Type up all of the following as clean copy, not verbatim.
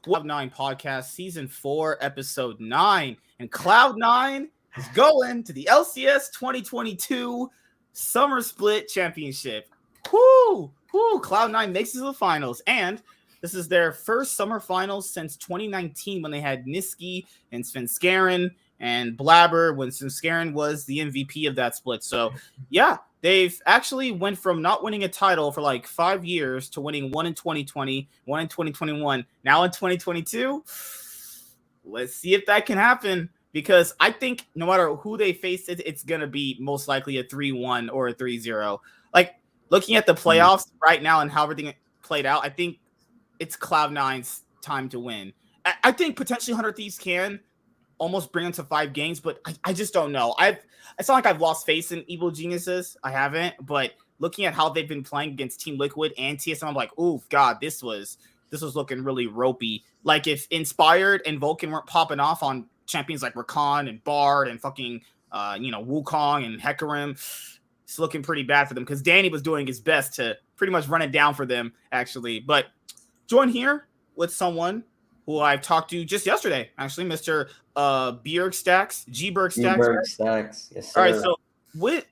Cloud9 podcast, season 4, episode 9. And Cloud9 is going to the LCS 2022 Summer Split Championship. Woo! Cloud9 makes it to the finals. And this is their first summer finals since 2019 when they had Niski and Svenskeren and Blabber when Svenskeren was the MVP of that split. So, yeah, they've actually went from not winning a title for like 5 years to winning one in 2020, one in 2021, now in 2022. Let's see if that can happen, because I think no matter who they face, it's going to be most likely a 3-1 or a 3-0. Like, looking at the playoffs right now and how everything played out, I think it's Cloud9's time to win. I think potentially 100 Thieves can almost bring them to 5 games, but I just don't know. It's not like I've lost faith in Evil Geniuses. I haven't, but looking at how they've been playing against Team Liquid and TSM, I'm like, oh god, this was looking really ropey. Like if Inspired and Vulcan weren't popping off on champions like Rakan and Bard and fucking Wukong and Hecarim, it's looking pretty bad for them, because Danny was doing his best to pretty much run it down for them, actually. But join here with someone who I've talked to just yesterday, actually, Mr. Bjergstacks, Bjergstacks. Yes, sir. All right, so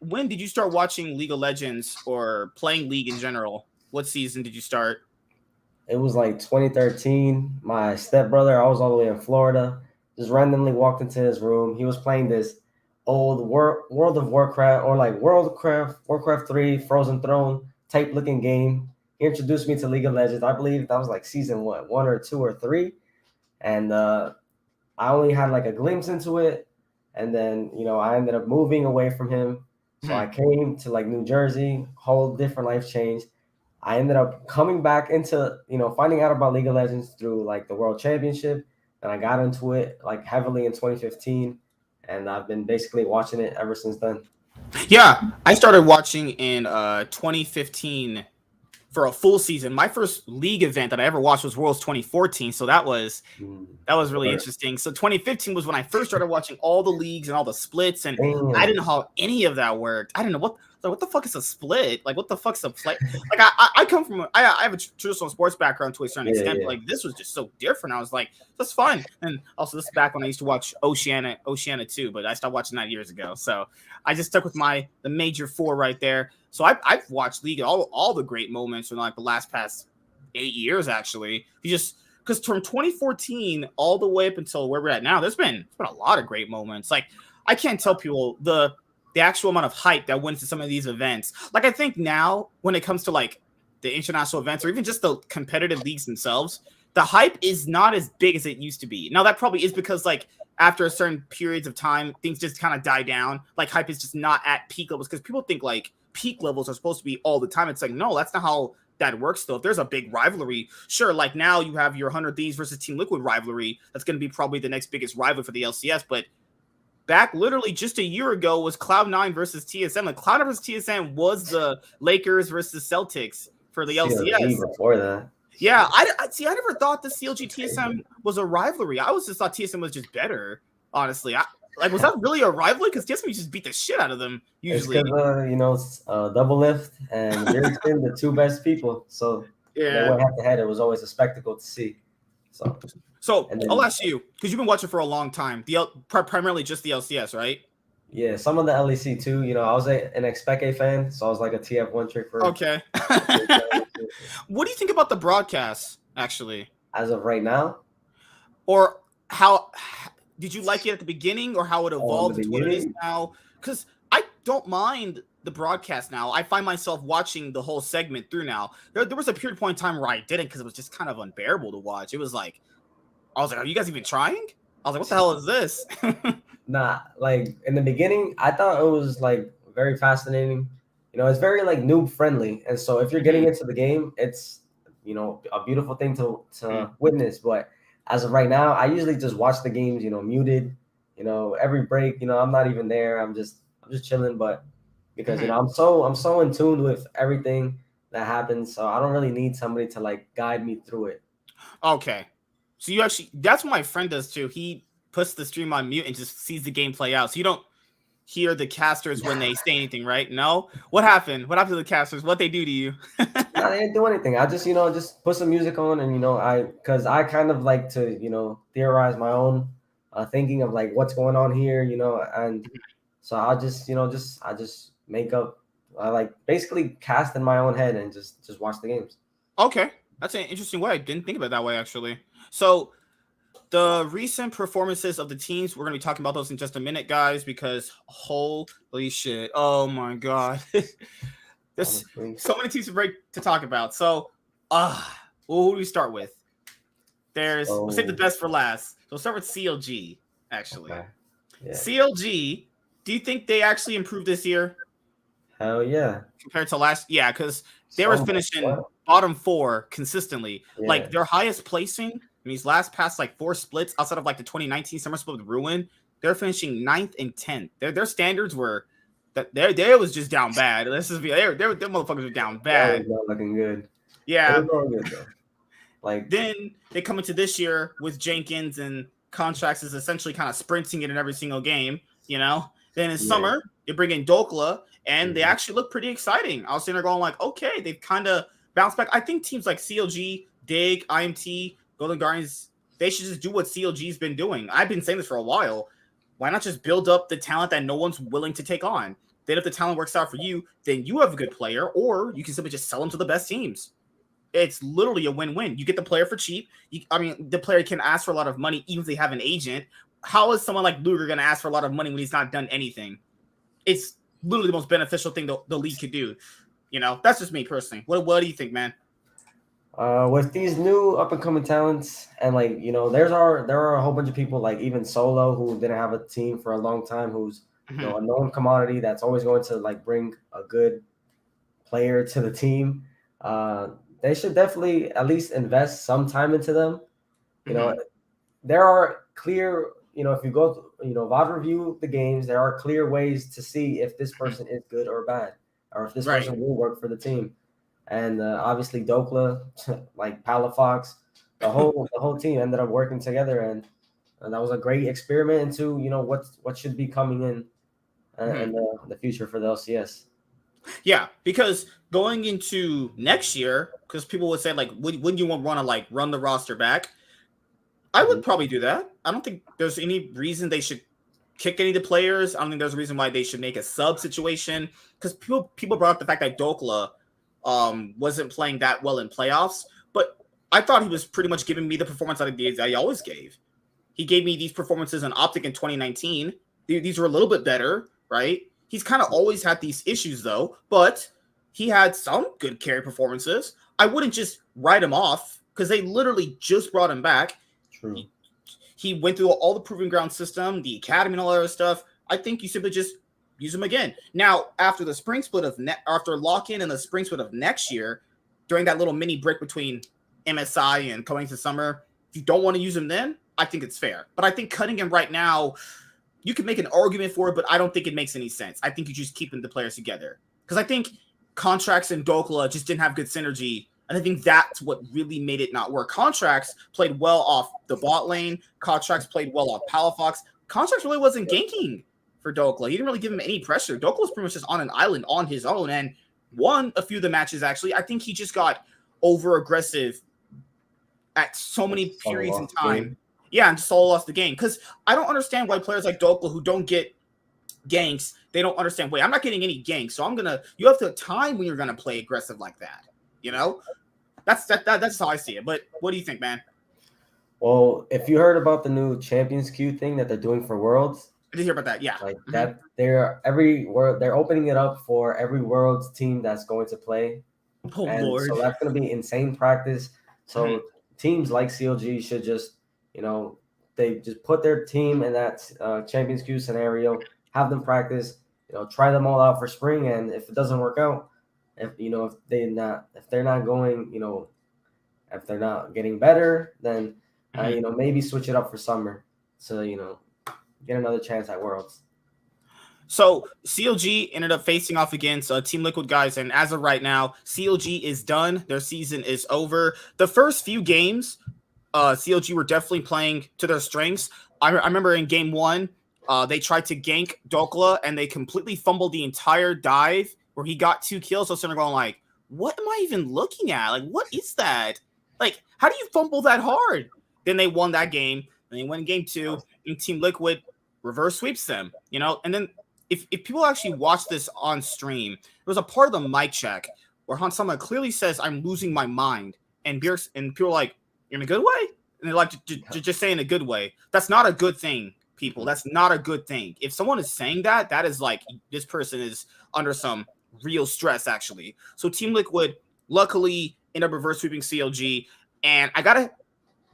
when did you start watching League of Legends or playing League in general? What season did you start? It was like 2013. My stepbrother, I was all the way in Florida, just randomly walked into his room. He was playing this old World of Warcraft, or like Warcraft 3 Frozen Throne type looking game. He introduced me to League of Legends. I believe that was like season 1 or 2 or 3. And I only had like a glimpse into it. And then, I ended up moving away from him. So I came to like New Jersey, whole different life change. I ended up coming back into, finding out about League of Legends through like the World Championship. And I got into it like heavily in 2015. And I've been basically watching it ever since then. Yeah, I started watching in 2015 for a full season. My first league event that I ever watched was Worlds 2014, so that was really interesting. So 2015 was when I first started watching all the leagues and all the splits, and I didn't know how any of that worked. I didn't know what the fuck is a split? Like, what the fuck's a play? Like, I come from I have a traditional sports background to a certain extent, but like this was just so different. I was like, that's fun. And also, this is back when I used to watch Oceania too, but I stopped watching that years ago. So I just stuck with the major 4 right there. So I've watched League all the great moments from like the past 8 years, actually. Because from 2014 all the way up until where we're at now, there's been a lot of great moments. Like, I can't tell people the actual amount of hype that went into some of these events. Like, I think now when it comes to like the international events or even just the competitive leagues themselves, the hype is not as big as it used to be. Now that probably is because like after a certain periods of time, things just kind of die down. Like, hype is just not at peak levels, because people think like peak levels are supposed to be all the time. It's like, no, that's not how that works though. If there's a big rivalry, sure, like now you have your 100 Thieves versus Team Liquid rivalry. That's going to be probably the next biggest rivalry for the LCS. But back literally just a year ago was Cloud9 versus TSM. Like, Cloud9 versus TSM was the Lakers versus Celtics for the LCS. Before that. Yeah, I never thought the CLG TSM was a rivalry. I just thought TSM was just better, honestly. Was that really a rivalry? Because TSM just beat the shit out of them usually. It's double lift, and they're the 2 best people. So they went head to head. It was always a spectacle to see. So I'll ask you, because you've been watching for a long time. Primarily just the LCS, right? Yeah, some of the LEC too. I was an Expeke fan, so I was like a TF1 trick for. Okay. What do you think about the broadcast, actually? As of right now? Or how did you like it at the beginning, or how it evolved to what it is now? Because I don't mind the broadcast now. I find myself watching the whole segment through now. There was a period point in time where I didn't, because it was just kind of unbearable to watch. It was like, I was like, are you guys even trying? I was like, what the hell is this? Nah, like in the beginning, I thought it was like very fascinating. It's very like noob friendly. And so if you're getting into the game, it's, a beautiful thing to witness. But as of right now, I usually just watch the games, muted, every break, I'm not even there. I'm just chilling. But because, I'm so in tune with everything that happens. So I don't really need somebody to like guide me through it. Okay. So that's what my friend does too. He puts the stream on mute and just sees the game play out. So you don't hear the casters when they say anything, right? No? What happened? What happened to the casters? What they do to you? Nah, they didn't do anything. I just, just put some music on, and because I kind of like to, theorize my own thinking of like what's going on here, and so I just, I just make up, I like basically cast in my own head and just watch the games. Okay, that's an interesting way. I didn't think of it that way actually. So the recent performances of the teams, we're going to be talking about those in just a minute, guys, because holy shit. Oh my God. There's so many teams to talk about. So, who do we start with? We'll save the best for last. So we'll start with CLG, actually. Okay. Yeah. CLG, do you think they actually improved this year? Hell yeah. Compared to last, yeah, because they were finishing bottom 4 consistently. Yeah. Like their highest placing in these last past like 4 splits outside of like the 2019 summer split with Ruin, they're finishing 9th and 10th. Their standards were that they was just down bad. Let's just be their motherfuckers were down bad. That was not looking good. Yeah. It was good though. Like then they come into this year with Jenkins and Contracts is essentially kind of sprinting it in every single game, Then in summer, they bring in Dokla, and they actually look pretty exciting. I was sitting there going like, okay, they've kind of bounced back. I think teams like CLG, Dig, IMT, Golden Guardians, they should just do what CLG's been doing. I've been saying this for a while. Why not just build up the talent that no one's willing to take on? Then if the talent works out for you, then you have a good player, or you can simply just sell them to the best teams. It's literally a win-win. You get the player for cheap. The player can ask for a lot of money even if they have an agent. How is someone like Luger going to ask for a lot of money when he's not done anything? It's literally the most beneficial thing the league could do. That's just me personally. What do you think, man? With these new up-and-coming talents, and there are a whole bunch of people like even Solo who didn't have a team for a long time, who's a known commodity that's always going to like bring a good player to the team. They should definitely at least invest some time into them. There are clear, if you go, VOD review the games, there are clear ways to see if this person is good or bad, or if this person will work for the team. And obviously Dokla, like Palafox, the whole team ended up working together, and that was a great experiment into, what should be coming in the future for the LCS. Yeah, because going into next year, because people would say like, wouldn't you want to like run the roster back? I would probably do that. I don't think there's any reason they should kick any of the players. I don't think there's a reason why they should make a sub situation, because people brought up the fact that Dokla wasn't playing that well in playoffs, but I thought he was pretty much giving me the performance that he always gave. He gave me these performances in Optic in 2019. These were a little bit better, right? He's kind of always had these issues, though, but he had some good carry performances. I wouldn't just write him off because they literally just brought him back. True. He went through all the Proving Ground system, the academy, and all that other stuff. I think you simply just use him again. Now, after the spring split after lock-in and the spring split of next year, during that little mini break between MSI and going to summer, if you don't want to use him then, I think it's fair. But I think cutting him right now, you can make an argument for it, but I don't think it makes any sense. I think you just keeping the players together. Because I think Contracts and Dokla just didn't have good synergy. And I think that's what really made it not work. Contracts played well off the bot lane. Contracts played well off Palafox. Contracts really wasn't ganking for Dokla. He didn't really give him any pressure. Dokla was pretty much just on an island on his own and won a few of the matches, actually. I think he just got over-aggressive at so many periods in time. Yeah, and solo lost the game. Because I don't understand why players like Dokla who don't get ganks, they don't understand, wait, I'm not getting any ganks, so you have to time when you're going to play aggressive like that. That's how I see it. But what do you think, man? Well, if you heard about the new Champions Queue thing that they're doing for Worlds, I did hear about that. Yeah, like that they're opening it up for every Worlds team that's going to play. Oh Lord! So that's going to be insane practice. So teams like CLG should just, they just put their team in that Champions Queue scenario, have them practice, try them all out for spring, and if it doesn't work out, if they're not going, if they're not getting better, then maybe switch it up for summer, so get another chance at Worlds. So CLG ended up facing off against Team Liquid, guys, and as of right now, CLG is done. Their season is over. The first few games, CLG were definitely playing to their strengths. I remember in game 1, they tried to gank Dokla, and they completely fumbled the entire dive where he got 2 kills. So they're going like, what am I even looking at? Like, what is that? Like, how do you fumble that hard? Then they won that game, and they won game 2, and Team Liquid reverse sweeps them, and then if people actually watch this on stream, there was a part of the mic check where someone clearly says, "I'm losing my mind," and people are like, "In a good way?" And they're like, just say in a good way. That's not a good thing, people. That's not a good thing. If someone is saying that, that is like, this person is under some real stress, actually. So Team Liquid luckily ended up reverse sweeping CLG, and I gotta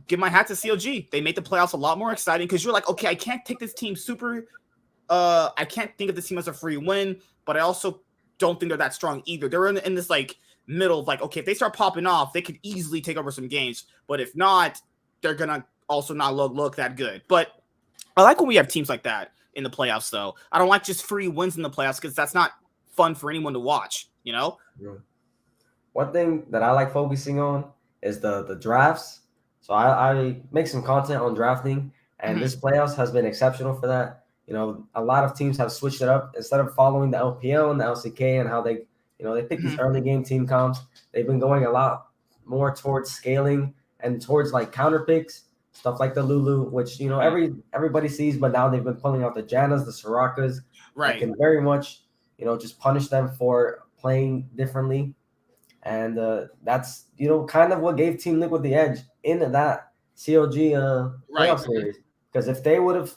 give my hat to CLG. They made the playoffs a lot more exciting because you're like, okay, I can't take this team I can't think of this team as a free win, but I also don't think they're that strong either. They're in this like middle of like, okay, if they start popping off, they could easily take over some games, but if not, they're gonna also not look that good. But I like when we have teams like that in the playoffs, though. I don't like just free wins in the playoffs because that's not fun for anyone to watch, One thing that I like focusing on is the drafts. So I make some content on drafting, and this playoffs has been exceptional for that. A lot of teams have switched it up. Instead of following the LPL and the LCK and how they pick these early game team comps, they've been going a lot more towards scaling and towards like counter picks, stuff like the Lulu, which everybody sees, but now they've been pulling out the Jannas, the Sorakas, that can very much just punish them for playing differently. And that's kind of what gave Team Liquid the edge in that CLG playoff series. Because if they would have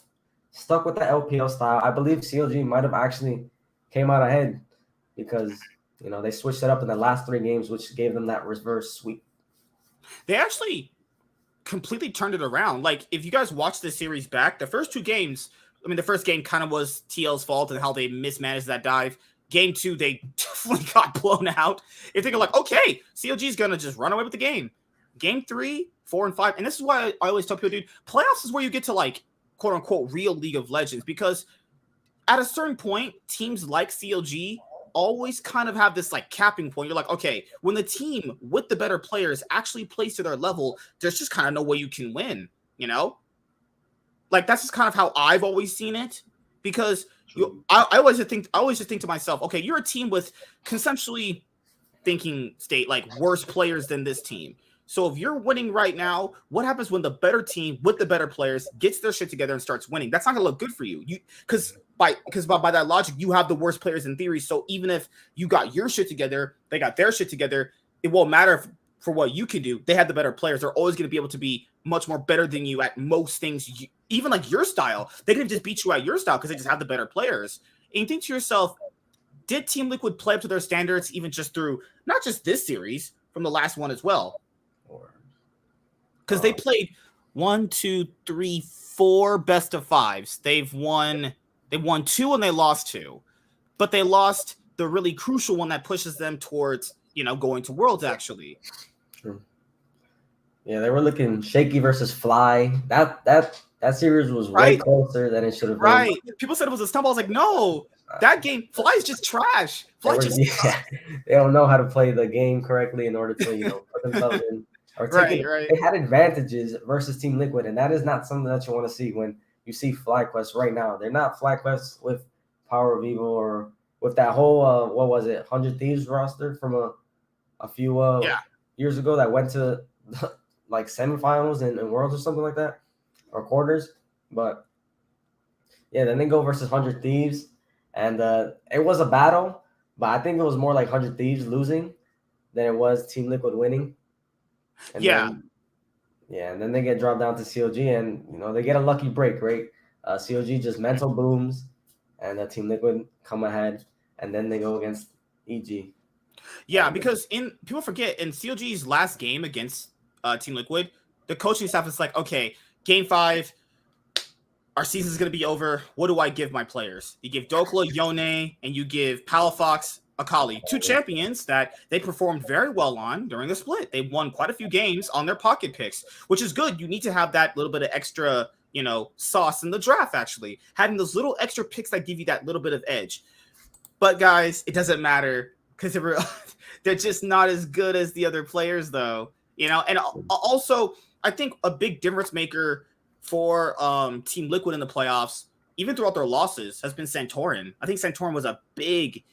stuck with the LPL style, I believe CLG might have actually came out ahead because they switched it up in the last 3 games, which gave them that reverse sweep. They actually completely turned it around. Like, if you guys watch this series back, the first 2 games, I mean, the first game kind of was TL's fault and how they mismanaged that dive. Game 2, they definitely got blown out. You're thinking like, okay, CLG is gonna just run away with the game. Game 3, 4, and 5, and this is why I always tell people, dude, playoffs is where you get to like quote unquote real League of Legends, because at a certain point, teams like CLG always kind of have this like capping point. You're like, okay, when the team with the better players actually plays to their level, there's just kind of no way you can win, Like, that's just kind of how I've always seen it, because I always just think to myself, okay, you're a team with conceptually thinking state like worse players than this team. So if you're winning right now, what happens when the better team with the better players gets their shit together and starts winning? That's not gonna look good for you. Because by that logic, you have the worst players in theory. So even if you got your shit together, they got their shit together, it won't matter for what you can do. They have the better players. They're always going to be able to be much more better than you at most things. Even like your style, they can just beat you at your style because they just have the better players. And you think to yourself, did Team Liquid play up to their standards even just through not just this series, from the last one as well? Because they played 1, 2, 3, 4 best of 5s. They won 2 and they lost 2, but they lost the really crucial one that pushes them towards going to Worlds actually. True. Yeah, they were looking shaky versus Fly. That series was way closer than it should have been. Right. People said it was a stumble. I was like, no, that game, Fly's just trash. They don't know how to play the game correctly in order to put themselves in. Or they had advantages versus Team Liquid, and that is not something that you want to see when you see FlyQuest right now. They're not FlyQuest with Power of Evil or with that whole 100 Thieves roster from a few years ago that went to like semifinals and Worlds or something like that, or quarters. But yeah, then they go versus 100 Thieves, and it was a battle, but I think it was more like 100 Thieves losing than it was Team Liquid winning. And then they get dropped down to CLG, and they get a lucky break, right? CLG just mental booms, and the Team Liquid come ahead, and then they go against EG. Yeah, because people forget in CLG's last game against Team Liquid, the coaching staff is like, okay, game 5, our season's gonna be over. What do I give my players? You give Dokla, Yone, and you give Palafox, Akali, 2 champions that they performed very well on during the split. They won quite a few games on their pocket picks, which is good. You need to have that little bit of extra, sauce in the draft, actually. Having those little extra picks that give you that little bit of edge. But, guys, it doesn't matter because they're just not as good as the other players, though. And also, I think a big difference maker for Team Liquid in the playoffs, even throughout their losses, has been Santorin. I think Santorin was a big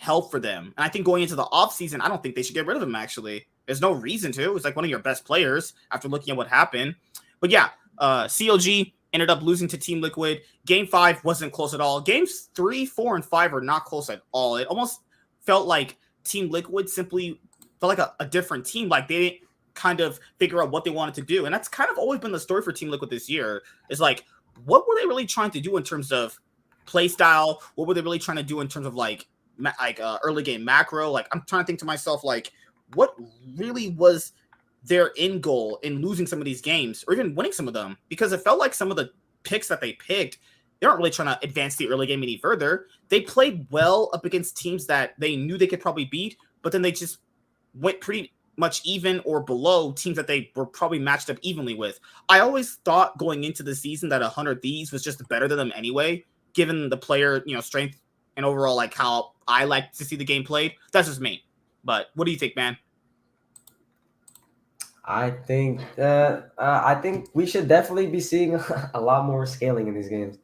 help for them. And I think going into the offseason, I don't think they should get rid of him, actually. There's no reason to. It's like one of your best players after looking at what happened. But yeah, CLG ended up losing to Team Liquid. Game 5 wasn't close at all. Games 3, 4, and 5 are not close at all. It almost felt like Team Liquid simply felt like a different team. Like they didn't kind of figure out what they wanted to do. And that's kind of always been the story for Team Liquid this year. Is like, what were they really trying to do in terms of play style? What were they really trying to do in terms of like early game macro? Like, I'm trying to think to myself, like, what really was their end goal in losing some of these games or even winning some of them? Because it felt like some of the picks that they picked, they aren't really trying to advance the early game any further. They played well up against teams that they knew they could probably beat, but then they just went pretty much even or below teams that they were probably matched up evenly with. I always thought going into the season that 100 Thieves was just better than them anyway, given the player, strength and overall like how I like to see the game played. That's just me. But what do you think, man? I think we should definitely be seeing a lot more scaling in these games.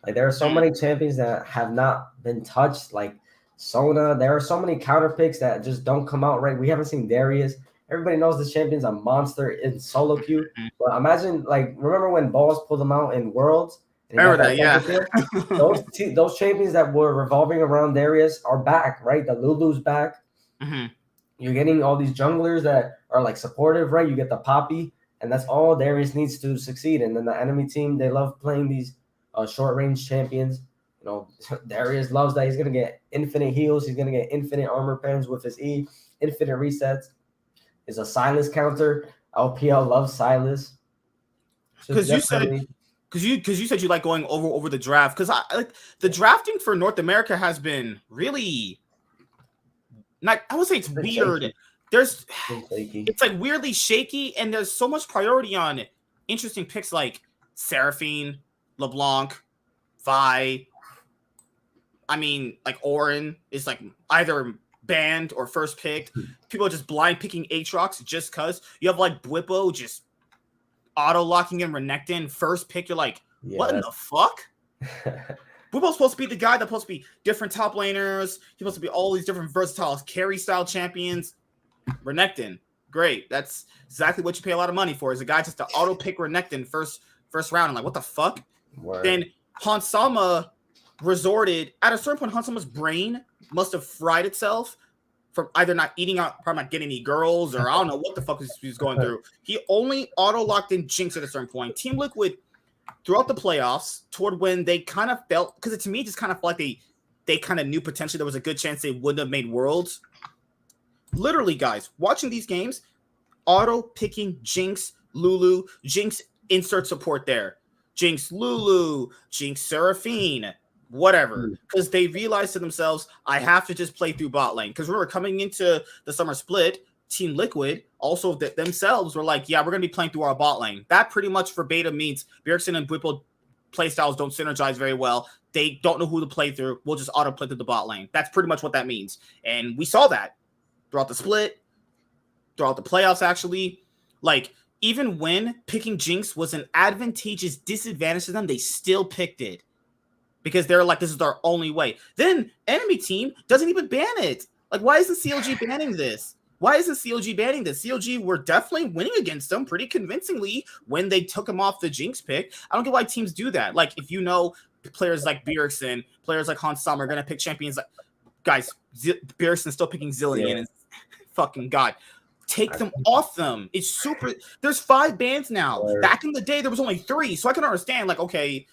Like there are so many champions that have not been touched, like Sona. There are so many counter picks that just don't come out right. We haven't seen Darius. Everybody knows this champion's a monster in solo queue. But imagine, like, remember when Balls pulled them out in Worlds? Remember that, yeah. those champions that were revolving around Darius are back, right? The Lulu's back. Mm-hmm. You're getting all these junglers that are like supportive, right? You get the Poppy, and that's all Darius needs to succeed. And then the enemy team, they love playing these short range champions. Darius loves that. He's gonna get infinite heals. He's gonna get infinite armor pens with his E, infinite resets. Is a Silas counter. LPL loves Silas. Because you said you like going over the draft. Because I like the drafting for North America has been really not. I would say it's weird. It's like weirdly shaky, and there's so much priority on interesting picks like Seraphine, LeBlanc, Vi. I mean, like Orin is like either banned or first picked. People are just blind picking Aatrox just because. You have like Bwipo just auto locking in Renekton first pick. You're like, what in the fuck? Bwipo's supposed to be the guy that's supposed to be different top laners. He's supposed to be all these different versatile carry style champions. Renekton, great. That's exactly what you pay a lot of money for. Is a guy just to auto pick Renekton first round. I'm like, what the fuck? Word. Then Hansama resorted at a certain point. Hansama's brain must have fried itself from either not eating out, probably not getting any girls, or I don't know what the fuck he was going through. He only auto locked in Jinx at a certain point. Team Liquid throughout the playoffs, toward when they kind of felt, because to me, it just kind of felt like they kind of knew potentially there was a good chance they wouldn't have made Worlds. Literally, guys, watching these games, auto picking Jinx, Lulu, Jinx insert support there, Jinx Lulu, Jinx Seraphine, whatever, because they realized to themselves, I have to just play through bot lane. Because we were coming into the summer split, Team Liquid also themselves were like, yeah, we're going to be playing through our bot lane. That pretty much verbatim means Bjergsen and Bwipo playstyles don't synergize very well. They don't know who to play through. We'll just auto play through the bot lane. That's pretty much what that means. And we saw that throughout the split, throughout the playoffs, actually. Like, even when picking Jinx was an advantageous disadvantage to them, they still picked it. Because they're like, this is our only way. Then enemy team doesn't even ban it. Like, why isn't CLG banning this? Why isn't CLG banning this? CLG were definitely winning against them pretty convincingly when they took him off the Jinx pick. I don't get why teams do that. Like, if you know players like Bjergsen, players like Hans Sommer are going to pick champions like, guys, Bjergsen's still picking Zillion and fucking God. Take them off them. It's super. There's 5 bans now. Back in the day, there was only 3. So I can understand, like, okay,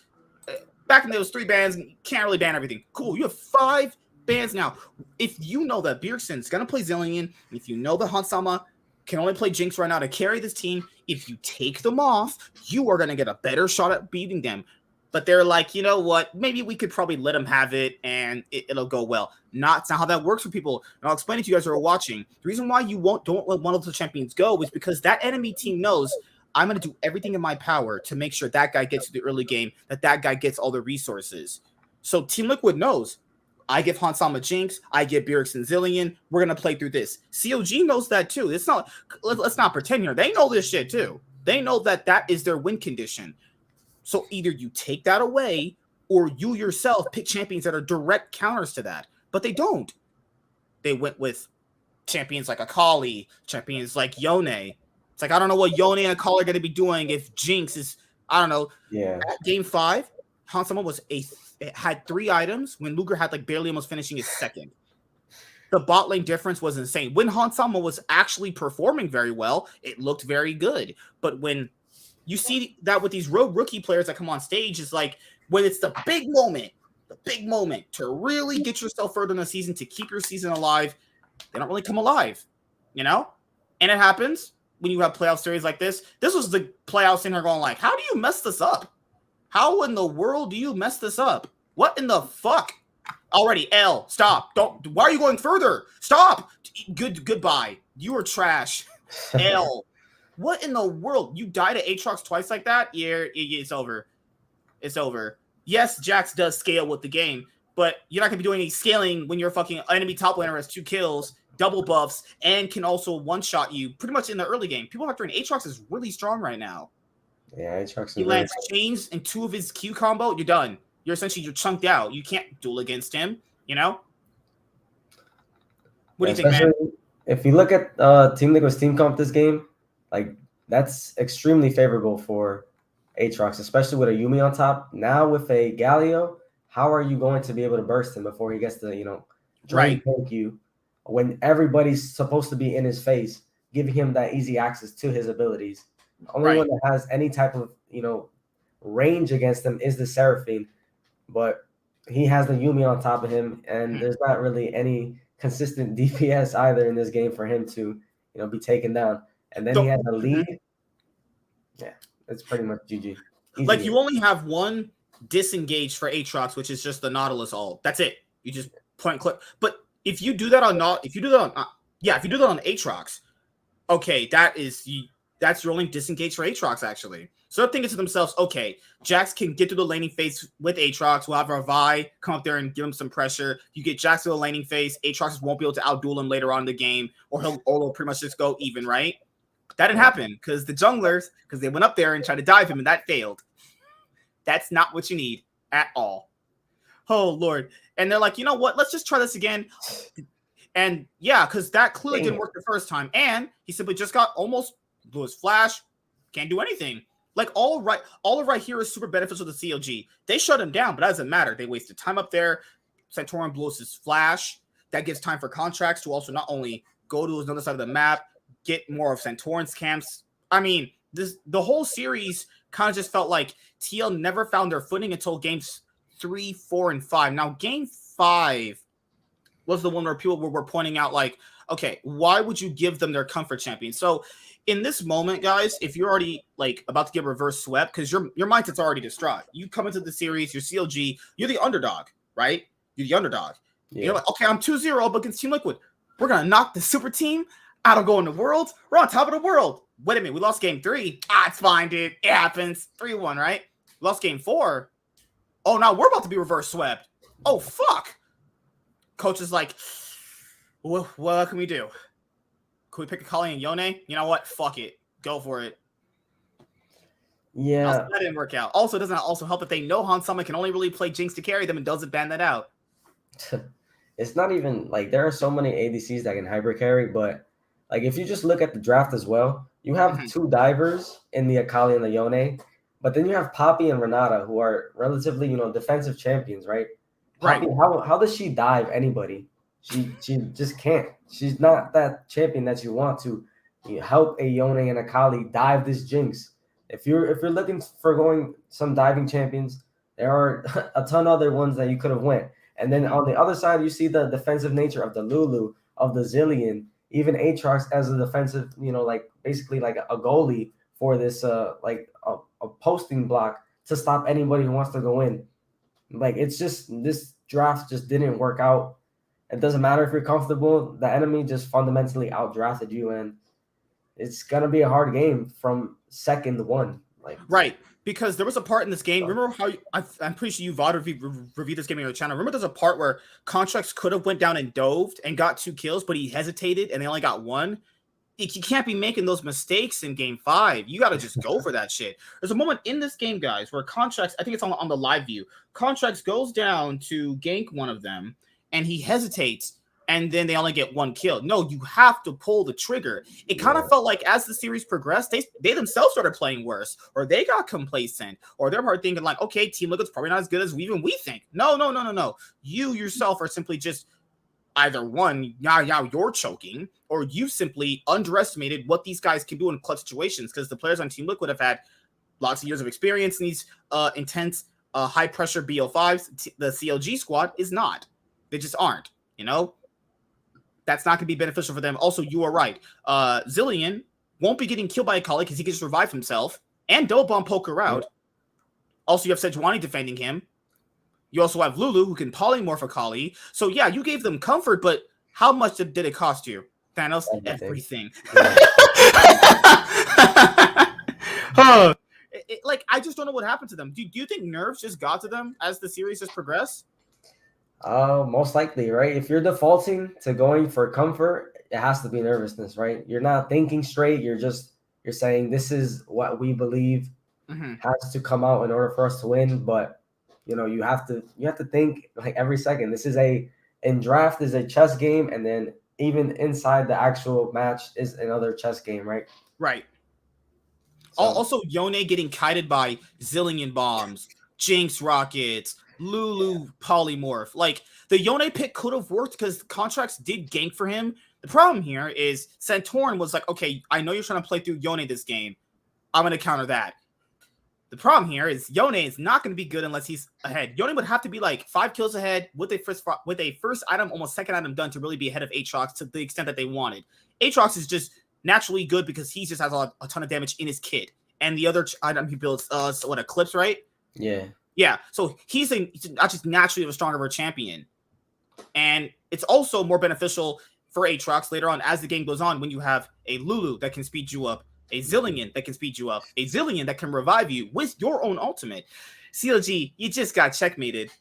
back in those 3 bans, you can't really ban everything. Cool. You have 5 bans now. If you know that Bjergsen's going to play Zillion, if you know that Hansama can only play Jinx right now to carry this team, if you take them off, you are going to get a better shot at beating them. But they're like, you know what? Maybe we could probably let them have it and it'll go well. It's not how that works for people. And I'll explain it to you guys who are watching. The reason why you don't let one of the champions go is because that enemy team knows I'm going to do everything in my power to make sure that guy gets to the early game, that guy gets all the resources. So Team Liquid knows I give Hansama Jinx, I give Bjergsen Zillion. We're going to play through this. CLG knows that too. It's not. Let's not pretend here. They know this shit too. They know that is their win condition. So either you take that away or you yourself pick champions that are direct counters to that. But they don't. they went with champions like Akali, champions like Yone. It's like, I don't know what Yone and Akali are going to be doing if Jinx is, I don't know. Yeah. At game 5, Hansama had 3 items when Luger had like barely almost finishing his second. The bot lane difference was insane. When Hansama was actually performing very well, it looked very good. But when you see that with these rogue rookie players that come on stage, is like when it's the big moment to really get yourself further in the season, to keep your season alive, they don't really come alive, you know? And it happens when you have playoff series like this. This was the playoffs in here going like, how do you mess this up? How in the world do you mess this up? What in the fuck? Already, L, stop. Don't. Why are you going further? Stop. Goodbye. You are trash. L. What in the world? You died at Aatrox twice like that? Yeah, it's over. It's over. Yes, Jax does scale with the game, but you're not going to be doing any scaling when your fucking enemy top laner has 2 kills, double buffs, and can also one-shot you pretty much in the early game. People factoring Aatrox is really strong right now. Yeah, Aatrox is he lands chains and 2 of his Q combo, you're done. You're chunked out. You can't duel against him, you know? What do you think, man? If you look at Team Liquid's team comp this game, like that's extremely favorable for Aatrox, especially with a Yuumi on top. Now with a Galio, how are you going to be able to burst him before he gets to, drain poke you when everybody's supposed to be in his face, giving him that easy access to his abilities? The only one that has any type of, range against him is the Seraphine. But he has the Yuumi on top of him, and there's not really any consistent DPS either in this game for him to, be taken down. And then he has a lead. Yeah, it's pretty much GG. Like, you only have one disengage for Aatrox, which is just the Nautilus ult. That's it. You just point and click. But if you do that on Aatrox, okay, that's your only disengage for Aatrox, actually. So they're thinking to themselves, okay, Jax can get to the laning phase with Aatrox. We'll have our Vi come up there and give him some pressure. You get Jax to the laning phase. Aatrox won't be able to outduel him later on in the game, or he'll pretty much just go even, right? That didn't happen because the junglers, because they went up there and tried to dive him, and that failed. That's not what you need at all. Oh, Lord. And they're like, you know what? Let's just try this again. And yeah, because that clearly didn't work the first time. And he simply just got almost blew his flash. Can't do anything. Like, all of right here is super beneficial to CLG. They shut him down, but that doesn't matter. They wasted time up there. Santorin blows his flash. That gives time for Contracts to also not only go to another side of the map, get more of Santorin's camps. I mean, the whole series kind of just felt like TL never found their footing until games 3, 4, and 5. Now, game 5 was the one where people were pointing out, like, okay, why would you give them their comfort champion? So in this moment, guys, if you're already like about to get reverse swept, because your mindset's already distraught. You come into the series, you're CLG, you're the underdog, right? You're the underdog. Yeah. You're like, okay, I'm 2-0 up against Team Liquid. We're gonna knock the super team out of going to Worlds. We're on top of the world. Wait a minute, we lost game 3. It's fine, dude. It happens. 3-1, right? We lost game 4. Oh, now we're about to be reverse swept. Oh, fuck. Coach is like, what can we do? Can we pick Akali and Yone? You know what? Fuck it. Go for it. Yeah. Also, that didn't work out. Also, doesn't also help that they know Hansama can only really play Jinx to carry them and doesn't ban that out. It's not even like there are so many ADCs that can hybrid carry, but like if you just look at the draft as well, you have 2 divers in the Akali and the Yone, but then you have Poppy and Renata who are relatively, defensive champions, right? Poppy, how does she dive anybody? She just can't. She's not that champion that you want to help a Yone and Akali dive this Jinx. If you're looking for going some diving champions, there are a ton other ones that you could have went. And then on the other side, you see the defensive nature of the Lulu, of the Zillion, even Aatrox as a defensive, like basically like a goalie for this like a posting block to stop anybody who wants to go in. Like it's just this draft just didn't work out. It doesn't matter if you're comfortable. The enemy just fundamentally outdrafted you, and it's gonna be a hard game from second 1. Like right, because there was a part in this game. Remember how I'm pretty sure you VOD reviewed this game on your channel. Remember, there's a part where Contracts could have went down and doved and got 2 kills, but he hesitated and they only got 1. You can't be making those mistakes in game 5. You got to just go for that shit. There's a moment in this game, guys, where Contracts, I think it's on the live view. Contracts goes down to gank one of them, and he hesitates. and then they only get 1 kill. No, you have to pull the trigger. It kind of felt like as the series progressed, they themselves started playing worse, or they got complacent, or they're probably thinking like, okay, Team Liquid's probably not as good as we think. No. You yourself are simply just either one, now you're choking, or you simply underestimated what these guys can do in clutch situations, because the players on Team Liquid have had lots of years of experience in these intense, high-pressure BO5s. The CLG squad is not. They just aren't, That's not going to be beneficial for them. Also, you are right. Zillion won't be getting killed by Akali because he can just revive himself and double bomb poker out. Also, you have Sejuani defending him. You also have Lulu who can polymorph Akali. So, yeah, you gave them comfort, but how much did it cost you? Thanos? Everything. I just don't know what happened to them. Do you think nerves just got to them as the series has progressed? Most likely, right? If you're defaulting to going for comfort, it has to be nervousness, right? You're not thinking straight. You're saying this is what we believe has to come out in order for us to win. But you have to think like every second. In draft is a chess game, and then even inside the actual match is another chess game, right? Right. So. Also, Yone getting kited by Zillion bombs, Jinx rockets, Lulu polymorph. Like, the Yone pick could have worked because contracts did gank for him. The problem here is Santorin was like, okay, I know you're trying to play through Yone this game. I'm going to counter that. The problem here is Yone is not going to be good unless he's ahead. Yone would have to be like 5 kills ahead with a first item, almost second item done to really be ahead of Aatrox to the extent that they wanted. Aatrox is just naturally good because he just has a ton of damage in his kit. And the other item he builds, Eclipse, right? Yeah. Yeah, so he's not just naturally a stronger of a champion. And it's also more beneficial for Aatrox later on as the game goes on when you have a Lulu that can speed you up, a Zillion that can speed you up, a Zillion that can revive you with your own ultimate. CLG, you just got checkmated,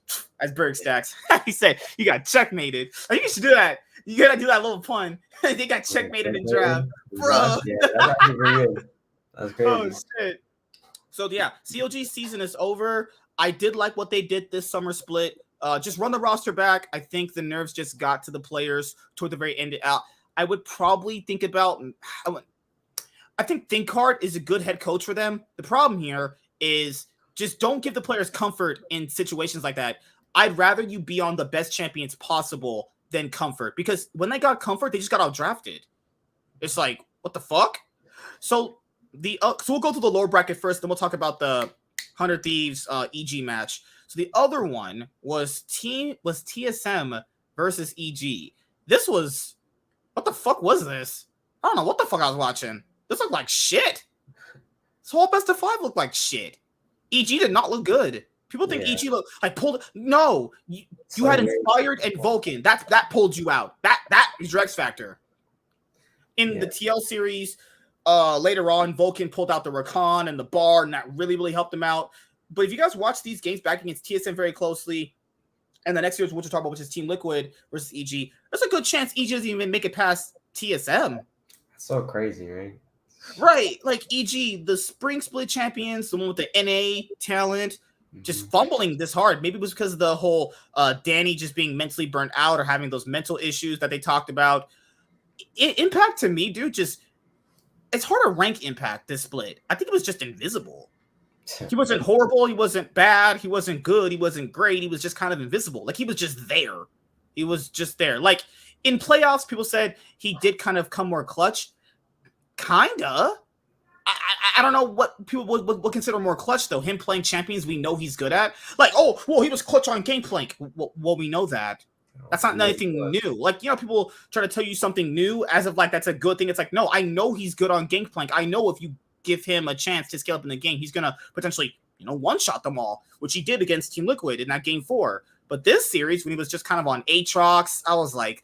as Berg Stacks. He said, you got checkmated. I think you should do that. You gotta do that little pun. They got checkmated in draft. Bro. Yeah, that's actually pretty good. That's crazy. Oh, shit. So, yeah, CLG season is over. I did like what they did this summer split. Just run the roster back. I think the nerves just got to the players toward the very end. I would probably think about... I think Thinkart is a good head coach for them. The problem here is just don't give the players comfort in situations like that. I'd rather you be on the best champions possible than comfort, because when they got comfort, they just got outdrafted. It's like, what the fuck? So we'll go to the lower bracket first, then we'll talk about the 100 Thieves EG match. So the other one was TSM versus EG. This was, what the fuck was this? I don't know what the fuck I was watching. This looked like shit. This whole best of 5 looked like shit. EG did not look good. People think EG looked like pulled. No, you had Inspired and Vulcan. That pulled you out. That is your X factor. In the TL series, later on, Vulcan pulled out the Rakan and the Bar, and that really, really helped them out. But if you guys watch these games back against TSM very closely, and the next series we'll talk about, which is Team Liquid versus EG, there's a good chance EG doesn't even make it past TSM. That's so crazy, right? Right, like EG, the spring split champions, the one with the NA talent, just fumbling this hard. Maybe it was because of the whole Danny just being mentally burnt out or having those mental issues that they talked about. Impact to me, dude, it's hard to rank Impact this split. I think it was just invisible. He wasn't horrible, he wasn't bad, he wasn't good, he wasn't great, he was just kind of invisible. Like, he was just there. He was just there. Like, in playoffs, people said he did kind of come more clutch. Kinda. I don't know what people would consider more clutch, though. Him playing champions we know he's good at. Like, oh, well, he was clutch on Gangplank. Well, we know that. That's not anything new. Like, people try to tell you something new as if, like, that's a good thing. It's like, no, I know he's good on Gangplank. I know if you give him a chance to scale up in the game, he's going to potentially, one-shot them all, which he did against Team Liquid in that Game 4. But this series, when he was just kind of on Aatrox, I was like,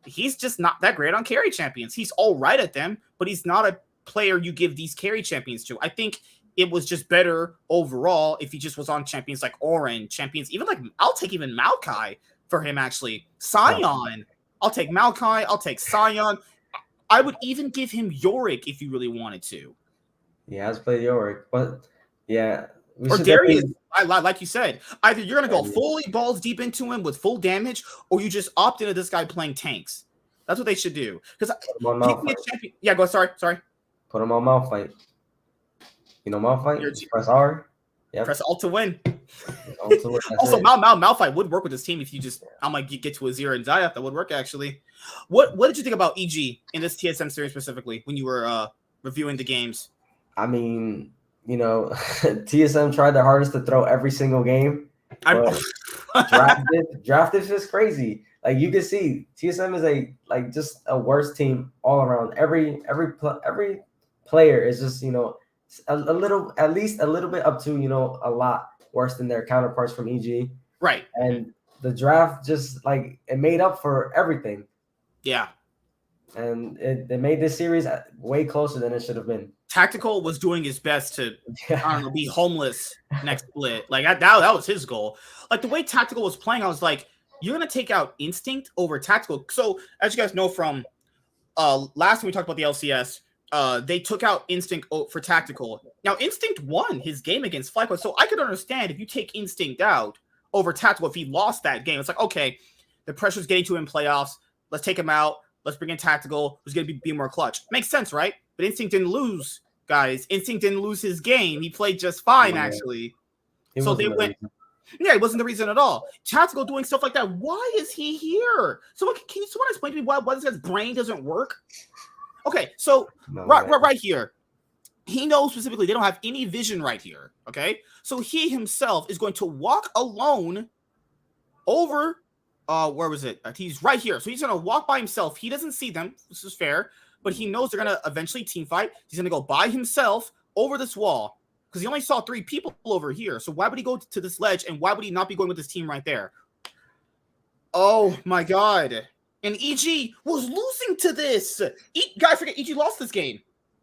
he's just not that great on carry champions. He's all right at them, but he's not a player you give these carry champions to. I think it was just better overall if he just was on champions like Orin, champions, even like, I'll take even Maokai for him, actually. Sion. I'll take Maokai. I'll take Sion. I would even give him Yorick if you really wanted to. He has played Yorick, but yeah, we Or should Darius, definitely. like you said, either you're gonna go fully balls deep into him with full damage, or you just opt into this guy playing tanks. That's what they should do. Because Put him on he can get Malphite. champion. Yeah, go. Sorry. Put him on Malphite. You know Malphite? You're Just press R. Yep. Press Alt to win. Also, that's Also, it. Malphite would work with this team if you just I'm like get to a 0 and die up. That would work actually. What did you think about EG in this TSM series specifically when you were reviewing the games? I mean, TSM tried their hardest to throw every single game. But draft is just crazy. Like you can see, TSM is just a worse team all around. Every player is just a little, at least a little bit up to a lot worse than their counterparts from EG. Right. And the draft just it made up for everything. Yeah. And it made this series way closer than it should have been. Tactical was doing his best to, I don't know, be homeless next split. Like that was his goal. Like the way Tactical was playing, I was like, you're gonna take out Instinct over Tactical. So as you guys know from last time we talked about the LCS, they took out Instinct for Tactical. Now Instinct won his game against FlyQuest, so I could understand if you take Instinct out over Tactical if he lost that game. It's like, okay, the pressure's getting to him in playoffs. Let's take him out. Let's bring in Tactical, who's going to be more clutch. Makes sense, right? But Instinct didn't lose, guys. Instinct didn't lose his game. He played just fine, actually. So they went. Yeah, it wasn't the reason at all. Tactical doing stuff like that. Why is he here? Can someone explain to me why this guy's brain doesn't work? Okay, so right here, he knows specifically they don't have any vision right here. Okay, so he himself is going to walk alone over. Where was it? He's right here. So he's going to walk by himself. He doesn't see them. This is fair. But he knows they're going to eventually team fight. He's going to go by himself over this wall because he only saw 3 people over here. So why would he go to this ledge? And why would he not be going with his team right there? Oh, my God. And EG was losing to this. Guys, forget EG lost this game.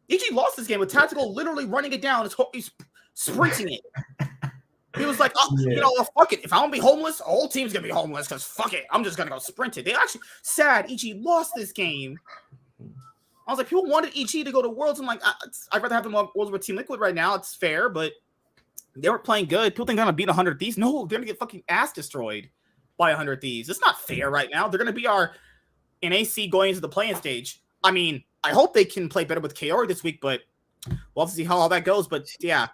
EG lost this game with Tactical literally running it down. He's sprinting it. He was like, fuck it. If I want to be homeless, the whole team's going to be homeless because fuck it. I'm just going to go sprint it. They actually, sad, EG lost this game. I was like, people wanted EG to go to Worlds. I'm like, I'd rather have them on Worlds with Team Liquid right now. It's fair, but they weren't playing good. People think they're going to beat 100 Thieves. No, they're going to get fucking ass destroyed by 100 Thieves. It's not fair right now. They're going to be our NAC going into the play-in stage. I mean, I hope they can play better with Kaori this week, but we'll have to see how all that goes. But yeah,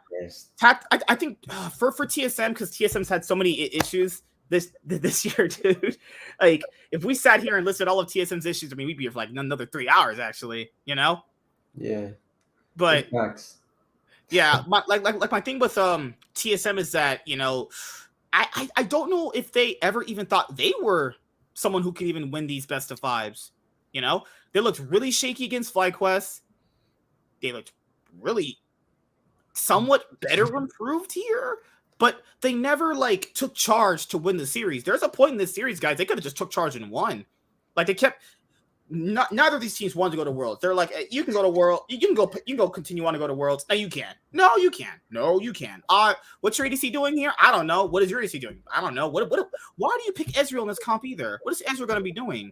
I think for TSM, because TSM's had so many issues this year, dude. Like, if we sat here and listed all of TSM's issues, I mean, we'd be here for like another 3 hours, actually. Yeah. But yeah, my thing with TSM is that I don't know if they ever even thought they were someone who could even win these best of fives. They looked really shaky against FlyQuest. They looked really somewhat better improved here, but they never took charge to win the series. There's a point in this series, guys, they could have just took charge and won. Like they kept neither of these teams wanted to go to Worlds. They're like, you can go to World, you can go continue on to go to Worlds. No, you can't. No, you can't. No, you can't. What's your ADC doing here? I don't know. What is your ADC doing? I don't know. Why do you pick Ezreal in this comp either? What is Ezreal going to be doing?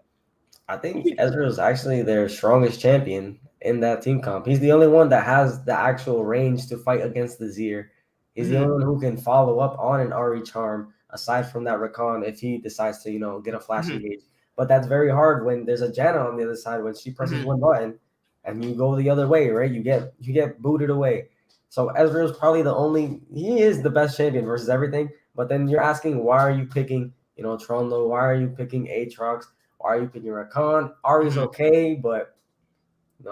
I think Ezreal is actually their strongest champion in that team comp. He's the only one that has the actual range to fight against the Zir. He's the only one who can follow up on an RE charm aside from that Rakan if he decides to, get a flash engage. But that's very hard when there's a Janna on the other side when she presses one button and you go the other way, right? You get booted away. So Ezreal's probably he is the best champion versus everything. But then you're asking, why are you picking, Tronlo? Why are you picking Aatrox? Why are you picking Rakan? Ari's okay, but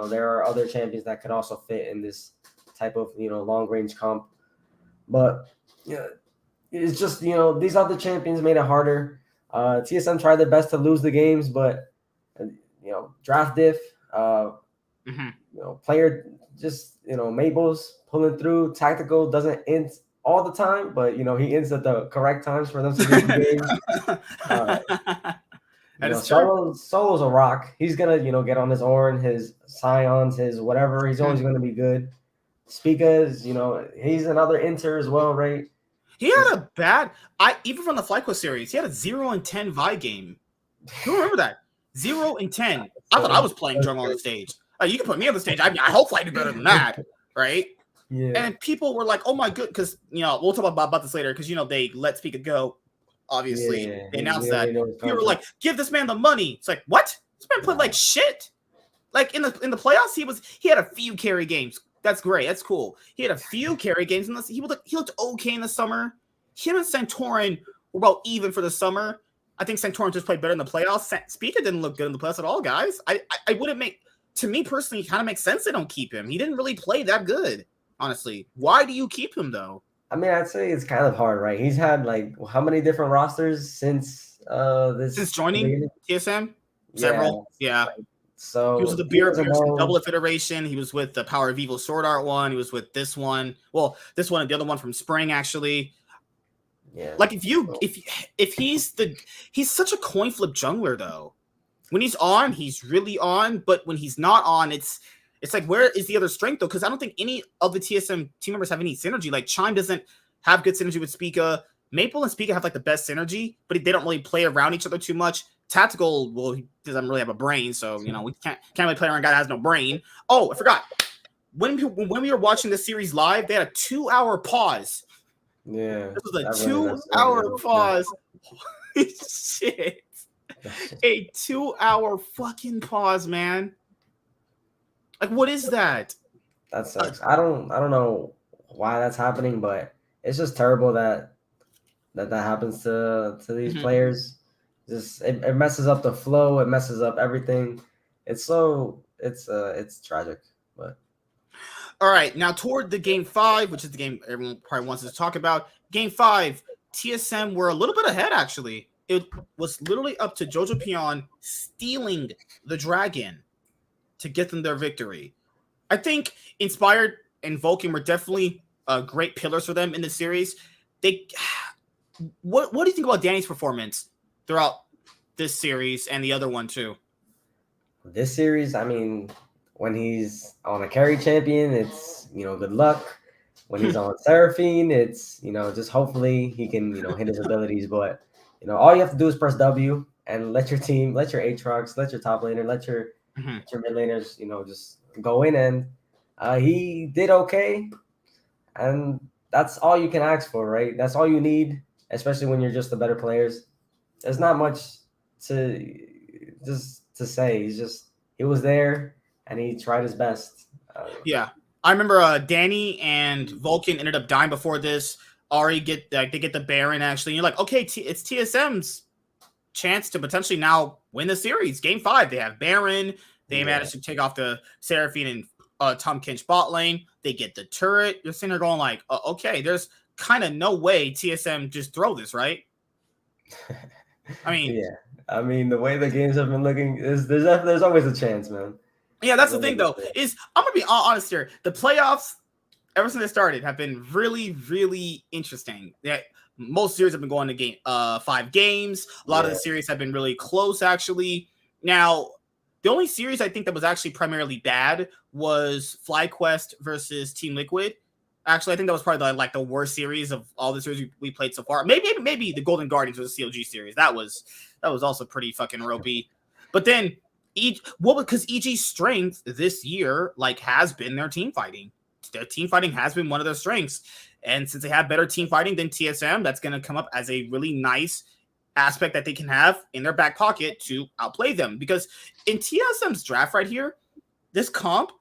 there are other champions that could also fit in this type of long range comp. But it's just these other champions made it harder. TSM tried their best to lose the games, but draft diff, player just Mabel's pulling through. Tactical doesn't int all the time, but he ints at the correct times for them to lose the game. Solo's a rock. He's gonna get on his Ornn, his Scions, his whatever. He's always gonna be good. Spica's he's another inter as well, right? He had a bad. Even from the FlyQuest series, he had a 0-10 Vi game. You remember that 0-10? I thought I was playing jungle on the stage. You can put me on the stage. I hope I do better than that, right? Yeah. And people were like, "Oh my good," because we'll talk about this later. Because they let Spica go. Obviously, they announced that. People were like, "Give this man the money." It's like, what? This man played like shit. Like in the playoffs, he had a few carry games. That's great. That's cool. He had a few carry games, and he looked okay in the summer. Him and Santorin were about even for the summer. I think Santorin just played better in the playoffs. Spica didn't look good in the playoffs at all, guys. I wouldn't make, to me personally, kind of makes sense they don't keep him. He didn't really play that good, honestly. Why do you keep him though? I mean, I'd say it's kind of hard, right? He's had like how many different rosters since since joining TSM? Several, yeah. Like, so he was with the Beer Double Iteration. He was with the Power of Evil Sword Art one. He was with this one. Well, this one and the other one from Spring, actually. Yeah. Like if he's such a coin flip jungler though. When he's on, he's really on, but when he's not on, it's like, where is the other strength though? Because I don't think any of the TSM team members have any synergy. Like Chime doesn't have good synergy with Spica. Maple and Spica have like the best synergy, but they don't really play around each other too much. Tactical, well, he doesn't really have a brain, so we can't really play around a guy that has no brain. Oh, I forgot. When we were watching this series live, they had a 2-hour pause. Yeah, this was a 2-hour pause. Holy shit! A 2-hour fucking pause, man. Like, what is that? That sucks. I don't know why that's happening, but it's just terrible that happens to these players. Just it messes up the flow. It messes up everything. It's tragic. But all right, now toward the game 5, which is the game everyone probably wants us to talk about. Game 5, TSM were a little bit ahead actually. It was literally up to Jojo Pion stealing the dragon to get them their victory. I think Inspired and Vulcan were definitely great pillars for them in the series. What do you think about Danny's performance throughout this series and the other one too? This series, I mean, when he's on a carry champion, it's good luck. When he's on Seraphine, it's just hopefully he can hit his abilities. But all you have to do is press W and let your team, let your Aatrox, let your top laner, let your mid laners, just go in, and he did okay, and that's all you can ask for, right? That's all you need, especially when you're just the better players. There's not much to say. He was there and he tried his best. Yeah, I remember Danny and Vulcan ended up dying before this. Ari they get the Baron actually. And you're like, okay, it's TSM's chance to potentially now win the series. Game 5, they have Baron. They managed to take off the Seraphine and Tom Kinch bot lane. They get the turret. You're sitting there going like, okay, there's kind of no way TSM just throw this, right? I mean, the way the games have been looking, there's always a chance, man. Yeah, that's the thing though. Is I'm gonna be honest here. The playoffs, ever since they started, have been really, really interesting. Yeah, most series have been going to 5 games. A lot of the series have been really close, actually. Now, the only series I think that was actually primarily bad was FlyQuest versus Team Liquid. Actually, I think that was probably the worst series of all the series we played so far. Maybe the Golden Guardians was the CLG series. That was also pretty fucking ropey. But then because EG's strength this year has been their team fighting. Their team fighting has been one of their strengths. And since they have better team fighting than TSM, that's going to come up as a really nice aspect that they can have in their back pocket to outplay them. Because in TSM's draft right here, this comp,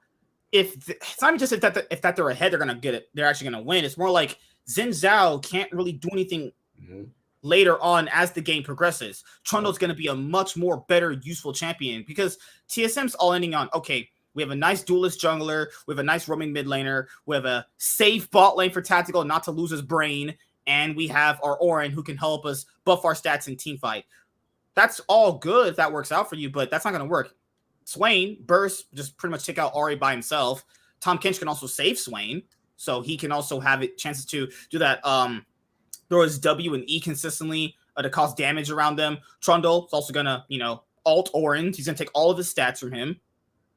it's not just if that they're ahead, they're gonna get it. They're actually gonna win. It's more like Xin Zhao can't really do anything later on as the game progresses. Trundle's gonna be a much more better, useful champion because TSM's all ending on, okay, we have a nice duelist jungler, we have a nice roaming mid laner, we have a safe bot lane for Tactical not to lose his brain, and we have our Orin who can help us buff our stats in team fight. That's all good if that works out for you, but that's not gonna work. Swain, Burst, just pretty much take out Ari by himself. Tom Kinch can also save Swain, so he can also have chances to do that. Throw his W and E consistently to cause damage around them. Trundle is also gonna, ult Orin. He's gonna take all of his stats from him.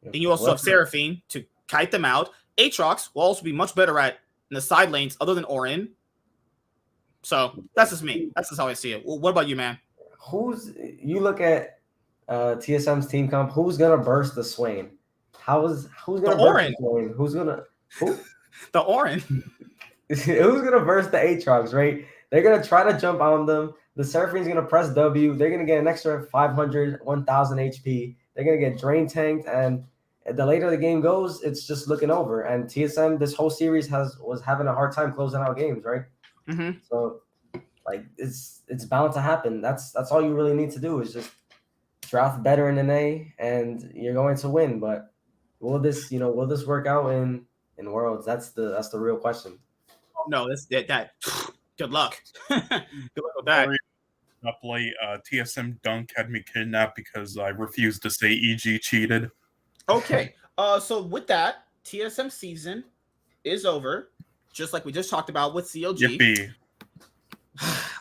Then you also have Seraphine to kite them out. Aatrox will also be much better in the side lanes other than Orin. So that's just me. That's just how I see it. Well, what about you, man? You look at TSM's team comp, who's gonna burst the Swain? Who's gonna burst the Swain? Who? The Orin. Who's gonna verse the Aatrox, right? They're gonna try to jump on them. The Seraphim's gonna press W. They're gonna get an extra 500, 1,000 HP. They're gonna get drain tanked, and the later the game goes, it's just looking over. And TSM this whole series was having a hard time closing out games, right? Mm-hmm. So like it's bound to happen. That's all you really need to do is just draft better in an A, and you're going to win. But will this work out in Worlds? That's the real question. No, that. Good luck. Good luck with that. Up late, TSM Dunk had me kidnapped because I refused to say EG cheated. Okay. So with that, TSM season is over, just like we just talked about with CLG. Yippee.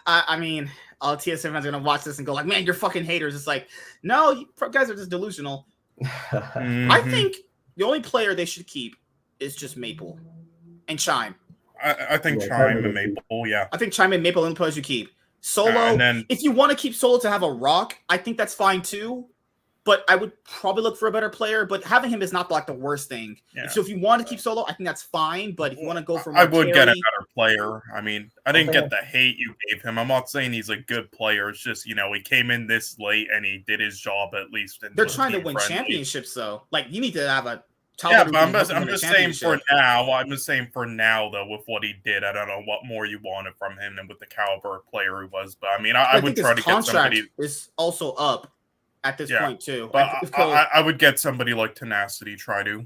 I mean, all TSM fans are gonna watch this and go like, "Man, you're fucking haters." It's like, no, you guys are just delusional. Mm-hmm. I think the only player they should keep is just Maple and Chime. I think Chime and Maple, yeah. I think Chime and Maple are the players you keep. Solo, and then, if you want to keep Solo to have a rock, I think that's fine too. But I would probably look for a better player. But having him is not like the worst thing. Yeah. So if you want to keep Solo, I think that's fine. But if you want to go for I would get a better player. I mean, I didn't get the hate you gave him. I'm not saying he's a good player. It's just, he came in this late and he did his job at least. They're trying to win championships, though. Like, you need to have a Yeah, but I'm just saying for now. I'm just saying for now, though, with what he did, I don't know what more you wanted from him than with the caliber of player he was. But I mean, I would try to get somebody. Is also up at this point too. But I would get somebody like Tenacity. Try to.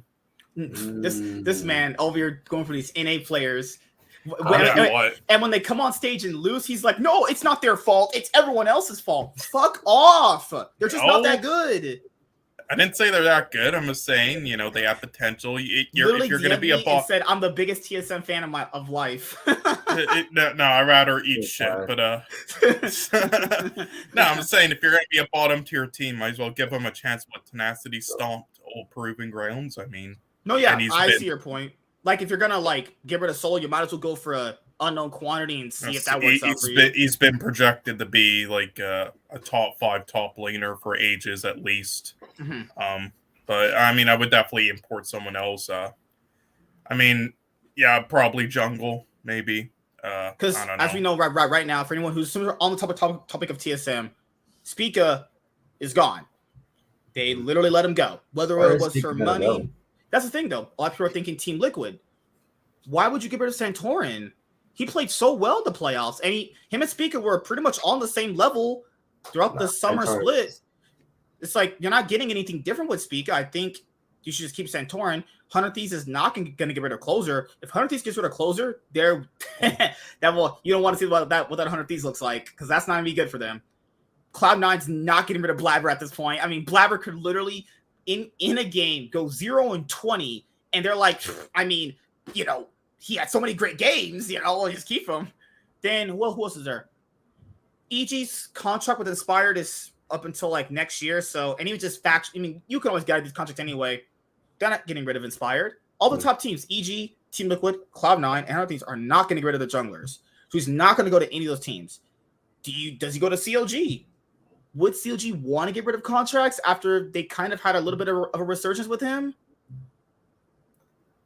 This man over here going for these NA players. And when they come on stage and lose, he's like, "No, it's not their fault. It's everyone else's fault. Fuck off. They're just not that good." I didn't say they're that good. I'm just saying, they have potential. If you're going to be a boss, said I'm the biggest TSM fan of life. No, I'd rather eat shit. But no, I'm just saying if you're going to be a bottom tier team, might as well give them a chance. But Tenacity stomped old proving grounds. I mean, no, yeah, I see your point. Like if you're gonna get rid of Solo, you might as well go for a unknown quantity and see if that works out for you. He's been projected to be like a top 5 top laner for ages at least. Mm-hmm. But I mean, I would definitely import someone else. I mean, yeah, probably jungle maybe. Because as we know right now, for anyone who's on the topic of TSM, Spica is gone. They literally let him go. Whether it was for money. Go? That's the thing, though. A lot of people are thinking Team Liquid. Why would you get rid of Santorin? He played so well in the playoffs, and him and Spica were pretty much on the same level throughout the summer split. It's like you're not getting anything different with Spica. I think you should just keep Santorin. 100 Thieves is not going to get rid of Closer. If 100 Thieves gets rid of Closer, you don't want to see what that 100 Thieves looks like because that's not going to be good for them. Cloud9's not getting rid of Blabber at this point. I mean, Blabber could literally in a game go 0-20, and they're like, I mean, he had so many great games, we'll just keep him. Then, who else is there? EG's contract with Inspired is up until next year, so and he was just you can always get these contracts anyway. They're not getting rid of Inspired. All the top teams, EG, Team Liquid, Cloud9, and other teams are not going to get rid of the junglers. So he's not going to go to any of those teams. Does he go to CLG? Would CLG want to get rid of contracts after they kind of had a little bit of a resurgence with him?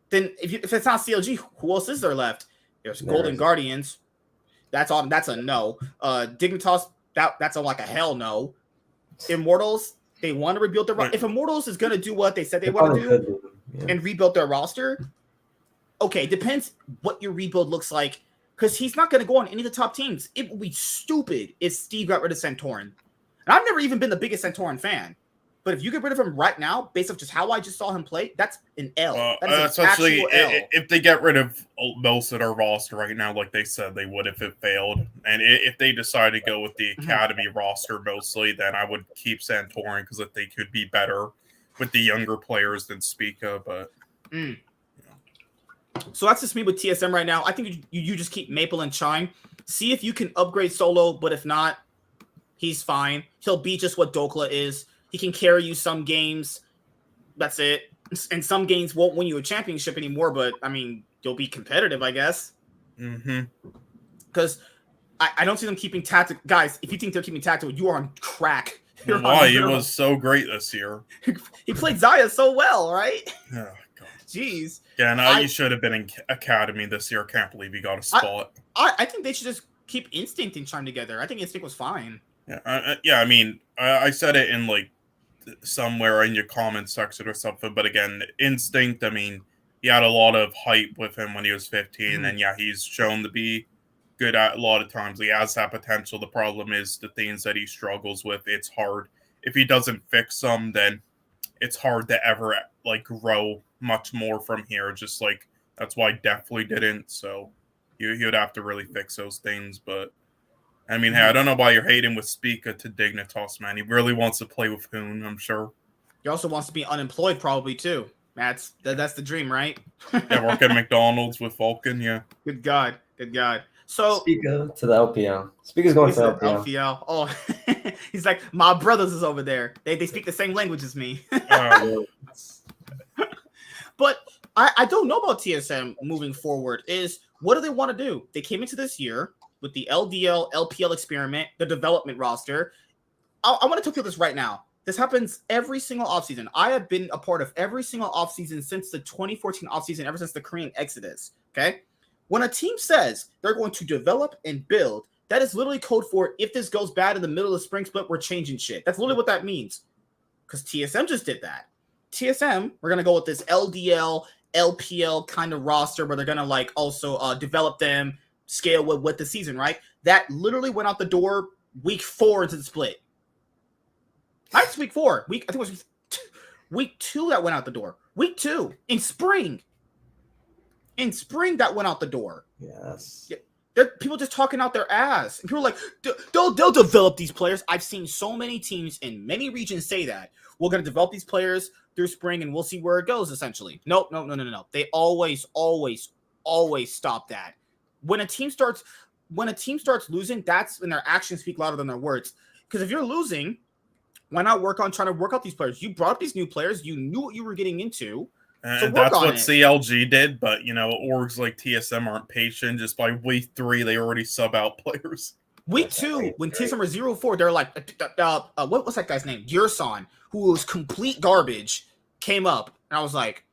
Then if it's not CLG, who else is there left? There's Golden Guardians. That's a no. Dignitas, that's a hell no. Immortals, they want to rebuild their roster. If Immortals is going to do what they said they want to do and rebuild their roster, okay, depends what your rebuild looks like because he's not going to go on any of the top teams. It would be stupid if Steve got rid of Santorin. And I've never even been the biggest Santorin fan. But if you get rid of him right now, based off just how I just saw him play, that's an L. That is especially an actual L. If they get rid of most of their roster right now, like they said they would if it failed. And if they decide to go with the Academy roster mostly, then I would keep Santorin because if they could be better with the younger players than Spica. But So that's just me with TSM right now. I think you just keep Maple and Chime. See if you can upgrade Solo, but if not, he's fine. He'll be just what Dokla is. He can carry you some games. That's it. And some games won't win you a championship anymore, but, I mean, you'll be competitive, I guess. Because I don't see them keeping Tactical. Guys, if you think they're keeping Tactical, you are on crack. Why? He was so great this year. He played Xayah so well, right? Oh, God. Jeez. Yeah, no, you should have been in Academy this year. Can't believe you got a spot. I think they should just keep Instinct and Chime together. I think Instinct was fine. Yeah, I mean, I said it in like somewhere in your comment section or something, but again, Instinct, I mean, he had a lot of hype with him when he was 15, and yeah, he's shown to be good at a lot of times. He has that potential. The problem is the things that he struggles with. It's hard. If he doesn't fix them, then it's hard to ever like grow much more from here. Just like that's why I definitely didn't. So he would have to really fix those things. But I mean, hey, I don't know why you're hating with Spica to Dignitas, man. He really wants to play with Hoon, I'm sure. He also wants to be unemployed, probably too. That's the dream, right? Yeah, work at McDonald's with Vulcan. Yeah. Good God. So Spica to the LPL. Spica's going to LPL. Oh, he's like, my brothers is over there. They speak the same language as me. But I don't know about TSM moving forward. What do they want to do? They came into this year with the LDL, LPL experiment, the development roster. I want to tell you this right now. This happens every single offseason. I have been a part of every single offseason since the 2014 offseason, ever since the Korean Exodus. Okay? When a team says they're going to develop and build, that is literally code for if this goes bad in the middle of the spring split, we're changing shit. That's literally what that means. Because TSM just did that. TSM, we're going to go with this LDL, LPL kind of roster where they're going to like also develop them, scale with the season, right? That literally went out the door week 4 into the split. Not just week 4. I think it was week 2 that went out the door. Week 2 in spring. In spring, that went out the door. Yes. Yeah, people just talking out their ass. And people are like, they'll develop these players. I've seen so many teams in many regions say that. We're going to develop these players through spring, and we'll see where it goes, essentially. No. They always stop that. When a team starts losing, that's when their actions speak louder than their words. Because if you're losing, why not trying to work out these players? You brought up these new players. You knew what you were getting into. And that's what CLG did, but orgs like TSM aren't patient. Just by week 3, they already sub out players. Week 2, when TSM were 0-4, they're like, what's that guy's name? Yurson, who was complete garbage, came up, and I was like,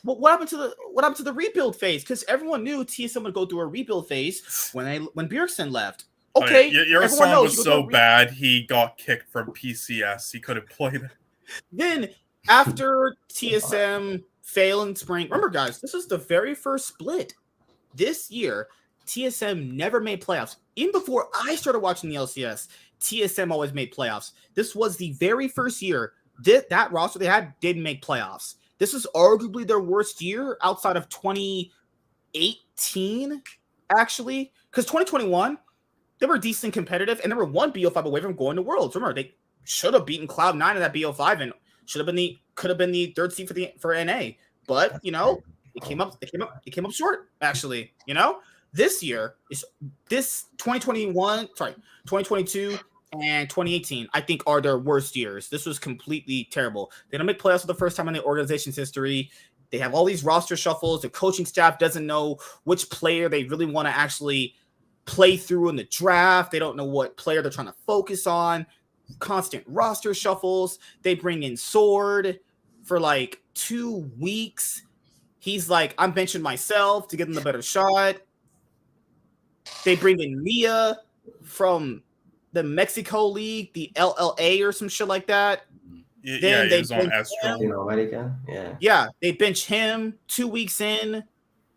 what happened to the rebuild phase? Because everyone knew TSM would go through a rebuild phase when Bjergsen left. Okay, Yurson was so bad he got kicked from PCS. He couldn't play that. Then after TSM failed in spring, remember guys, this is the very first split this year. TSM never made playoffs. Even before I started watching the LCS, TSM always made playoffs. This was the very first year that roster they had didn't make playoffs. This is arguably their worst year outside of 2018, actually, because 2021 they were decently competitive and they were one BO5 away from going to Worlds. Remember, they should have beaten Cloud9 in that BO5 and could have been the 3rd seed for NA. But it came up short, actually. This year is 2022 and 2018, I think, are their worst years. This was completely terrible. They don't make playoffs for the first time in the organization's history. They have all these roster shuffles. The coaching staff doesn't know which player they really want to actually play through in the draft. They don't know what player they're trying to focus on. Constant roster shuffles. They bring in Sword for like 2 weeks. He's like, I'm benching myself to give them the better shot. They bring in Mia from the Mexico League, the LLA or some shit like that. Then he was on Astro. Yeah, they bench him 2 weeks in.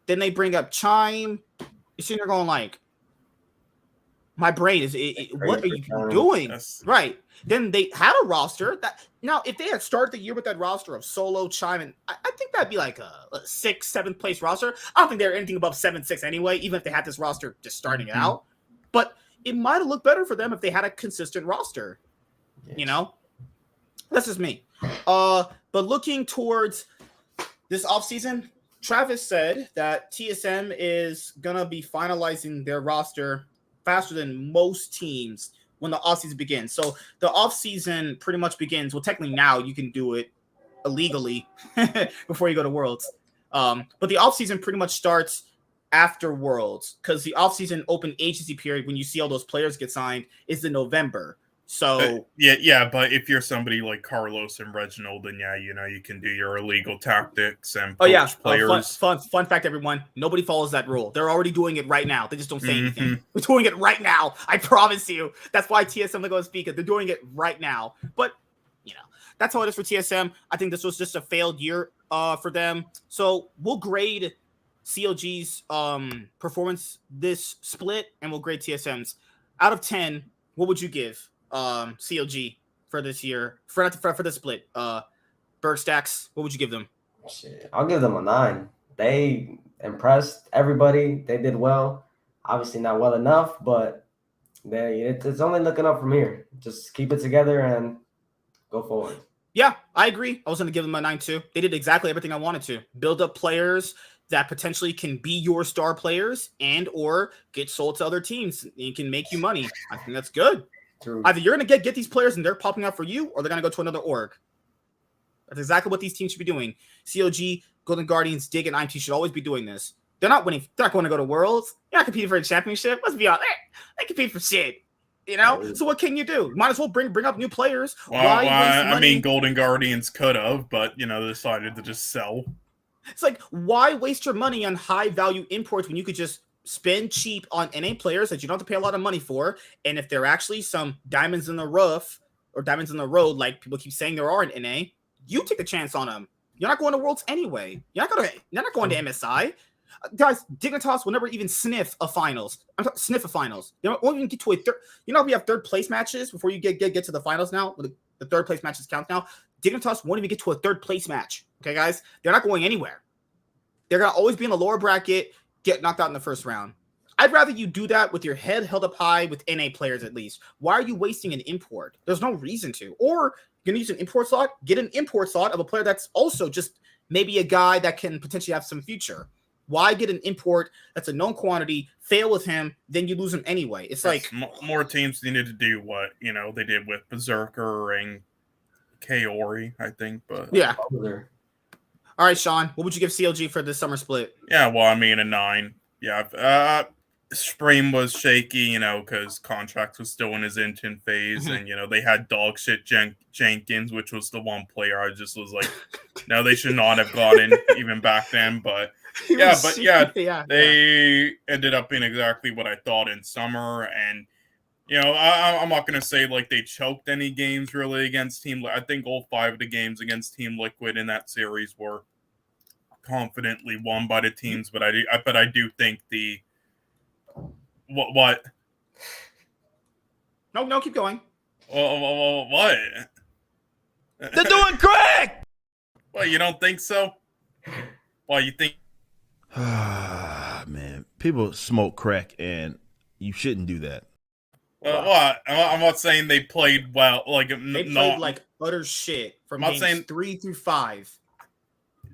Then they bring up Chime. You're sitting there going like, my brain is, what are you doing? Yes. Right. Then they had a roster that now, if they had started the year with that roster of Solo, Chime, and I think that'd be like a 6th, 7th place roster. I don't think they're anything above 7-6 anyway, even if they had this roster just starting it out. But it might have looked better for them if they had a consistent roster. Yes. That's just me. But looking towards this offseason, Travis said that TSM is gonna be finalizing their roster faster than most teams when the offseason begins. So the offseason pretty much begins. Well, technically now you can do it illegally before you go to Worlds. But the offseason pretty much starts after Worlds because the offseason open agency period when you see all those players get signed is in November. So yeah, but if you're somebody like Carlos and Reginald, then yeah, you can do your illegal tactics and poach players. Fun fact, everyone. Nobody follows that rule. They're already doing it right now. They just don't say anything. Mhm. We're doing it right now. I promise you. That's why TSM Lego speak it. They're doing it right now. But that's how it is for TSM. I think this was just a failed year for them. So we'll grade CLG's performance this split, and we'll grade TSM's. Out of 10, what would you give CLG for this year for the split? Bergstacks, what would you give them? Shit, I'll give them a 9. They impressed everybody. They did well. Obviously not well enough, but it's only looking up from here. Just keep it together and go forward. Yeah, I agree. I was going to give them a 9 too. They did exactly everything I wanted to. Build up players that potentially can be your star players and or get sold to other teams and can make you money. I think that's good. True. Either you're going to get these players and they're popping out for you, or they're going to go to another org. That's exactly what these teams should be doing. CLG, Golden Guardians, Dig, and IMT should always be doing this. They're not winning. They're not going to go to Worlds. They're not competing for a championship. Let's be honest. They compete for shit. So what can you do? Might as well bring up new players. I mean, Golden Guardians could have, but they decided to just sell. It's like, why waste your money on high value imports when you could just spend cheap on NA players that you don't have to pay a lot of money for? And if they're actually some diamonds in the rough or diamonds in the road, like people keep saying there are in NA, you take a chance on them. You're not going to Worlds anyway. You're not going to MSI. Guys, Dignitas will never even sniff a finals. Sniff a finals. They won't even get to a third. We have third place matches before you get to the finals now. The third place matches count now. Dignitas won't even get to a third place match. Okay, guys? They're not going anywhere. They're going to always be in the lower bracket, get knocked out in the first round. I'd rather you do that with your head held up high with NA players at least. Why are you wasting an import? There's no reason to. Or you're going to use an import slot, get an import slot of a player that's also just maybe a guy that can potentially have some future. Why get an import that's a known quantity, fail with him, then you lose him anyway? It's like more teams needed to do what they did with Berserker and Kaori, I think. But yeah. All right, Sean, what would you give CLG for this summer split? Yeah, well, I mean a 9. Yeah, Stream was shaky, because Contract was still in his intern phase, and they had dog shit Jenkins, which was the one player I just was like, no, they should not have gotten even back then, but. They ended up being exactly what I thought in summer, and I'm not gonna say like they choked any games really against Team. I think all 5 of the games against Team Liquid in that series were confidently won by the teams, but I do think the what? No, keep going. What? They're doing crack. Well, you don't think so? Well, you think? Man, people smoke crack, and you shouldn't do that. What? I'm not saying they played well. Like they played like utter shit from games 3 through 5.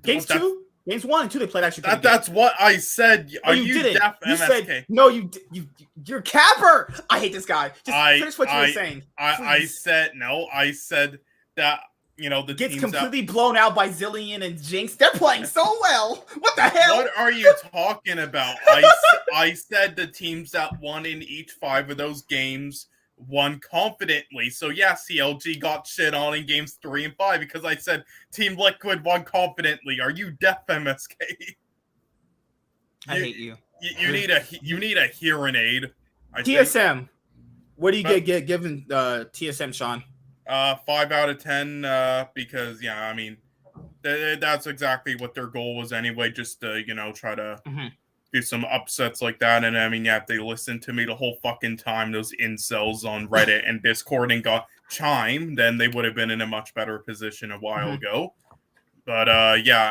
Games 2, games 1 and 2, they played actually. That's what I said. Are you deaf? You said no. You're a capper. I hate this guy. Just finish what you were saying. I said no. I said that. The gets completely blown out by Zillion and Jinx. They're playing so well. What the hell? What are you talking about? I said the teams that won in each 5 of those games won confidently. So yeah, CLG got shit on in games 3 and 5 because I said Team Liquid won confidently. Are you deaf, MSK? I hate you. You need a hearing aid. TSM. What do you get given TSM, Sean? 5 out of 10 because I mean that's exactly what their goal was anyway, just to try to do some upsets like that. And I mean if they listened to me the whole fucking time, those incels on Reddit and Discord and got Chime, then they would have been in a much better position a while ago. But CLG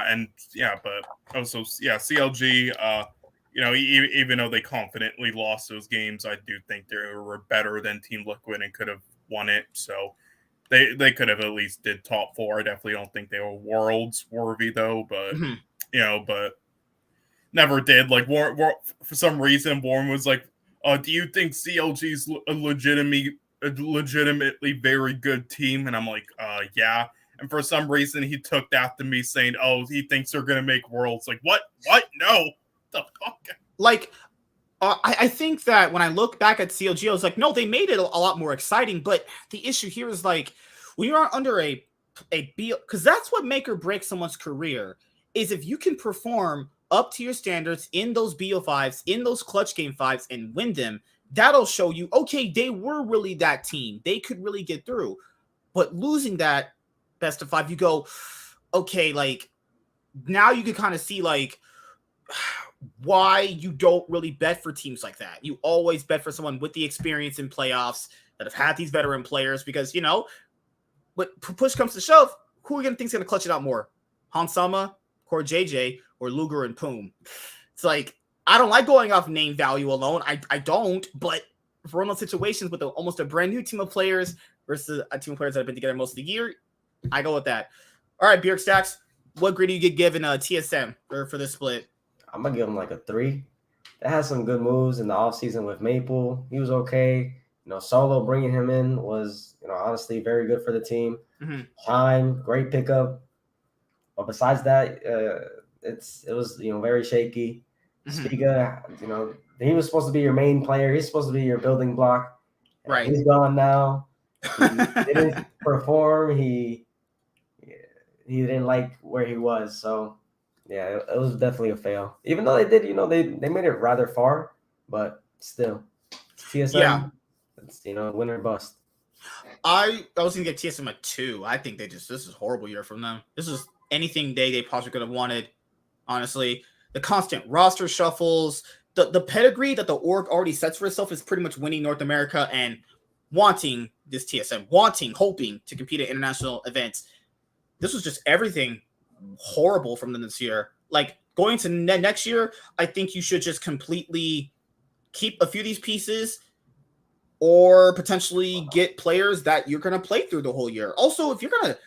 even though they confidently lost those games, I do think they were better than Team Liquid and could have won it. So They could have at least did top 4. I definitely don't think they were Worlds worthy though, but but never did. Like War for some reason, Warren was like, "Do you think CLG's a legitimately very good team?" And I'm like, "Yeah." And for some reason, he took that to me saying, "Oh, he thinks they're gonna make Worlds." Like what? What? No. What the fuck? Like I think that when I look back at CLG, I was like, no, they made it a lot more exciting. But the issue here is like, when you are under a B, because that's what make or break someone's career, is if you can perform up to your standards in those BO5s, in those clutch game 5s, and win them, that'll show you, okay, they were really that team. They could really get through. But losing that best of 5, you go, okay, like, now you can kind of see, like, why you don't really bet for teams like that. You always bet for someone with the experience in playoffs that have had these veteran players because, you know, when push comes to shove, who are you going to think is going to clutch it out more? Hansama, Core JJ, or Luger and Poom? It's like, I don't like going off name value alone. I don't, but for one of those situations with almost a brand new team of players versus a team of players that have been together most of the year, I go with that. All right, Bjerg Stacks, what grade do you get given TSM for this split? I'm going to give him like a 3. They had some good moves in the offseason with Maple. He was okay. You know, Solo bringing him in was, you know, honestly very good for the team. Mm-hmm. Shine, great pickup. But besides that, it was, you know, very shaky. Mm-hmm. Spiga, you know, he was supposed to be your main player. He's supposed to be your building block. Right. He's gone now. He didn't perform. He didn't like where he was. So, yeah, it was definitely a fail. Even though they did, you know, they made it rather far, but still, TSM, yeah, it's, you know, win or bust. I was gonna get TSM a 2. I think this is a horrible year from them. This is anything they possibly could have wanted. Honestly, the constant roster shuffles, the pedigree that the org already sets for itself is pretty much winning North America and wanting this TSM, hoping to compete at international events. This was just everything horrible from them this year. Like going to next year, I think you should just completely keep a few of these pieces or potentially get players that you're going to play through the whole year. Also, if you're going to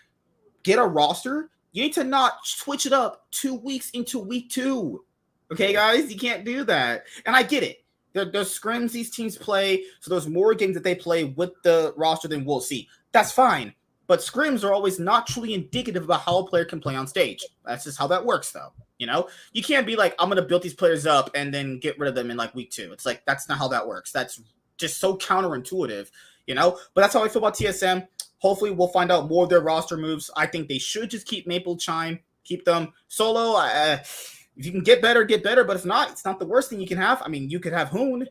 get a roster, you need to not switch it up 2 weeks into week 2. Okay, guys? You can't do that. And I get it. There's scrims these teams play, so there's more games that they play with the roster than we'll see. That's fine. But scrims are always not truly indicative about how a player can play on stage. That's just how that works, though. You know? You can't be like, I'm going to build these players up and then get rid of them in like week 2. It's like, that's not how that works. That's just so counterintuitive, you know? But that's how I feel about TSM. Hopefully we'll find out more of their roster moves. I think they should just keep Maple, Chime, keep them Solo. If you can get better, but if not, it's not the worst thing you can have. I mean, you could have Hoon.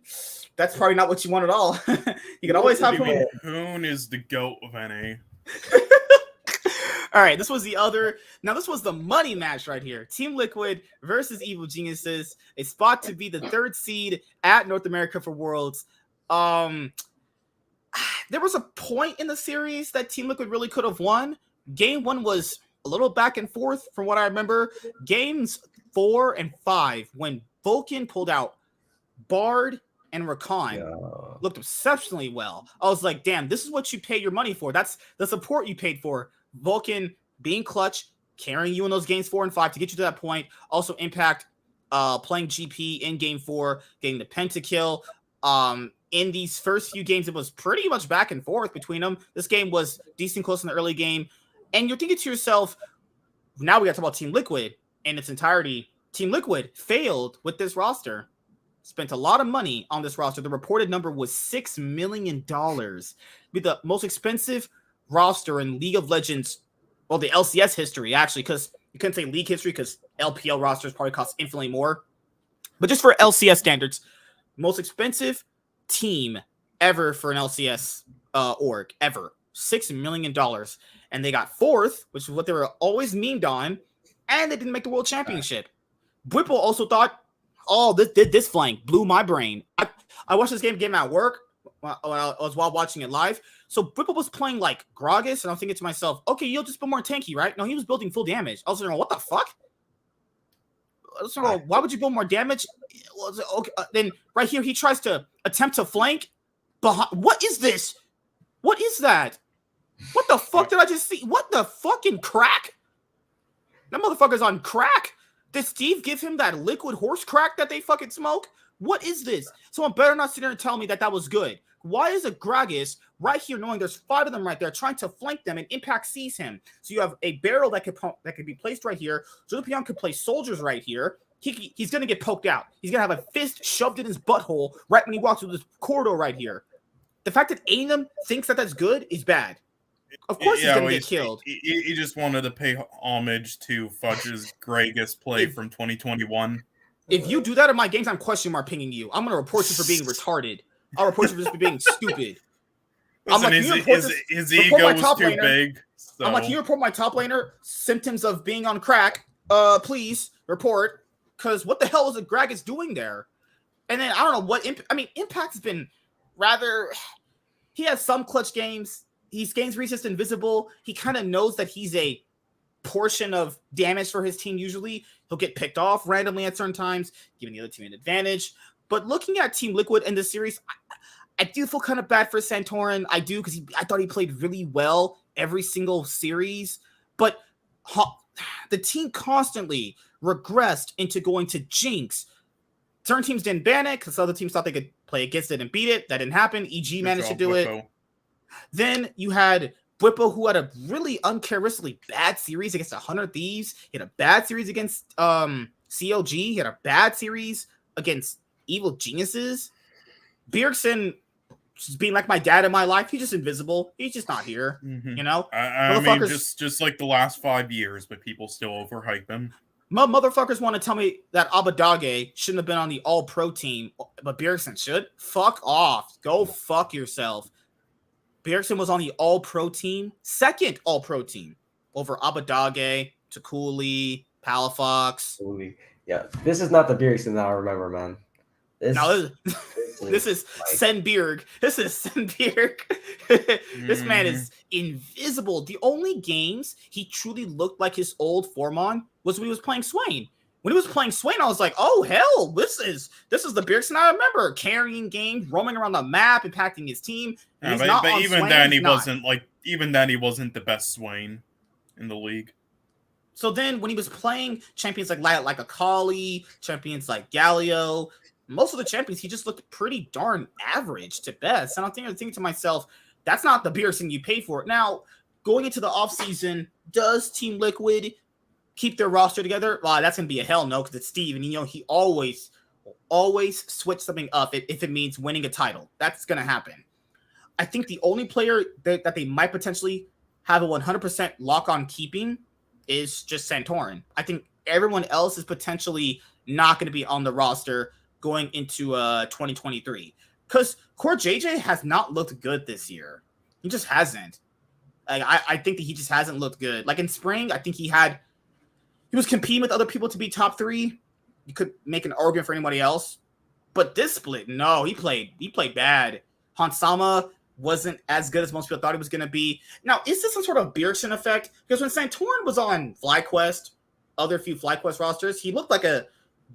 That's probably not what you want at all. You can always have Hoon. Hoon is the GOAT of NA. All right, this was the money match right here. Team Liquid versus Evil Geniuses, a spot to be the 3rd seed at North America for Worlds. There was a point in the series that Team Liquid really could have won. Game 1 was a little back and forth from what I remember. Games 4 and 5, when Vulcan pulled out Bard and Rakan, looked exceptionally well. I was like, damn, this is what you pay your money for. That's the support you paid for. Vulcan being clutch, carrying you in those games 4 and 5 to get you to that point. Also Impact playing GP in game 4, getting the pentakill. In these first few games, it was pretty much back and forth between them. This game was decent close in the early game. And you're thinking to yourself, now we got to talk about Team Liquid in its entirety. Team Liquid failed with this roster. Spent a lot of money on this roster. The reported number was $6 million. Be the most expensive roster in League of Legends, well, the LCS history, actually, because you couldn't say League history because LPL rosters probably cost infinitely more. But just for LCS standards, most expensive team ever for an LCS org, ever. $6 million. And they got 4th, which is what they were always memed on, and they didn't make the World Championship. Whipple also thought, oh, this flank blew my brain. I watched this game at work while watching it live. So Whipple was playing like Gragas, and I'm thinking to myself, okay, you'll just build more tanky, right? No, he was building full damage. I was like, what the fuck? So why would you build more damage? Okay, then right here, he tries to attempt to flank. What is this? What is that? What the fuck did I just see? What the fucking crack? That motherfucker's on crack. Did Steve give him that liquid horse crack that they fucking smoke? What is this? Someone better not sit there and tell me that was good. Why is a Gragas right here, knowing there's 5 of them right there, trying to flank them, and Impact sees him? So you have a barrel that could be placed right here. Julipion could place soldiers right here. he's gonna get poked out. He's gonna have a fist shoved in his butthole right when he walks through this corridor right here. The fact that Ainem thinks that that's good is bad. Of course he's gonna get killed. He just wanted to pay homage to Fudge's greatest play from 2021. If you do that in my games, I'm question mark pinging you. I'm gonna report you for being retarded. I'll report you for just being stupid. Listen, his ego was too big. So. I'm like, can you report my top laner symptoms of being on crack? Please report. Because what the hell is the Gragas doing there? And then I don't know what Impact has been rather. He has some clutch games. He's games where he's just invisible. He kind of knows that he's a portion of damage for his team. Usually he'll get picked off randomly at certain times, giving the other team an advantage. But looking at Team Liquid in this series, I do feel kind of bad for Santorin. I do, because I thought he played really well every single series. But the team constantly regressed into going to Jinx. Certain teams didn't ban it because other teams thought they could play against it and beat it. That didn't happen. EG managed to do it. Then you had Bwipo, who had a really uncharacteristically bad series against 100 Thieves. He had a bad series against CLG. He had a bad series against Evil Geniuses. Bjergsen, just being like my dad in my life, he's just invisible. He's just not here. You know? I mean, just like the last 5 years, but people still overhype him. Motherfuckers want to tell me that Abadage shouldn't have been on the All-Pro team, but Bjergsen should? Fuck off. Go fuck yourself. Bjergsen was on the All-Pro team, second All-Pro team, over Abadage, Takuli, Palafox. Yeah, this is not the Bjergsen that I remember, man. This is Senbjerg. This is Senbjerg. This man is invisible. The only games he truly looked like his old Formon was when he was playing Swain. When he was playing Swain, I was like, oh hell, this is the Bjergsen I remember. Carrying games, roaming around the map, impacting his team. Yeah, but even then he wasn't the best Swain in the league. So then when he was playing champions like Akali, champions like Galio, most of the champions, he just looked pretty darn average to best. And I'm thinking to myself, that's not the Bjergsen you pay for. Now, going into the offseason, does Team Liquid keep their roster together? Well, that's going to be a hell no, because it's Steve. And, he always switch something up if it means winning a title. That's going to happen. I think the only player that they might potentially have a 100% lock on keeping is just Santorin. I think everyone else is potentially not going to be on the roster going into 2023, because Core JJ has not looked good this year. He just hasn't. I think that he just hasn't looked good. Like in spring, I think he was competing with other people to be top 3. You could make an argument for anybody else, but this split, no, he played bad. Hansama wasn't as good as most people thought he was going to be. Now, is this some sort of Bjergsen effect? Because when Santorin was on FlyQuest, other few FlyQuest rosters, he looked like a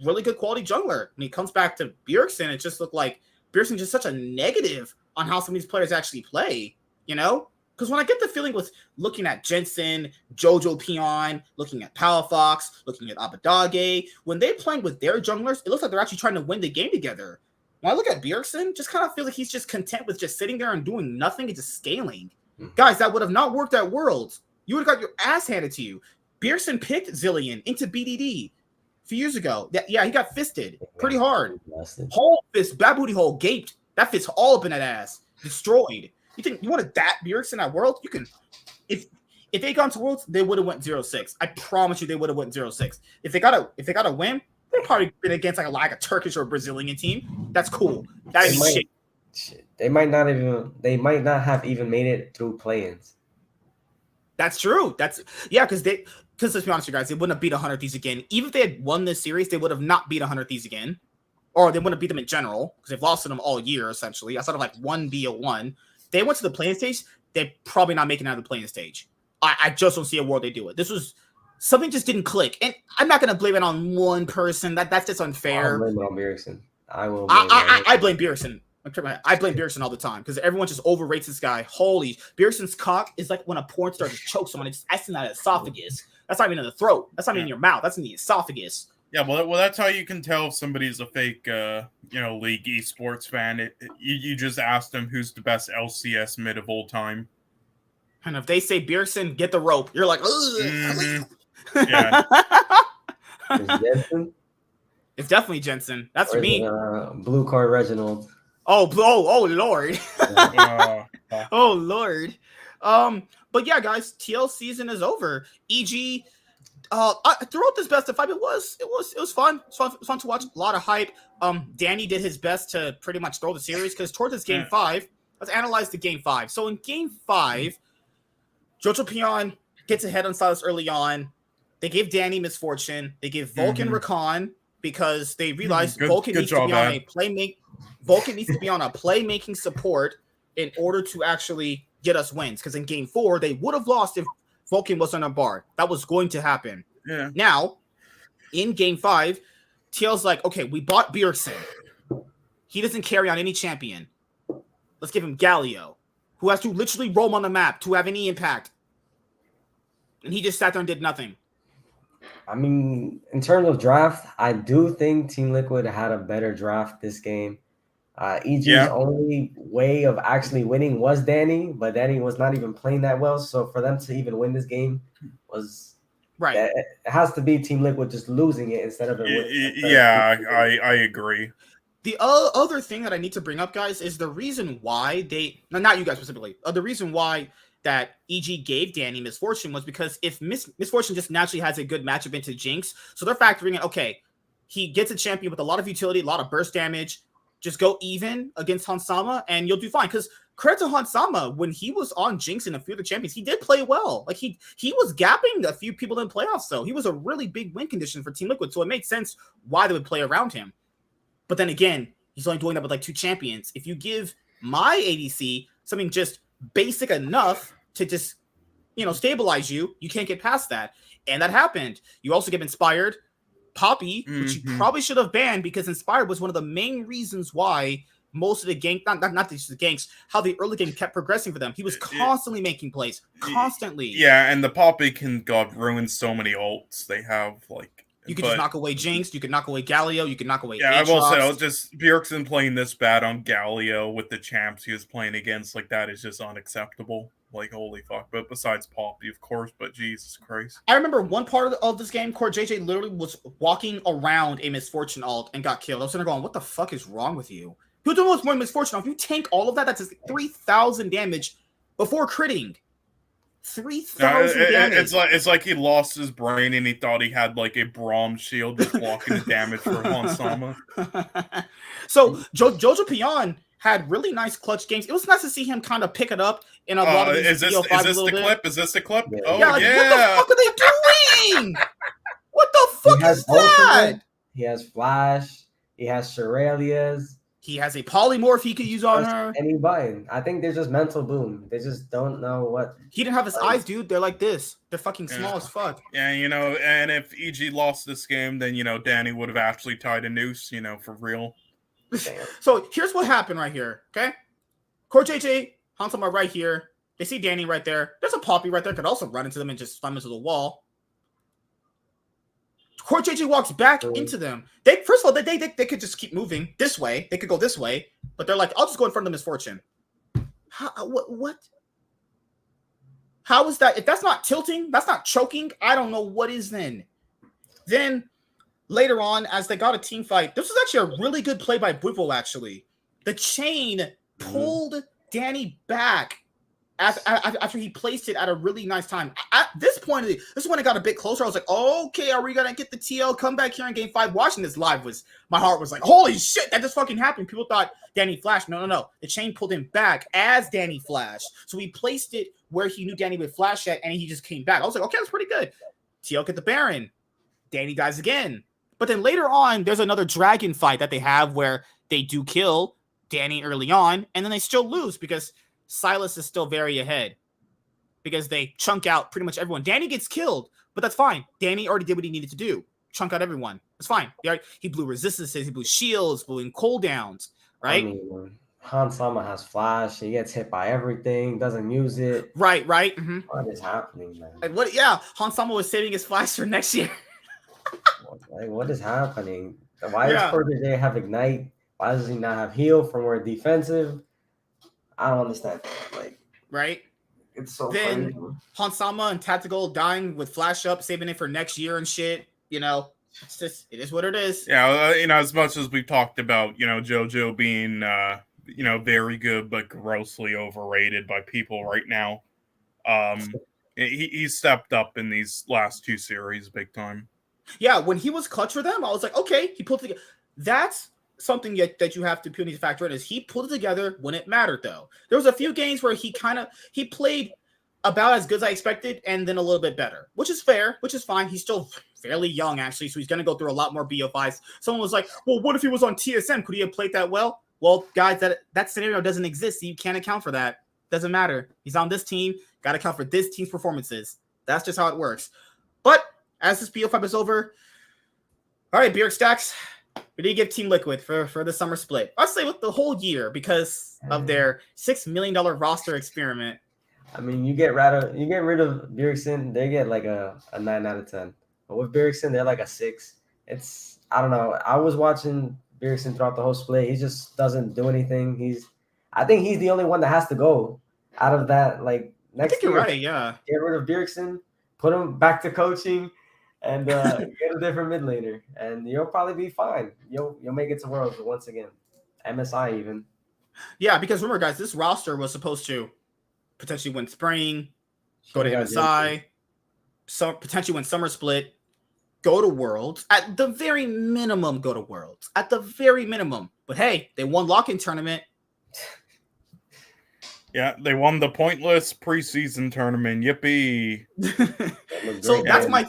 really good quality jungler. When he comes back to Bjergsen, it just looked like Bjergsen just such a negative on how some of these players actually play, Because when I get the feeling with looking at Jensen, Jojo Pion, looking at Palafox, looking at Abadage, when they're playing with their junglers, it looks like they're actually trying to win the game together. When I look at Bjergsen, just kind of feel like he's just content with just sitting there and doing nothing and just scaling. Guys, that would have not worked at Worlds. You would have got your ass handed to you. Bjergsen picked Zillion into BDD a few years ago. Yeah, he got fisted pretty hard. Whole fist, bad booty hole, gaped. That fits all up in that ass. Destroyed. You think you wanted that Bjergsen at Worlds? You can. If they gone to Worlds, they would have went 0-6. I promise you, they would have went 0-6. If they got a win, they'd probably been against like a Turkish or Brazilian team. That's cool. That'd be shit. They might not have even made it through play-ins. That's true. Because let's be honest, you guys, they wouldn't have beat 100 Thieves again. Even if they had won this series, they would have not beat 100 Thieves again, or they wouldn't have beat them in general because they've lost to them all year essentially. Outside of like 1v1, they went to the playing stage. They're probably not making it out of the playing stage. I just don't see a world they do it. This was something just didn't click, and I'm not going to blame it on one person. That's just unfair. I'll blame it on Bjergsen. I blame Bjergsen. I blame Bjergsen all the time because everyone just overrates this guy. Holy, Bjergsen's cock is like when a porn star just chokes someone. It's just in that esophagus. That's not even in the throat. That's not even in your mouth. That's in the esophagus. Yeah, well, that's how you can tell if somebody's a fake, league esports fan. You just ask them who's the best LCS mid of all time. And if they say Bjergsen, get the rope. You're like, Yeah. It's definitely Jensen. That's Or is me. it, Blue Card Reginald. Oh, Lord. Oh Lord. But yeah, guys, TL season is over. EG throughout this best of 5, it was fun. It was fun to watch. A lot of hype. Danny did his best to pretty much throw the series because towards this game 5, let's analyze the game 5. So in game 5, Jojo Pion gets ahead on Silas early on. They give Danny misfortune. They give Vulcan Rakan because they realize Vulcan needs to be on a Vulcan needs to be on a playmaking support in order to actually get us wins. Because in game 4, they would have lost if Vulcan wasn't on bar. That was going to happen. Yeah. Now, in game 5, TL's like, okay, we bought Bjergsen. He doesn't carry on any champion. Let's give him Galio, who has to literally roam on the map to have any impact. And he just sat there and did nothing. I mean, in terms of draft, I do think Team Liquid had a better draft this game. EG's only way of actually winning was Danny, but Danny was not even playing that well. So for them to even win this game was right. It has to be Team Liquid just losing it instead of it. I agree. The other thing that I need to bring up, guys, is the reason why not you guys specifically, the reason why that EG gave Danny misfortune was because if misfortune just naturally has a good matchup into Jinx, so they're factoring in, okay, he gets a champion with a lot of utility, a lot of burst damage, just go even against Hansama and you'll do fine. Because credit to Hansama, when he was on Jinx and a few of the champions, he did play well. Like he was gapping a few people in playoffs, so he was a really big win condition for Team Liquid, so it made sense why they would play around him. But then again, he's only doing that with like 2 champions. If you give my ADC something just basic enough to just, stabilize you, you can't get past that. And that happened. You also get Inspired, Poppy, which you probably should have banned because Inspired was one of the main reasons why most of the gank, not just the ganks, how the early game kept progressing for them. He was constantly making plays, constantly. Yeah, and the Poppy can ruin so many ults. They have you could just knock away Jinx, you could knock away Galio, you could knock away I will say, just Bjergsen playing this bad on Galio with the champs he was playing against, that is just unacceptable. Holy fuck. But besides Poppy, of course, but Jesus Christ. I remember one part of this game, Core JJ literally was walking around a misfortune ult and got killed. I was sitting there going, what the fuck is wrong with you? Who doing more misfortune? If you tank all of that, that's 3,000 damage before critting. 3,000 damage. It's like he lost his brain and he thought he had a Braum shield just blocking the damage for Hansama. So Jojo Pion had really nice clutch games. It was nice to see him kind of pick it up in a lot of these Is this the clip? Is this the clip? Yeah. Oh yeah! What the fuck are they doing? What the fuck is that? Ultimate, he has Flash. He has Shirelia's. He has a polymorph he could use on her. Any button. I think they're just mental boom. They just don't know what. He didn't have his eyes, dude. They're like this. They're fucking small as fuck. Yeah, and if EG lost this game, then, Danny would have actually tied a noose, for real. So here's what happened right here, okay? Core JJ, Hansama right here. They see Danny right there. There's a Poppy right there. Could also run into them and just slam into the wall. Core JJ walks back into them. First of all, they could just keep moving this way. They could go this way, but they're like, I'll just go in front of misfortune. What? How is that? If that's not tilting, that's not choking, I don't know what is then. Then later on, as they got a team fight, this was actually a really good play by Bwipo, actually. The chain pulled Danny back after he placed it at a really nice time. At this point, this is when it got a bit closer. I was like, okay, are we going to get the TL come back here in game 5? Watching this live my heart was like, holy shit, that just fucking happened. People thought Danny flashed. No. The chain pulled him back as Danny flashed. So he placed it where he knew Danny would flash at, and he just came back. I was like, okay, that's pretty good. TL get the Baron. Danny dies again. But then later on, there's another dragon fight that they have where they do kill Danny early on, and then they still lose because Silas is still very ahead because they chunk out pretty much everyone. Danny gets killed, but that's fine. Danny already did what he needed to do. Chunk out everyone. It's fine. He blew resistances, he blew shields, blew in cooldowns, right? I mean, Hansama has Flash. He gets hit by everything, doesn't use it. Right. Mm-hmm. What is happening, man? And Hansama was saving his Flash for next year. What is happening? Why does Protege have Ignite? Why does he not have Heal for more defensive? I don't understand. Right? It's so then funny. Hansama and Tactical dying with Flash up, saving it for next year and shit. It's just, it is what it is. Yeah, as much as we've talked about, JoJo being, very good but grossly overrated by people right now, he stepped up in these last 2 series big time. Yeah, when he was clutch for them, I was like, okay, he pulled together. That's something that you have to factor in, is he pulled it together when it mattered, though. There was a few games where he played about as good as I expected, and then a little bit better, which is fair, which is fine. He's still fairly young, actually, so he's going to go through a lot more BO5s. Someone was like, well, what if he was on TSM? Could he have played that well? Well, guys, that scenario doesn't exist, so you can't account for that. Doesn't matter. He's on this team. Got to account for this team's performances. That's just how it works. But as this BO5 is over, all right, Bjerg Stacks, we did give Team Liquid for the summer split. I'll say with the whole year because of their $6 million roster experiment. I mean, you get rid of Bjergsen, they get like a 9 out of 10. But with Bjergsen, they're like a 6. I don't know. I was watching Bjergsen throughout the whole split. He just doesn't do anything. I think he's the only one that has to go out of that. Like next I think year, you're right. Yeah. Get rid of Bjergsen, put him back to coaching, and get a different mid laner, and you'll probably be fine. You'll make it to Worlds once again, MSI even. Yeah, because remember, guys, this roster was supposed to potentially win spring, go to MSI, potentially win summer split, go to Worlds. At the very minimum, go to Worlds. At the very minimum. But hey, they won lock-in tournament. Yeah, they won the pointless preseason tournament. Yippee! So that's my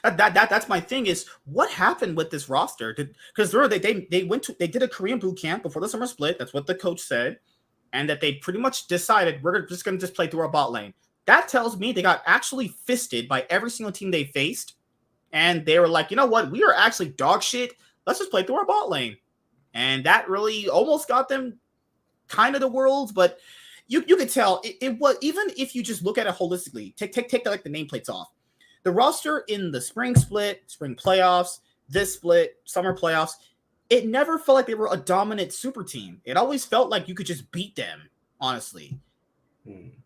that's my thing, is what happened with this roster? Because they did a Korean boot camp before the summer split. That's what the coach said, and that they pretty much decided we're just going to play through our bot lane. That tells me they got actually fisted by every single team they faced, and they were like, you know what, we are actually dog shit. Let's just play through our bot lane, and that really almost got them kind of the Worlds, but. You could tell it was, even if you just look at it holistically, take the nameplates off. The roster in the spring split, spring playoffs, this split, summer playoffs, it never felt like they were a dominant super team. It always felt like you could just beat them, honestly.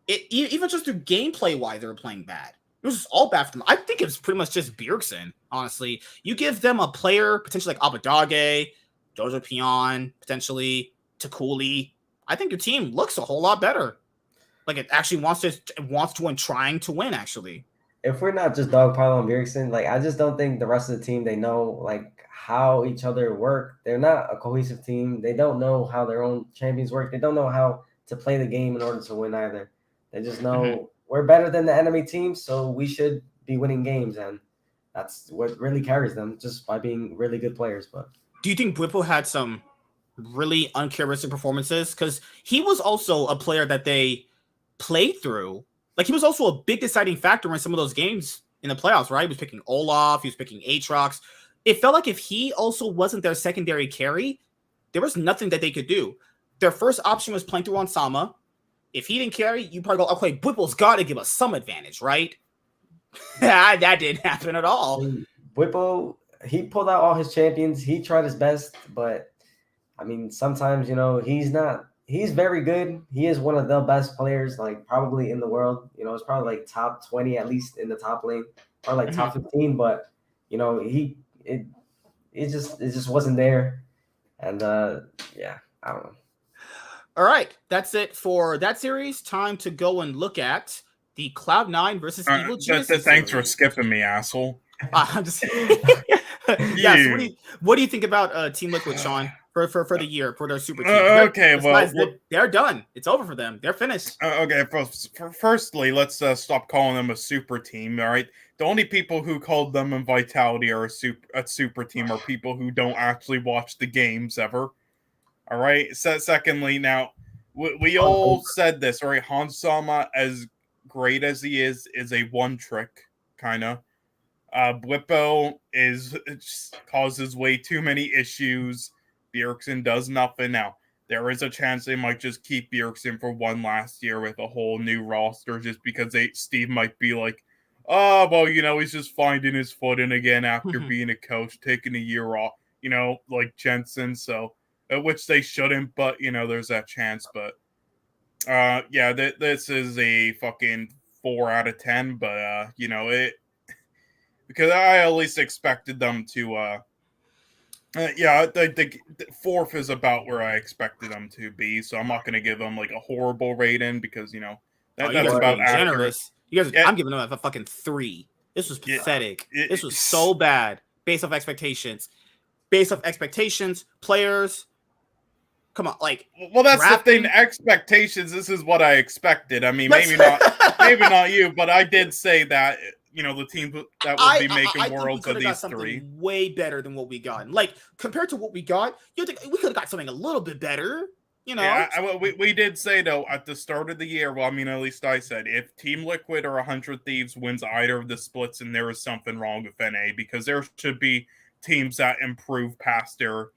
Even just through gameplay wise, they were playing bad. It was just all bad for them. I think it was pretty much just Bjergsen, honestly. You give them a player, potentially like Abadage, Dojo Pion, potentially Takuli. I think your team looks a whole lot better. Like it actually wants to and trying to win, actually. If we're not just dogpiling on Bjergsen, like I just don't think the rest of the team, they know like how each other work. They're not a cohesive team. They don't know how their own champions work. They don't know how to play the game in order to win either. They just know we're better than the enemy team, so we should be winning games, and that's what really carries them, just by being really good players. But do you think Bwipo had some really uncharacteristic performances? Because he was also a player that they played through. Like, he was also a big deciding factor in some of those games in the playoffs, right? He was picking Olaf, he was picking Aatrox. It felt like if he also wasn't their secondary carry, there was nothing that they could do. Their first option was playing through on Sama. If he didn't carry, you probably go, okay, Bwipo's got to give us some advantage, right? That didn't happen at all. Bwipo, he pulled out all his champions. He tried his best, but I mean, sometimes, he's very good. He is one of the best players, like probably in the world. It's probably like top 20, at least in the top lane, or like top 15. But, it just wasn't there. And yeah, I don't know. All right. That's it for that series. Time to go and look at the Cloud9 versus Evil Genius. Thanks for skipping me, asshole. I'm just yeah. So what do you think about Team Liquid, Sean, for the year, for their super team? They're done. It's over for them. They're finished. Okay. Firstly, let's stop calling them a super team. All right. The only people who called them in Vitality are a super team are people who don't actually watch the games ever. All right. Secondly, now we all said this. All right. Hansama, as great as he is a one trick kind of. Bwipo causes way too many issues. Bjergsen does nothing. Now, there is a chance they might just keep Bjergsen for one last year with a whole new roster, just because Steve might be like, oh, well, he's just finding his footing again after being a coach, taking a year off, like Jensen. So, which they shouldn't, but, there's that chance. But, yeah, this is a fucking 4 out of 10, but, because I at least expected them to. The fourth is about where I expected them to be, so I'm not going to give them like a horrible rating because that's about accurate. Generous. You guys, I'm giving them a fucking 3. This was pathetic. This was so bad based off expectations. Players. Come on, like. Well, that's drafting. The thing. Expectations. This is what I expected. I mean, maybe not you, but I did say that. The team that would be making Worlds of these 3 way better than what we got. Like compared to what we got, you think we could have got something a little bit better. Yeah, we did say though at the start of the year. Well, I mean, at least I said if Team Liquid or 100 Thieves wins either of the splits, and there is something wrong with NA because there should be teams that improve past their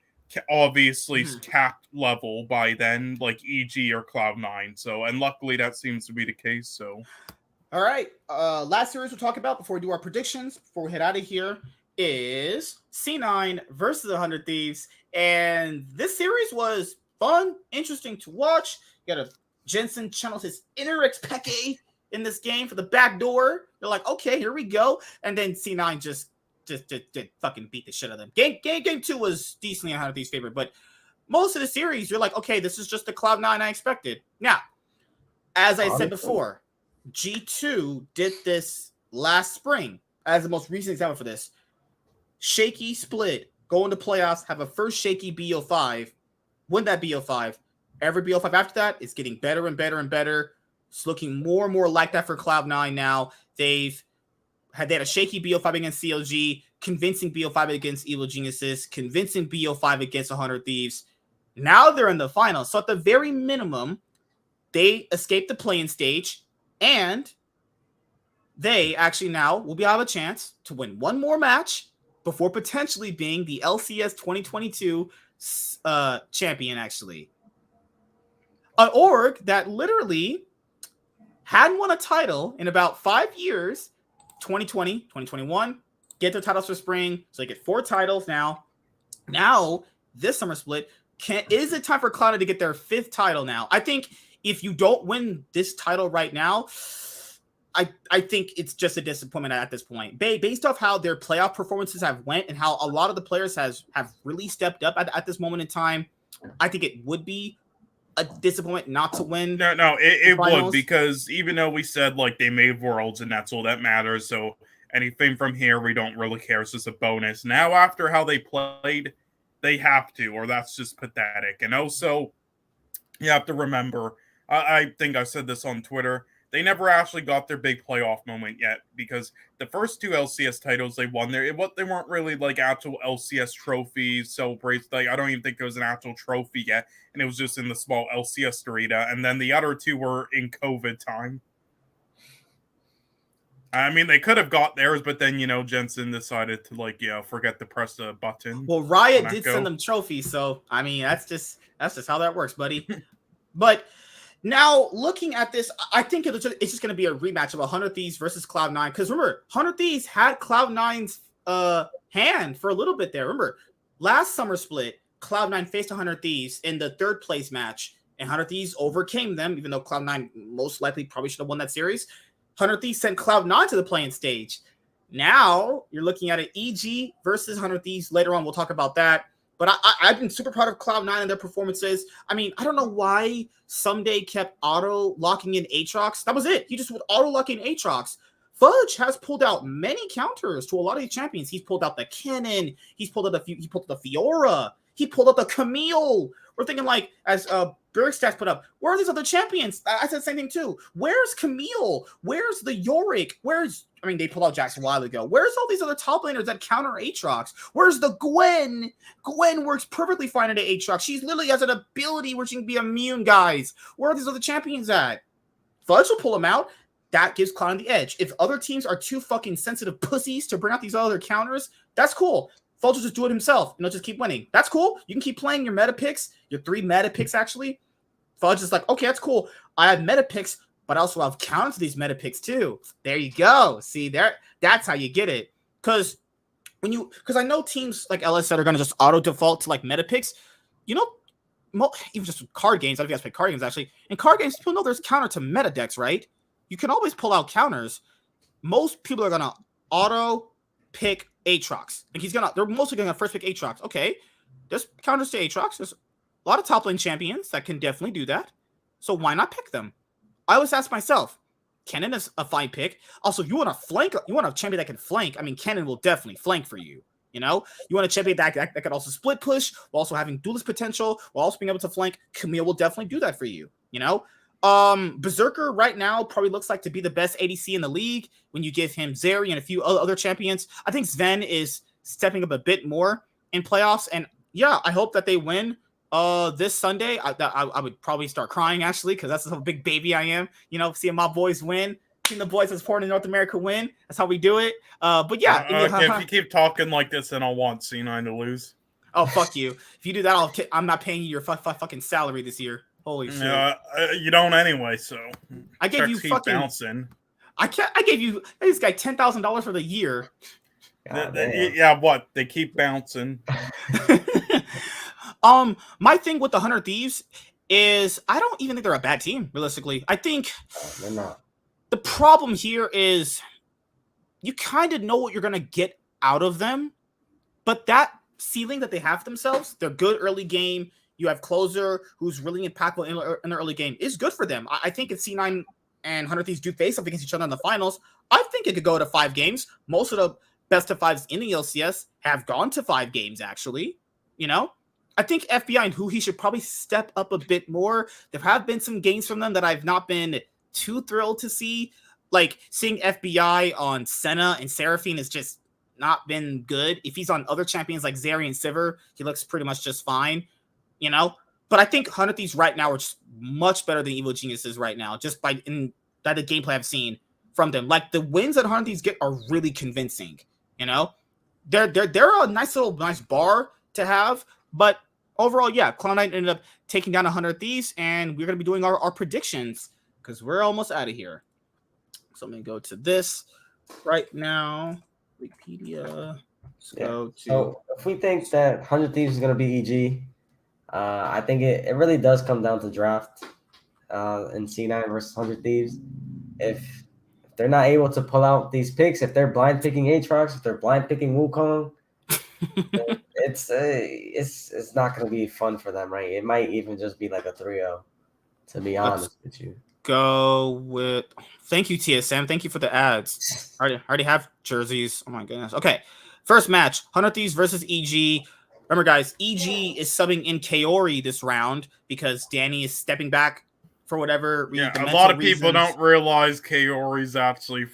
obviously capped level by then, like EG or Cloud9. So, and luckily that seems to be the case. So. All right. Last series we'll talk about before we do our predictions, before we head out of here, is C9 versus 100 Thieves. And this series was fun, interesting to watch. You got Jensen channeled his inner Xpeke in this game for the back door. They're like, okay, here we go. And then C9 just fucking beat the shit out of them. Game 2 was decently 100 Thieves' favorite, but most of the series, you're like, okay, this is just the Cloud9 I expected. Now, as I said before, G2 did this last spring as the most recent example for this. Shaky split, go into playoffs, have a first shaky BO5, win that BO5. Every BO5 after that is getting better and better and better. It's looking more and more like that for Cloud9 now. They had a shaky BO5 against CLG, convincing BO5 against Evil Geniuses, convincing BO5 against 100 Thieves. Now they're in the finals. So at the very minimum, they escaped the play-in stage. And they actually now will have a chance to win one more match before potentially being the LCS 2022 champion, actually. An org that literally hadn't won a title in about 5 years, 2020, 2021, get their titles for spring. So they get 4 titles now. Now, this summer split, is it time for Cloud9 to get their 5th title now? I think if you don't win this title right now, I think it's just a disappointment at this point. Based off how their playoff performances have went and how a lot of the players have really stepped up at this moment in time, I think it would be a disappointment not to win. No, it would, because even though we said like they made Worlds and that's all that matters, so anything from here we don't really care. It's just a bonus. Now after how they played, they have to, or that's just pathetic. And also, you have to remember, I think I said this on Twitter, they never actually got their big playoff moment yet, because the first 2 LCS titles they won, they weren't really like actual LCS trophies, celebrates. Like, I don't even think it was an actual trophy yet, and it was just in the small LCS arena. And then the other 2 were in COVID time. I mean, they could have got theirs, but then, Jensen decided to forget to press the button. Well, Riot did send them trophies, so I mean, that's just how that works, buddy. But now, looking at this, I think it's just going to be a rematch of 100 Thieves versus Cloud9. Because remember, 100 Thieves had Cloud9's hand for a little bit there. Remember, last summer split, Cloud9 faced 100 Thieves in the 3rd place match. And 100 Thieves overcame them, even though Cloud9 most likely probably should have won that series. 100 Thieves sent Cloud9 to the play-in stage. Now, you're looking at an EG versus 100 Thieves. Later on, we'll talk about that. But I've been super proud of Cloud9 and their performances. I mean, I don't know why Someday kept auto-locking in Aatrox. That was it. He just would auto-lock in Aatrox. Fudge has pulled out many counters to a lot of these champions. He's pulled out the Cannon. He pulled out the Fiora. He pulled out the Camille. We're thinking like, as Bergstats put up, where are these other champions? I said the same thing too. Where's Camille? Where's the Yorick? They pulled out Jax a while ago. Where's all these other top laners that counter Aatrox? Where's the Gwen? Gwen works perfectly fine into Aatrox. She's literally has an ability where she can be immune, guys. Where are these other champions at? Fudge will pull them out. That gives Cloud9 the edge. If other teams are too fucking sensitive pussies to bring out these other counters, that's cool. Fudge will just do it himself, and he'll just keep winning. That's cool. You can keep playing your meta picks, your 3 meta picks, actually. Fudge is like, okay, that's cool. I have meta picks, but I also have counters to these meta picks too. There you go. See, that's how you get it. Because I know teams like LS that are going to just auto default to like meta picks. Even just card games. I don't know if you guys play card games, actually. In card games, people know there's counter to meta decks, right? You can always pull out counters. Most people are going to auto pick Aatrox. Like they're mostly gonna first pick Aatrox. Okay, there's counters to Aatrox. There's a lot of top lane champions that can definitely do that. So why not pick them? I always ask myself, Kennen is a fine pick. Also, if you want to flank, you want a champion that can flank. I mean, Kennen will definitely flank for you. You know, you want a champion that can also split push while also having duelist potential, while also being able to flank. Camille will definitely do that for you. You know, Berserker right now probably looks like to be the best ADC in the league when you give him Zeri and a few other champions. I think Sven is stepping up a bit more in playoffs, and yeah, I hope that they win this Sunday. I would probably start crying actually, because that's how big baby I am. You know, seeing my boys win. The boys that's born in North America win. That's how we do it. But yeah, if you keep talking like this, then I'll want C9 to lose. Oh, fuck you! If you do that, I'm not paying you your fucking salary this year. Holy shit! You don't anyway. So I gave you fucking bouncing. I gave you this guy $10,000 for the year. Yeah, what? They keep bouncing. My thing with the 100 Thieves is I don't even think they're a bad team. Realistically, I think they're not. The problem here is you kind of know what you're going to get out of them, but that ceiling that they have themselves, they're good early game. You have closer who's really impactful in the early game is good for them. I think if C9 and 100 Thieves do face up against each other in the finals, I think it could go to 5 games. Most of the best of 5s in the LCS have gone to 5 games, actually. You know, I think FBI and Huhi should probably step up a bit more. There have been some games from them that I've not been too thrilled to see. Like seeing FBI on Senna and Seraphine has just not been good. If he's on other champions like Zeri and Sivir, he looks pretty much just fine, you know. But I think 100 Thieves right now are just much better than Evil Geniuses right now, just by the gameplay I've seen from them. Like the wins that 100 Thieves get are really convincing, you know. They're a nice bar to have, but overall, yeah, Cloud9 ended up taking down 100 Thieves, and we're gonna be doing our predictions, because we're almost out of here. So I'm going to go to this right now. Wikipedia. So if we think that 100 Thieves is going to be EG, I think it really does come down to draft in C9 versus 100 Thieves. If they're not able to pull out these picks, if they're blind picking Aatrox, if they're blind picking Wukong, it's not going to be fun for them, right? It might even just be like a 3-0, to be honest with you. Go with thank you, TSM. Thank you for the ads. I already have jerseys. Oh my goodness. Okay. First match, 100 Thieves versus EG. Remember, guys, EG is subbing in Kaori this round because Danny is stepping back for whatever reason. Yeah, a lot of people don't realize Kaori's actually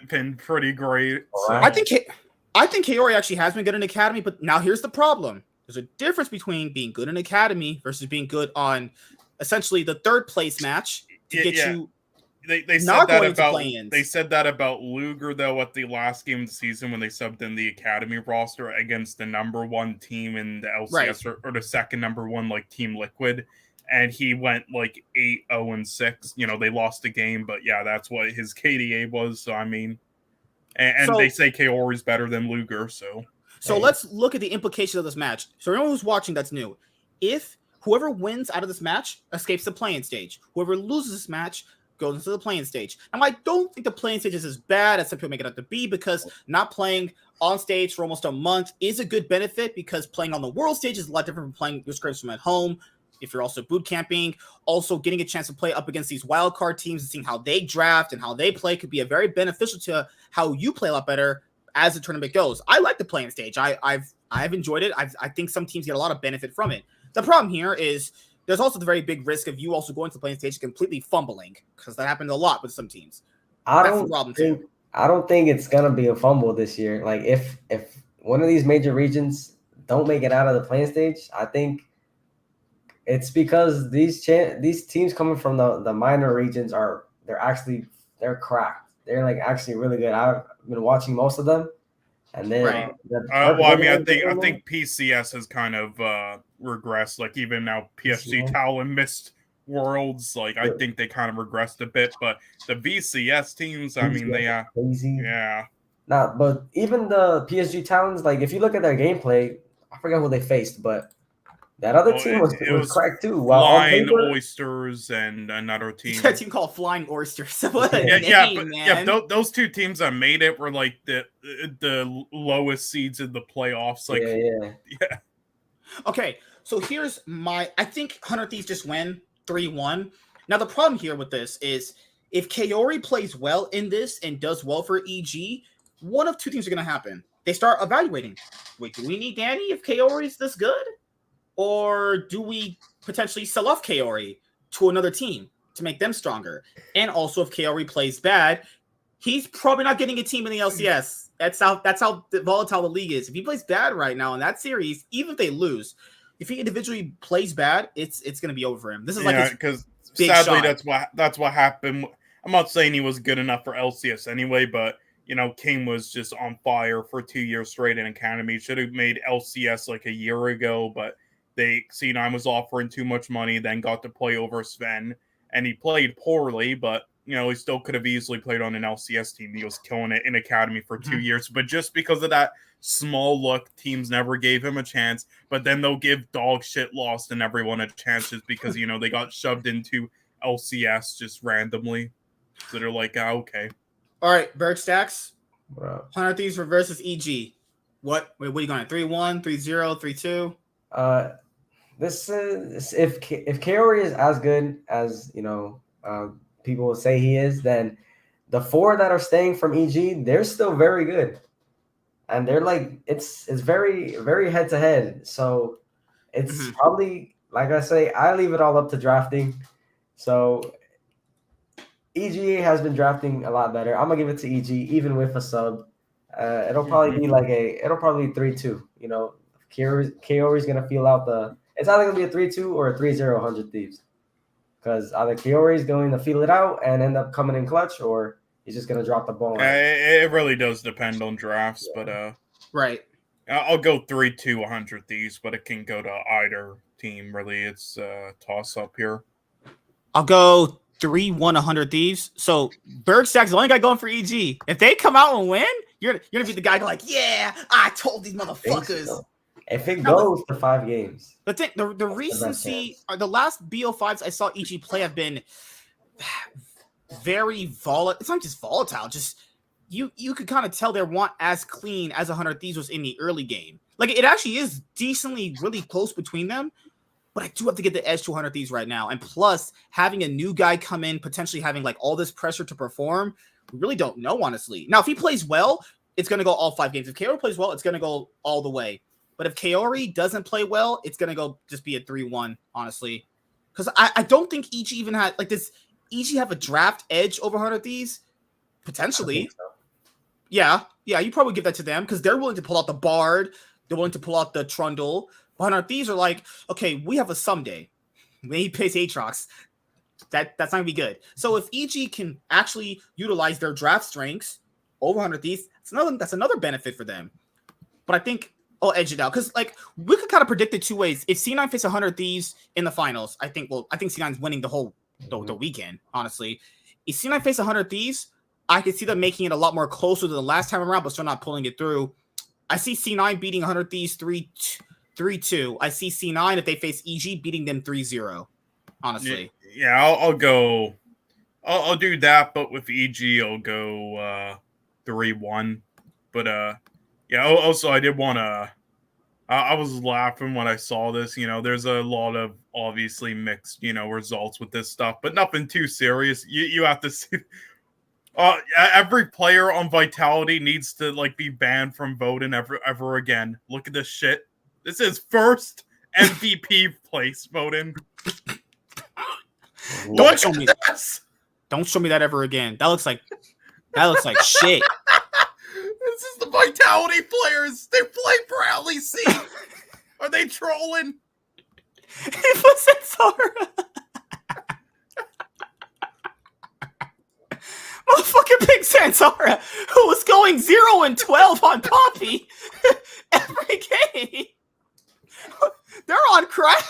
been pretty great. So. I think Kaori actually has been good in Academy, but now here's the problem. There's a difference between being good in Academy versus being good on essentially the third place match. You they said that about Luger though at the last game of the season when they subbed in the Academy roster against the number 1 team in the LCS, right, or the second number 1 like Team Liquid, and he went like 8-0-6. You know, they lost the game, but yeah, that's what his KDA was. So I mean, and they say Kaori's better than Luger. So let's look at the implications of this match. So everyone who's watching that's new, if whoever wins out of this match escapes the play-in stage. Whoever loses this match goes into the play-in stage. Now, I don't think the play-in stage is as bad as some people make it out to be, because not playing on stage for almost a month is a good benefit, because playing on the world stage is a lot different from playing your scrims from at home. If you're also boot camping, also getting a chance to play up against these wildcard teams and seeing how they draft and how they play could be a very beneficial to how you play a lot better as the tournament goes. I like the play-in stage. I've enjoyed it. I think some teams get a lot of benefit from it. The problem here is there's also the very big risk of you also going to the playing stage completely fumbling, because that happens a lot with some teams. I don't think it's gonna be a fumble this year. Like if one of these major regions don't make it out of the playing stage, I think it's because these teams coming from the minor regions they're cracked. They're like actually really good. I've been watching most of them. And then, I think PCS has kind of regressed. Like even now, PSG Talon missed Worlds. Like I think they kind of regressed a bit. But the VCS teams, I mean, they are crazy. Yeah. But even the PSG Talons, like if you look at their gameplay, I forget who they faced, but That other team was cracked too. While on Flying paper, Oysters and another team. A team called Flying Oysters. What a name, man. Yeah, those two teams that made it were like the lowest seeds in the playoffs. Like, yeah. Okay, so here's I think 100 Thieves just win 3-1. Now the problem here with this is if Kaori plays well in this and does well for EG, one of two things are going to happen. They start evaluating. Wait, do we need Danny if Kaori is this good? Or do we potentially sell off Kaori to another team to make them stronger? And also, if Kaori plays bad, he's probably not getting a team in the LCS. That's how volatile the league is. If he plays bad right now in that series, even if they lose, if he individually plays bad, it's going to be over for him. This is because sadly that's what happened. I'm not saying he was good enough for LCS anyway, but King was just on fire for 2 years straight in Academy. Should have made LCS like a year ago, but C9 was offering too much money, then got to play over Sven, and he played poorly, but he still could have easily played on an LCS team. He was killing it in Academy for 2 years, but just because of that small look, teams never gave him a chance, but then they'll give dog shit Lost and everyone a chance just because, they got shoved into LCS just randomly. So they're like, okay. All right, Berg Stacks. Bro. 100 Thieves versus EG. What are you going at? 3-1, 3-0, 3-2? This is if Kaori is as good as people will say he is, then the 4 that are staying from EG, they're still very good, and they're like it's very very head to head. So it's probably, like I say, I leave it all up to drafting. So EGA has been drafting a lot better. I'm gonna give it to EG even with a sub. It'll probably be 3-2. Kaori's gonna feel out the. It's either gonna be a 3-2 or a 3-0 100 Thieves, because either Kaori's going to feel it out and end up coming in clutch, or he's just gonna drop the ball. It really does depend on drafts, but right. I'll go 3-2 100 Thieves, but it can go to either team. Really, it's a toss up here. I'll go 3-1 100 Thieves. So Bergstack's the only guy going for EG. If they come out and win, you're gonna be the guy like, yeah, I told these motherfuckers. If it goes to 5 games. The thing, the recency, the last BO5s I saw EG play have been very volatile. It's not just volatile, just you could kind of tell they weren't as clean as 100 Thieves was in the early game. Like, it actually is decently really close between them, but I do have to get the edge to 100 Thieves right now. And plus, having a new guy come in, potentially having like all this pressure to perform, we really don't know, honestly. Now, if he plays well, it's going to go all 5 games. If Kaori plays well, it's going to go all the way. But if Kaori doesn't play well, it's going to go just be a 3-1, honestly. Because I don't think EG even had, like, does EG have a draft edge over 100 Thieves? Potentially. So. Yeah, you probably give that to them because they're willing to pull out the Bard. They're willing to pull out the Trundle. 100 Thieves are like, okay, we have a someday. When he plays Aatrox, that's not going to be good. So if EG can actually utilize their draft strengths over 100 Thieves, that's another benefit for them. But I think I'll edge it out because, like, we could kind of predict it 2 ways. If C9 faces 100 Thieves in the finals, I think C9's winning the weekend, honestly. If C9 faces 100 Thieves, I could see them making it a lot more closer than the last time around, but still not pulling it through. I see C9 beating 100 Thieves 3-2. I see C9, if they face EG, beating them 3-0, honestly. Yeah, I'll go. I'll do that, but with EG, I'll go 3-1. But yeah. Also, I did want to. I was laughing when I saw this. There's a lot of obviously mixed, results with this stuff, but nothing too serious. You have to see. Every player on Vitality needs to be banned from voting ever again. Look at this shit. This is first MVP place voting. Don't show me that. Don't show me that ever again. That looks like shit. This is the Vitality players. They play for LEC. Are they trolling? It was Sensara. Motherfucking Big Sensara, who was going 0-12 on Poppy every game. They're on crack.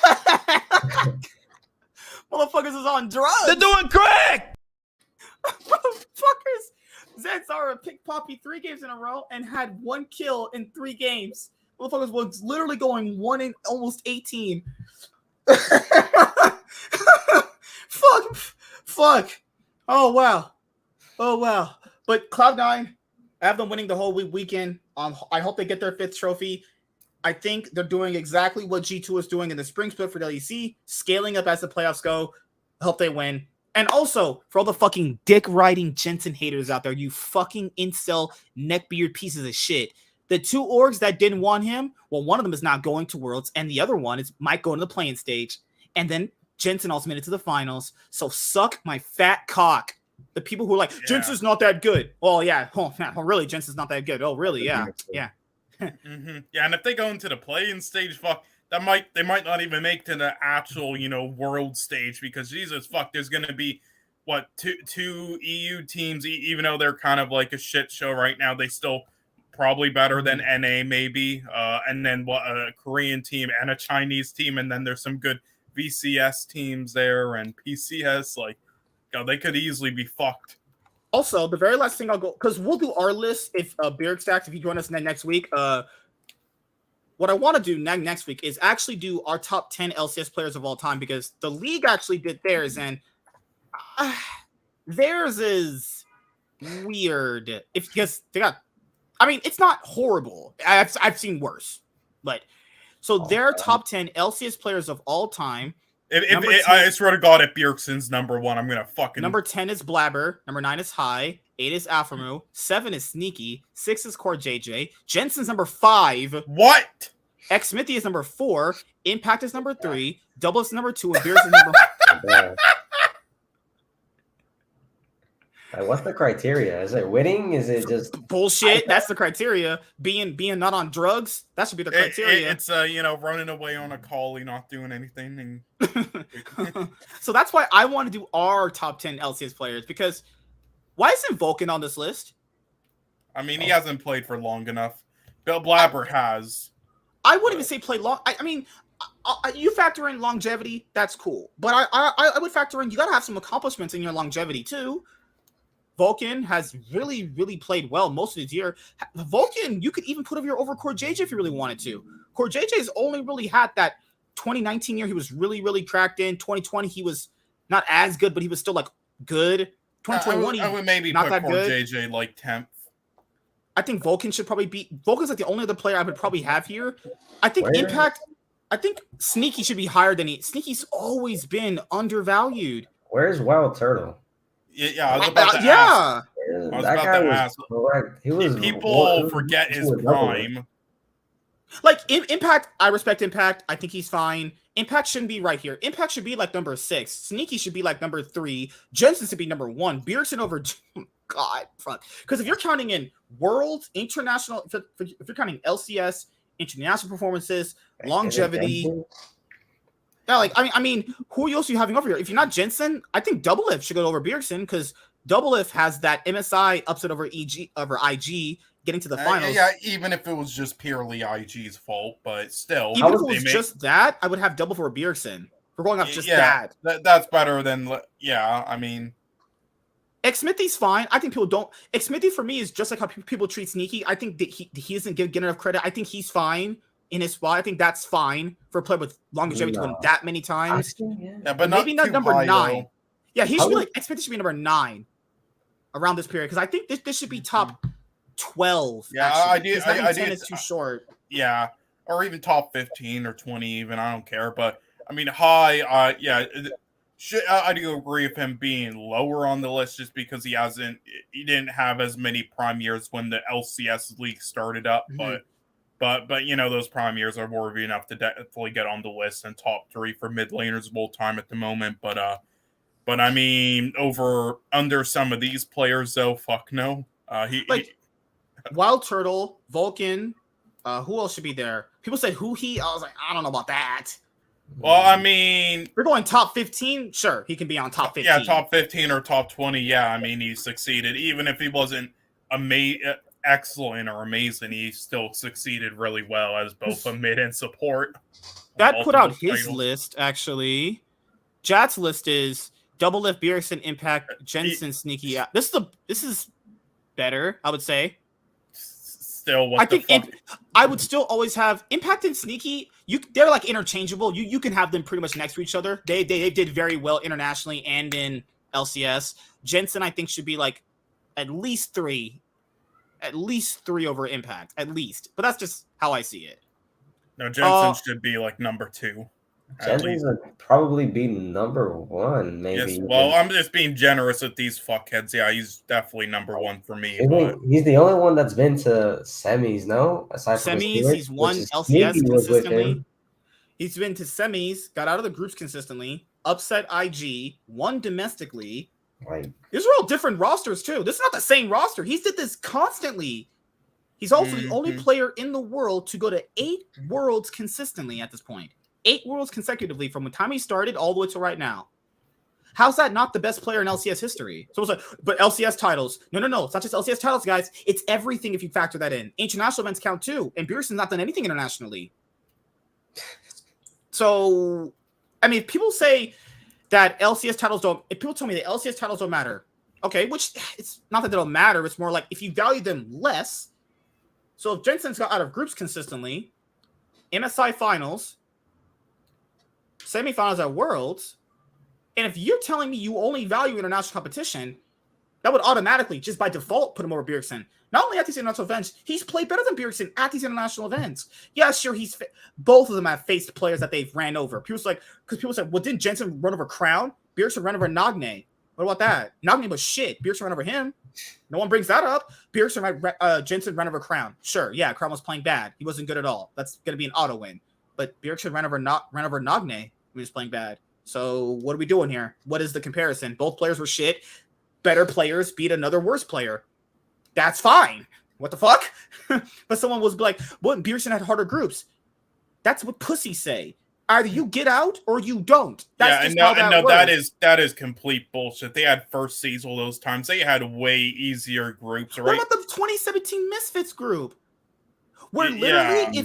Motherfuckers is on drugs. They're doing crack. Motherfuckers. Sensara picked Poppy 3 games in a row and had 1 kill in 3 games. Motherfuckers was literally going 1 in almost 18. Fuck. Oh wow. But Cloud9, I have them winning the whole weekend. I hope they get their 5th trophy. I think they're doing exactly what G2 is doing in the spring split for WC, scaling up as the playoffs go. I hope they win. And also, for all the fucking dick-riding Jensen haters out there, you fucking incel neckbeard pieces of shit. The 2 orgs that didn't want him, well, one of them is not going to Worlds, and the other one might go to the playing stage. And then Jensen also made it to the finals. So suck my fat cock. The people who are like, Jensen's not that good. Well, yeah. Oh, really? Jensen's not that good. Oh, really? Yeah. Yeah, and if they go into the playing stage, fuck, they might not even make to the actual, world stage, because Jesus fuck, there's gonna be two EU teams, even though they're kind of like a shit show right now, they still probably better than NA maybe, and then a Korean team and a Chinese team, and then there's some good VCS teams there and PCS. Like, they could easily be fucked. Also, the very last thing I'll go, because we'll do our list if Beerstacks, if you join us next week. What I want to do next week is actually do our top 10 LCS players of all time, because the league actually did theirs, and theirs is weird. Because they got, I mean, it's not horrible. I've seen worse, but so their top 10 LCS players of all time. I swear to God, if Bjergsen's number 1, I'm gonna fucking. Number 10 is Blabber. Number 9 is High. 8 is Alphamu. 7 is Sneaky. 6 is Core JJ. Jensen's number 5. What? X-Smithy is number 4. Impact is number 3. Double is number 2. And Beers is number 1. Like, what's the criteria? Is it winning? Is it just bullshit? That's the criteria. Being not on drugs. That should be the criteria. It's running away on a collie, not doing anything. So that's why I want to do our top 10 LCS players, because why isn't Vulcan on this list? I mean, he hasn't played for long enough. Bill Blabber has. I wouldn't even say play long. I mean, you factor in longevity, that's cool. But I would factor in, you got to have some accomplishments in your longevity too. Vulcan has really, really played well most of his year. Vulcan, you could even put over Core JJ if you really wanted to. Core JJ's only really had that 2019 year. He was really, really cracked in. 2020, he was not as good, but he was still like good. 2021, I would maybe not put that Core good. JJ like 10th. I think Vulcan should probably be. Vulcan's like the only other player I would probably have here. I think Impact. I think Sneaky should be higher than Sneaky's always been undervalued. Where's Wild Turtle? Yeah, I was about to ask. That guy was correct. He was. People forget his prime. Like Impact, I respect Impact. I think he's fine. Impact shouldn't be right here. Impact should be like number 6. Sneaky should be like number 3. Jensen should be number 1. Bjergsen over. God, fuck. Because if you're counting in world, international, if you're counting LCS, international performances, longevity. Yeah, like I mean, who else are you having over here? If you're not Jensen, I think Doublelift should go over Bjergsen, because Doublelift has that MSI upset over IG getting to the finals. Yeah, even if it was just purely IG's fault, but still. Even if it was just that, I would have Double for Bjergsen. We're going off just that. That's better than, I mean. X-Smithy's fine. I think people don't. X-Smithy for me is just like how people treat Sneaky. I think that he doesn't get enough credit. I think he's fine in his spot. I think that's fine for a player with longevity to win that many times. Yeah, but maybe not number high, 9. though. Yeah, he should be like X-Smithy should be number 9 around this period, because I think this should be top 12. Yeah, actually, I do. 10 is too short. Yeah, or even top 15 or 20 even. I don't care. But I mean, High. I do agree with him being lower on the list, just because he didn't have as many prime years when the LCS league started up. Mm-hmm. But those prime years are worthy enough to definitely get on the list and top 3 for mid laners of all time at the moment. But I mean, under some of these players though, fuck no. Wild Turtle, Vulcan, who else should be there? People said I was like, I don't know about that. Well, I mean, we're going top 15. Sure, he can be on top 15. Yeah, top 15 or top 20. Yeah, I mean, he succeeded. Even if he wasn't excellent or amazing, he still succeeded really well as both a mid and support. That put out his list, actually. Jat's list is Doublelift, Bjergsen, Impact, Jensen, Sneaky. This is better, I would say. still, what the fuck? I would still always have Impact and Sneaky. They're like interchangeable. You can have them pretty much next to each other. They did very well internationally and in LCS. Jensen, I think, should be like at least three over Impact, at least. But that's just how I see it. No, Jensen should be like number 2. Jensen's would probably be number 1, maybe. Yes, well, I'm just being generous with these fuckheads. Yeah, he's definitely number 1 for me. He's the only one that's been to semis, no? Aside from semis, he's won LCS consistently. He's been to semis, got out of the groups consistently, upset IG, won domestically. Like, these are all different rosters too. This is not the same roster. He's did this constantly. He's also the only player in the world to go to 8 worlds consistently at this point. 8 worlds consecutively from the time he started all the way to right now. How's that not the best player in LCS history? So it's like, but LCS titles. No. It's not just LCS titles, guys. It's everything if you factor that in. International events count too. And Beerson's not done anything internationally. So, I mean, if people say that LCS titles don't, if people tell me that LCS titles don't matter, okay, which it's not that they don't matter. It's more like if you value them less. So if Jensen's got out of groups consistently, MSI finals, semifinals at Worlds, and if you're telling me you only value international competition, that would automatically, just by default, put him over Bjergsen. Not only at these international events, he's played better than Bjergsen at these international events. Yeah, sure, both of them have faced players that they've ran over. People say, well, didn't Jensen run over Crown? Bjergsen ran over Nagne. What about that? Nagne was shit. Bjergsen ran over him. No one brings that up. Jensen ran over Crown. Sure, yeah, Crown was playing bad. He wasn't good at all. That's going to be an auto win. But Bjergsen ran over Nagne when he was playing bad. So what are we doing here? What is the comparison? Both players were shit. Better players beat another worse player. That's fine. What the fuck? But someone was like, well, Bjergsen had harder groups. That's what pussies say. Either you get out or you don't. That's that is complete bullshit. They had first seeds all those times. They had way easier groups. Right? What about the 2017 Misfits group? Where literally,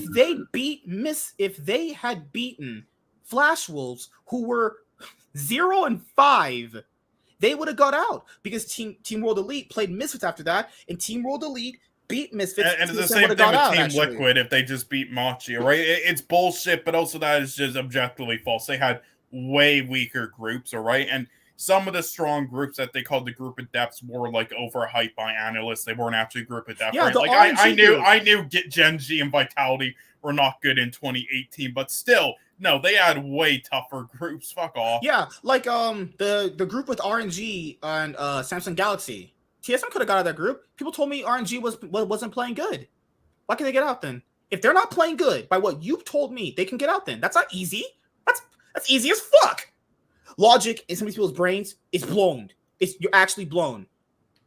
if they had beaten Flash Wolves, who were 0-5, they would have got out because Team World Elite played Misfits after that, and Team World Elite beat Misfits. And it's the same thing with Team Liquid if they just beat Machi, right? It's bullshit, but also that is just objectively false. They had way weaker groups, all right? And some of the strong groups that they called the group of depths were like overhyped by analysts. They weren't actually group of depth. Yeah, right? Like I knew Gen G and Vitality were not good in 2018, but still, no, they had way tougher groups. Fuck off. Yeah, like the group with RNG and Samsung Galaxy. TSM could have got out of that group. People told me RNG wasn't playing good. Why can they get out then? If they're not playing good by what you've told me, they can get out then. That's not easy. That's easy as fuck. Logic in some of these people's brains is blown. You're actually blown.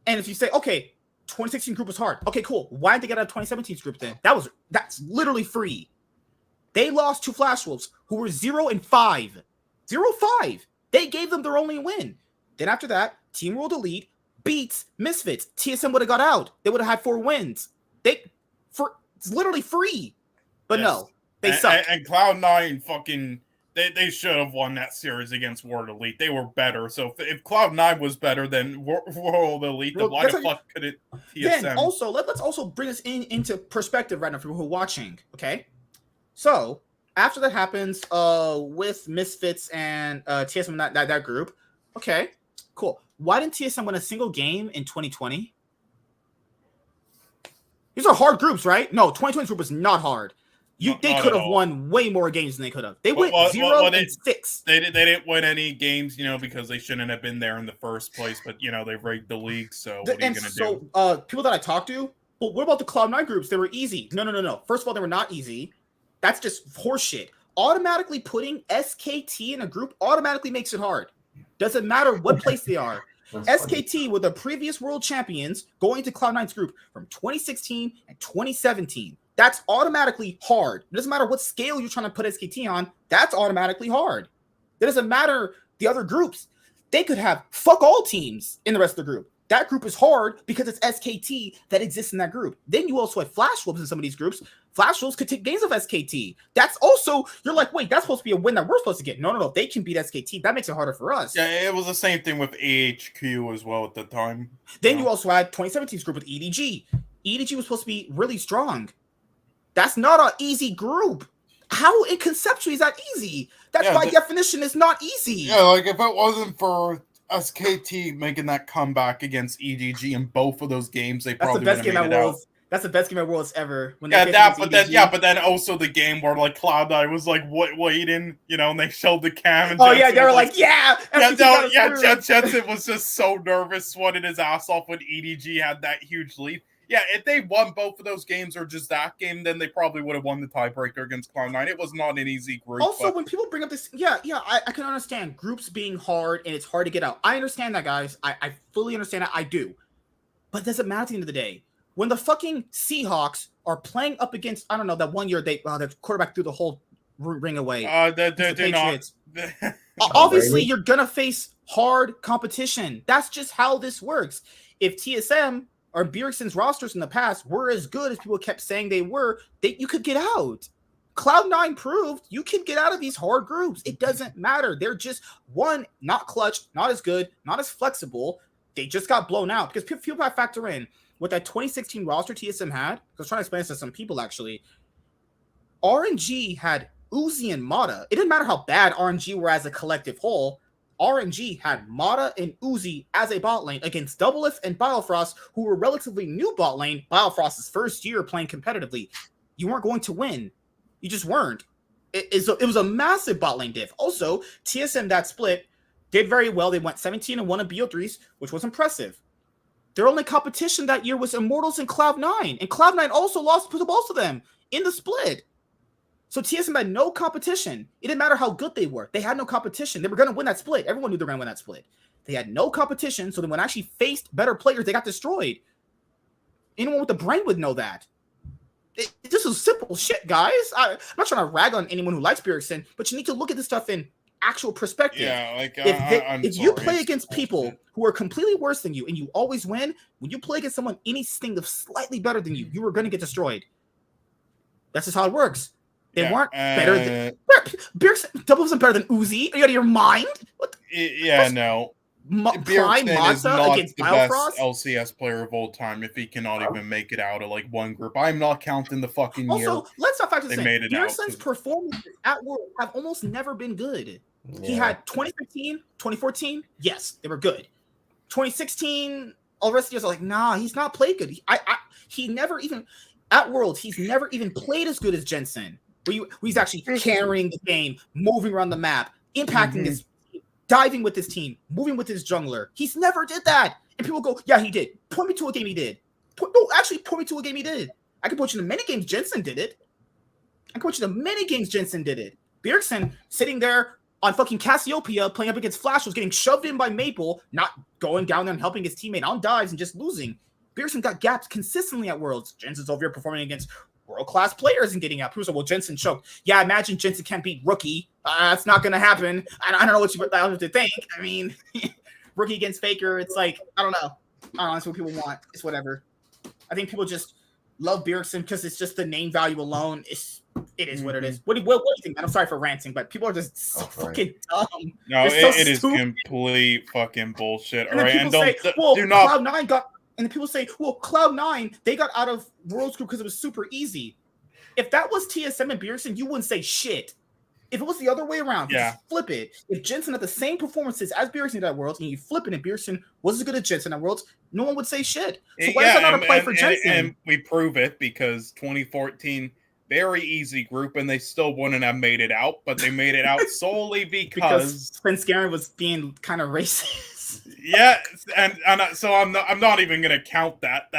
And if you say, okay, 2016 group was hard. Okay, cool. Why didn't they get out of 2017's group then? That's literally free. They lost to Flash Wolves, who were 0-5. 0-5. They gave them their only win. Then after that, Team World Elite beats Misfits. TSM would have got out. They would have had 4 wins. It's literally free. But yes. No, they suck. And Cloud9 fucking they should have won that series against World Elite. They were better. So if Cloud9 was better than World Elite, then why the fuck could it TSM? Then also let's also bring this into perspective right now for people who are watching. Okay. So after that happens, with Misfits and TSM that group, okay, cool. Why didn't TSM win a single game in 2020? These are hard groups, right? No, 2020 group was not hard. They could have won way more games than they could have. They went 0-6. They didn't win any games, because they shouldn't have been there in the first place. But they rigged the league, so what are you gonna do? People that I talked to, well, what about the Cloud9 groups? They were easy. No. First of all, they were not easy. That's just horseshit. Automatically putting SKT in a group automatically makes it hard. Doesn't matter what place they are. SKT were the previous world champions going to Cloud9's group from 2016 and 2017. That's automatically hard. It doesn't matter what scale you're trying to put SKT on. That's automatically hard. It doesn't matter the other groups. They could have fuck all teams in the rest of the group. That group is hard because it's SKT that exists in that group. Then you also have Flash Wolves in some of these groups. Flash Wolves could take games of SKT. That's also, you're like, wait, that's supposed to be a win that we're supposed to get. No. They can beat SKT. That makes it harder for us. Yeah, it was the same thing with AHQ as well at the time. Then you also had 2017's group with EDG. EDG was supposed to be really strong. That's not an easy group. How conceptually is that easy? That's by definition is not easy. Yeah, like if it wasn't for SKT making that comeback against EDG in both of those games, they probably would have made it out. That's the best game at Worlds ever. When but then also the game where like Cloud9 was like waiting, and they showed the cam. And Jensen they were like, Jensen was just so nervous, sweating his ass off when EDG had that huge lead. Yeah, if they won both of those games or just that game, then they probably would have won the tiebreaker against Cloud9. It was not an easy group. Also, when people bring up this, I can understand groups being hard and it's hard to get out. I understand that, guys. I fully understand that. I do. But it doesn't matter at the end of the day. When the fucking Seahawks are playing up against, I don't know, that one year their quarterback threw the whole ring away. They're not. Obviously, you're going to face hard competition. That's just how this works. If TSM or Bjergsen's rosters in the past were as good as people kept saying they were, you could get out. Cloud9 proved you can get out of these hard groups. It doesn't matter. They're just, one, not clutch, not as good, not as flexible. They just got blown out. Because people have to factor in, what that 2016 roster TSM had, I was trying to explain this to some people actually, RNG had Uzi and Mata. It didn't matter how bad RNG were as a collective whole. RNG had Mata and Uzi as a bot lane against Doublelift and Biofrost, who were relatively new bot lane. Biofrost's first year playing competitively. You weren't going to win. You just weren't. It was a massive bot lane diff. Also, TSM that split did very well. They went 17-1 in BO3s, which was impressive. Their only competition that year was Immortals and Cloud9. And Cloud9 also lost to both of them in the split. So TSM had no competition. It didn't matter how good they were. They had no competition. They were going to win that split. Everyone knew they were going to win that split. They had no competition. So then when actually faced better players, they got destroyed. Anyone with a brain would know that. This is simple shit, guys. I'm not trying to rag on anyone who likes Bjergsen, but you need to look at this stuff in actual perspective. Yeah, like if you play against people who are completely worse than you and you always win, when you play against someone anything that's slightly better than you, you are going to get destroyed. That's just how it works. They weren't better than Bjergsen. Double wasn't better than Uzi. Are you out of your mind? What no. Prime Mata against the Biofrost? best LCS player of all time if he cannot even make it out of like one group. I'm not counting the fucking year. Also, let's not factor this in. Bjergsen's Bjergsen's performances at World have almost never been good. Yeah. He had 2015, 2014. Yes, they were good. 2016, all the rest of the years are like, nah, he's not played good. He never even at Worlds. He's never even played as good as Jensen. Where he's actually carrying the game, moving around the map, impacting his team, diving with his team, moving with his jungler. He's never did that. And people go, yeah, he did. Point me to a game he did. Point me to a game he did. I can put you in the many games Jensen did it. Bjergsen sitting there on fucking Cassiopeia playing up against Flash was getting shoved in by Maple, not going down there and helping his teammate on dives and just losing. Bjergsen got gaps consistently at Worlds. Jensen's over here performing against world-class players and getting out. People say, well, Jensen choked. Yeah, imagine Jensen can't beat Rookie. That's not going to happen. I don't know what you think. I mean, Rookie against Faker, it's like, I don't know. That's what people want. It's whatever. I think people just love Bjergsen because it's just the name value alone. It is what it is. What do you think, man? I'm sorry for ranting, but people are just so fucking dumb. No, it is complete fucking bullshit. And then people say, well, Cloud9 got... And people say, well, Cloud9, they got out of Worlds Group because it was super easy. If that was TSM and Bjergsen, you wouldn't say shit. If it was the other way around, just flip it. If Jensen had the same performances as Bjergsen at Worlds, and you flip it and Bjergsen was as good as Jensen at Worlds, no one would say shit. So why is that not a play for Jensen? And we prove it because 2014, very easy group, and they still wouldn't have made it out, but they made it out solely because Prince Garen was being kind of racist. Yeah, and so I'm not even gonna count that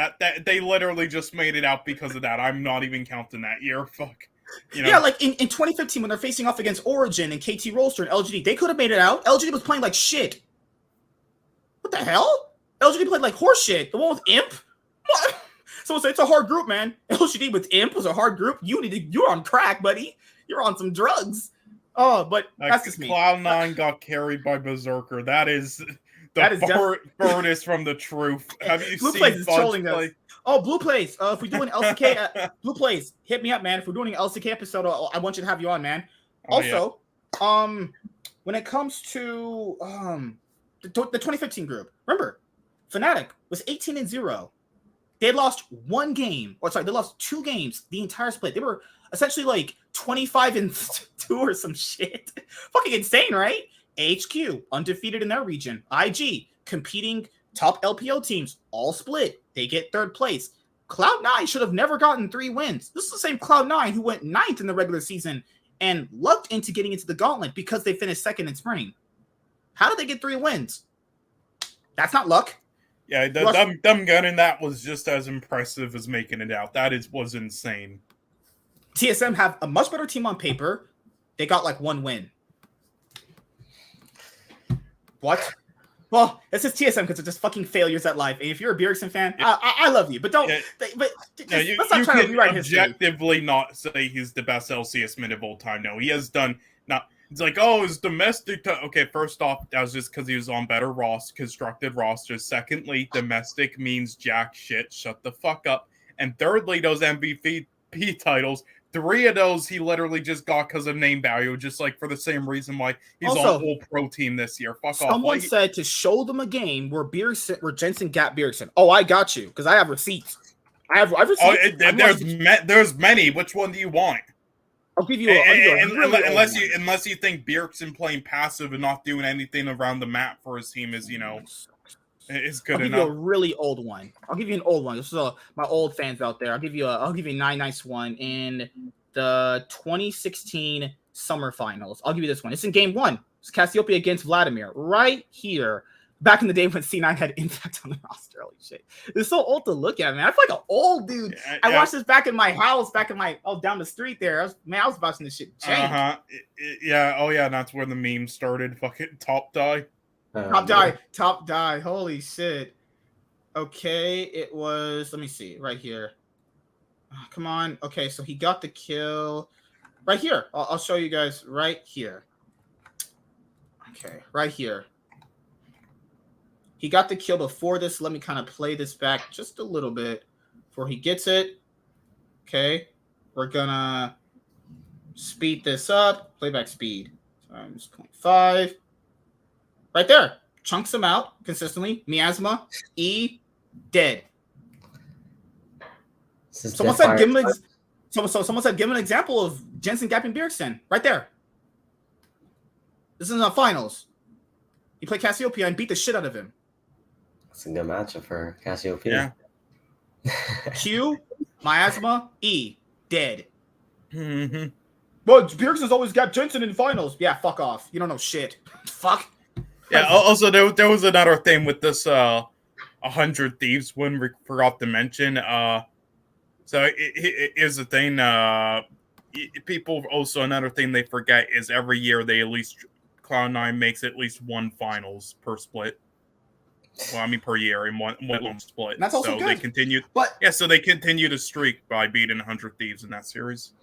they literally just made it out because of that. I'm not even counting that year. Fuck. Yeah, like in 2015 when they're facing off against Origin and KT Rolster and LGD, they could have made it out. LGD was playing like shit. What the hell? LGD played like horse shit. The one with Imp? What? So it's a hard group, man. LGD with Imp was a hard group. You're on crack, buddy. You're on some drugs. Oh, but that's just me. Cloud9 got carried by Berserker. That is the furthest from the truth. Have you Blue seen Plays is Fudge trolling play? us. Oh, Blue Plays. If we're doing LCK, Blue Plays, hit me up, man. If we're doing an LCK episode, I want you to have you on, man. Also, when it comes to the 2015 group, remember, Fnatic was 18-0. They had lost one game, or sorry, they lost 2 games the entire split. They were essentially like 25-2 or some shit. Fucking insane, right? HQ, undefeated in their region. IG, competing top LPO teams, all split. They get 3rd place. Cloud9 should have never gotten 3 wins. This is the same Cloud9 who went 9th in the regular season and lucked into getting into the gauntlet because they finished 2nd in spring. How did they get 3 wins? That's not luck. Yeah, them gunning that was just as impressive as making it out. That was insane. TSM have a much better team on paper. They got like 1 win. What? Well, it's just TSM because they're just fucking failures at life. And if you're a Bjergsen fan, I love you, but don't. Yeah. Let's not try to rewrite history. Objectively, not say he's the best LCS mid of all time. No, he has done not. It's like, oh, his domestic. Okay, first off, that was just because he was on better constructed rosters. Secondly, domestic means jack shit. Shut the fuck up. And thirdly, those MVP titles. 3 of those he literally just got because of name value, just like for the same reason why he's also, on all pro team this year. Fuck off. Someone said to show them a game where Jensen got Bjergsen. Oh, I got you because I have receipts. I have receipts. Oh, there's many. Which one do you want? I'll give you unless you think Bjergsen playing passive and not doing anything around the map for his team is is good enough. I'll give you a really old one. I'll give you an old one. This is my old fans out there. I'll give you a nice one in the 2016 summer finals. I'll give you this one. It's in game 1. It's Cassiopeia against Vladimir right here. Back in the day when C9 had impact on the roster. Holy shit. It's so old to look at, man. I feel like an old dude. Yeah, I watched this back in my house, down the street there. I was watching this shit. Yeah. Oh, yeah. That's where the meme started. Fucking top die. Top die. Holy shit. Okay, it was, let me see, right here. Oh, come on. Okay, so he got the kill right here. I'll show you guys right here. Okay, right here. He got the kill before this. Let me kind of play this back just a little bit before he gets it. Okay, we're gonna speed this up. Playback speed times 0.5. Right there. Chunks him out consistently. Miasma. E. Dead. Someone said give him an example of Jensen gapping Bjergsen. Right there. This is in the finals. He played Cassiopeia and beat the shit out of him. That's a good matchup for Cassiopeia. Yeah. Q. Miasma. E. Dead. Mm-hmm. Well, Bjergsen's always got Jensen in finals. Yeah, fuck off. You don't know shit. Fuck. Yeah, also, there was another thing with this 100 Thieves win we forgot to mention. So here's the thing. People also, another thing they forget is every year they at least, Cloud9 makes at least 1 finals per split. Well, I mean per year in one split. And that's also so good. They continue. So they continue to streak by beating 100 Thieves in that series.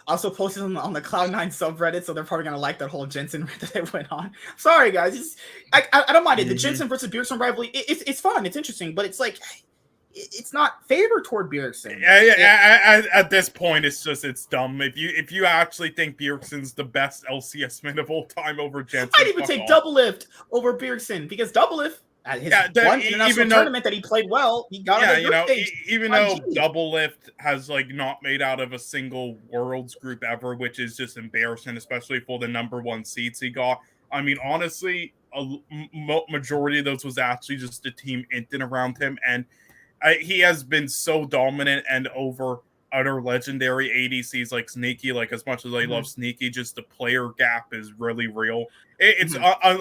Also posted on the Cloud9 subreddit, so they're probably gonna like that whole Jensen that they went on. Sorry guys, I don't mind it. The Jensen versus Bjergsen rivalry, it's fun, it's interesting, but it's like it's not favored toward Bjergsen. Yeah. At this point, it's dumb. If you actually think Bjergsen's the best LCS mid of all time over Jensen, I'd even take Double Lift over Bjergsen because Double Lift at his one international tournament that he played well, he got on the group stage. Even though Double Lift has not made out of a single Worlds group ever, which is just embarrassing, especially for the number 1 seeds he got. I mean, honestly, a majority of those was actually just the team in and around him, and he has been so dominant and over other legendary ADCs like Sneaky. Like, as much as I love Sneaky, just the player gap is really real. It's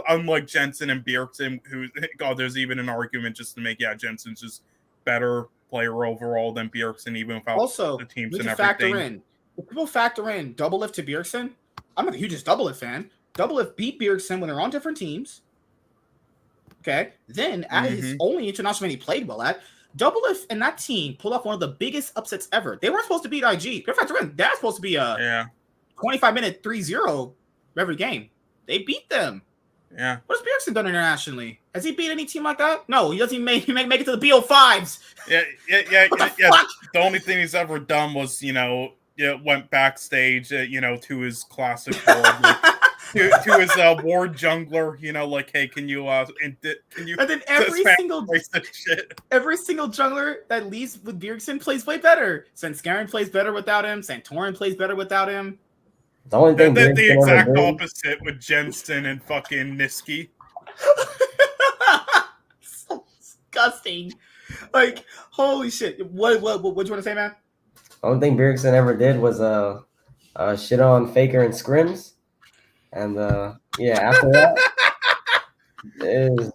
unlike Jensen and Bjergsen, who, God, there's even an argument just to make, Jensen's just better player overall than Bjergsen, even without also, the teams and everything. If people factor in Double Lift to Bjergsen, I'm not the hugest Double Lift fan. Double Lift beat Bjergsen when they're on different teams. Okay. Then, at his only international he played well at, Double Lift and that team pulled off one of the biggest upsets ever. They weren't supposed to beat IG. That's supposed to be a 25-minute 3-0 every game. They beat them. Yeah. What has Bjergsen done internationally? Has he beat any team like that? No, he doesn't make it to the BO5s. Yeah. The only thing he's ever done was, went backstage, to his classic board. to his ward jungler, you know, like, hey, can you And then every single jungler that leaves with Bjergsen plays way better. Svenskeren plays better without him. Santorin plays better without him. The only thing the exact opposite with Jensen and fucking Niski. So disgusting. Like, holy shit. What you want to say, man? The only thing Bjergsen ever did was shit on Faker and Scrims. And after that, it was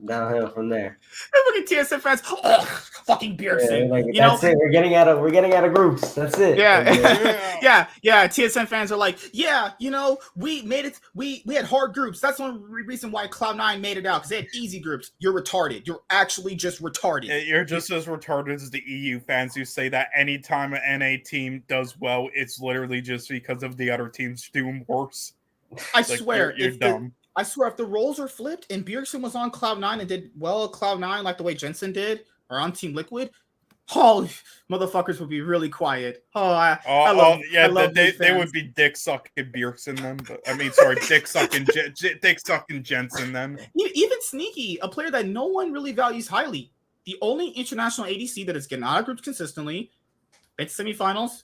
downhill from there. Fucking TSM fans, fucking Bjergsen. Like, that's it. We're getting out of groups. That's it. Yeah. Yeah. TSM fans are like, yeah, you know, we made it. We had hard groups. That's one reason why Cloud9 made it out, because they had easy groups. You're retarded. You're actually just retarded. Yeah, you're just as retarded as the EU fans who say that anytime an NA team does well, it's literally just because of the other teams doing worse. I swear, you're dumb. I swear, if the roles were flipped and Bjergsen was on Cloud9 and did well at Cloud9 like the way Jensen did, or on Team Liquid, motherfuckers would be really quiet. I love they would be dick sucking Bjergsen then. But I mean, sorry, dick sucking Jensen then. Even Sneaky, a player that no one really values highly, the only international ADC that is getting out of groups consistently, been to semifinals,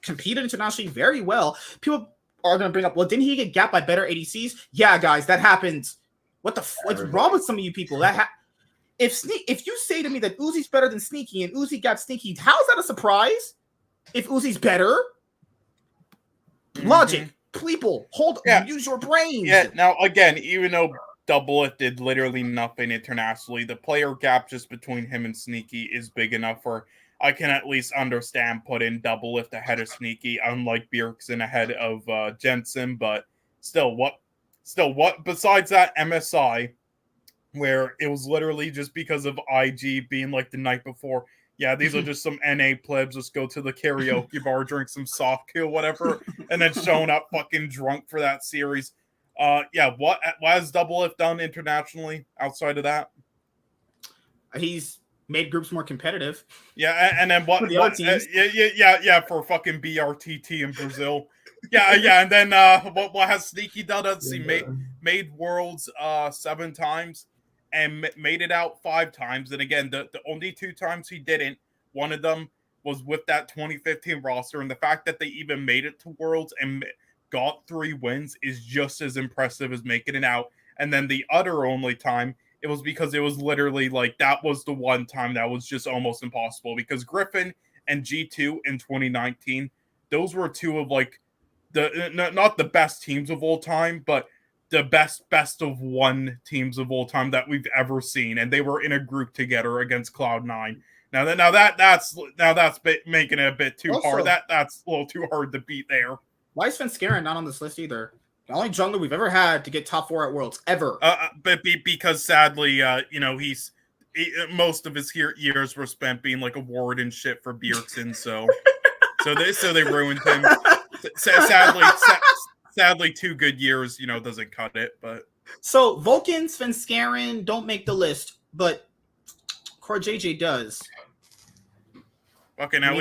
competed internationally very well. People are going to bring up, well, didn't he get gapped by better ADCs? Yeah, guys, that happens. What's wrong with some of you people? If you say to me that Uzi's better than Sneaky and Uzi got Sneaky, how is that a surprise? If Uzi's better? Logic. People, use your brains. Yeah, now, again, even though Double did literally nothing internationally, the player gap just between him and Sneaky is big enough for I can at least understand putting Double Lift ahead of Sneaky, unlike Bjergsen ahead of Jensen. But still, what? Besides that MSI, where it was literally just because of IG being like the night before. Yeah, these are just some NA plebs. Let's go to the karaoke bar, drink some soft kill, whatever, and then showing up fucking drunk for that series. What has Double Lift done internationally outside of that? He's made groups more competitive. Yeah, and then what? For fucking BRTT in Brazil. And then what has Sneaky done? Let's see, made Worlds 7 times and made it out 5 times. And again, the only 2 times he didn't, one of them was with that 2015 roster, and the fact that they even made it to Worlds and got 3 wins is just as impressive as making it out. And then the other only time, it was because it was literally like that was the one time that was just almost impossible, because Griffin and G2 in 2019, those were 2 of like not the best teams of all time, but the best of 1 teams of all time that we've ever seen, and they were in a group together against Cloud9. Now that's making it a bit too hard. That's a little too hard to beat there. Why is Svenskeren not on this list either? The only jungler we've ever had to get top 4 at Worlds ever. But because sadly, most of his years were spent being like a ward and shit for Bjergsen, so they ruined him. Sadly, 2 good years, doesn't cut it. But so Vulcan, Svenskeren don't make the list, but Core JJ does. Okay, now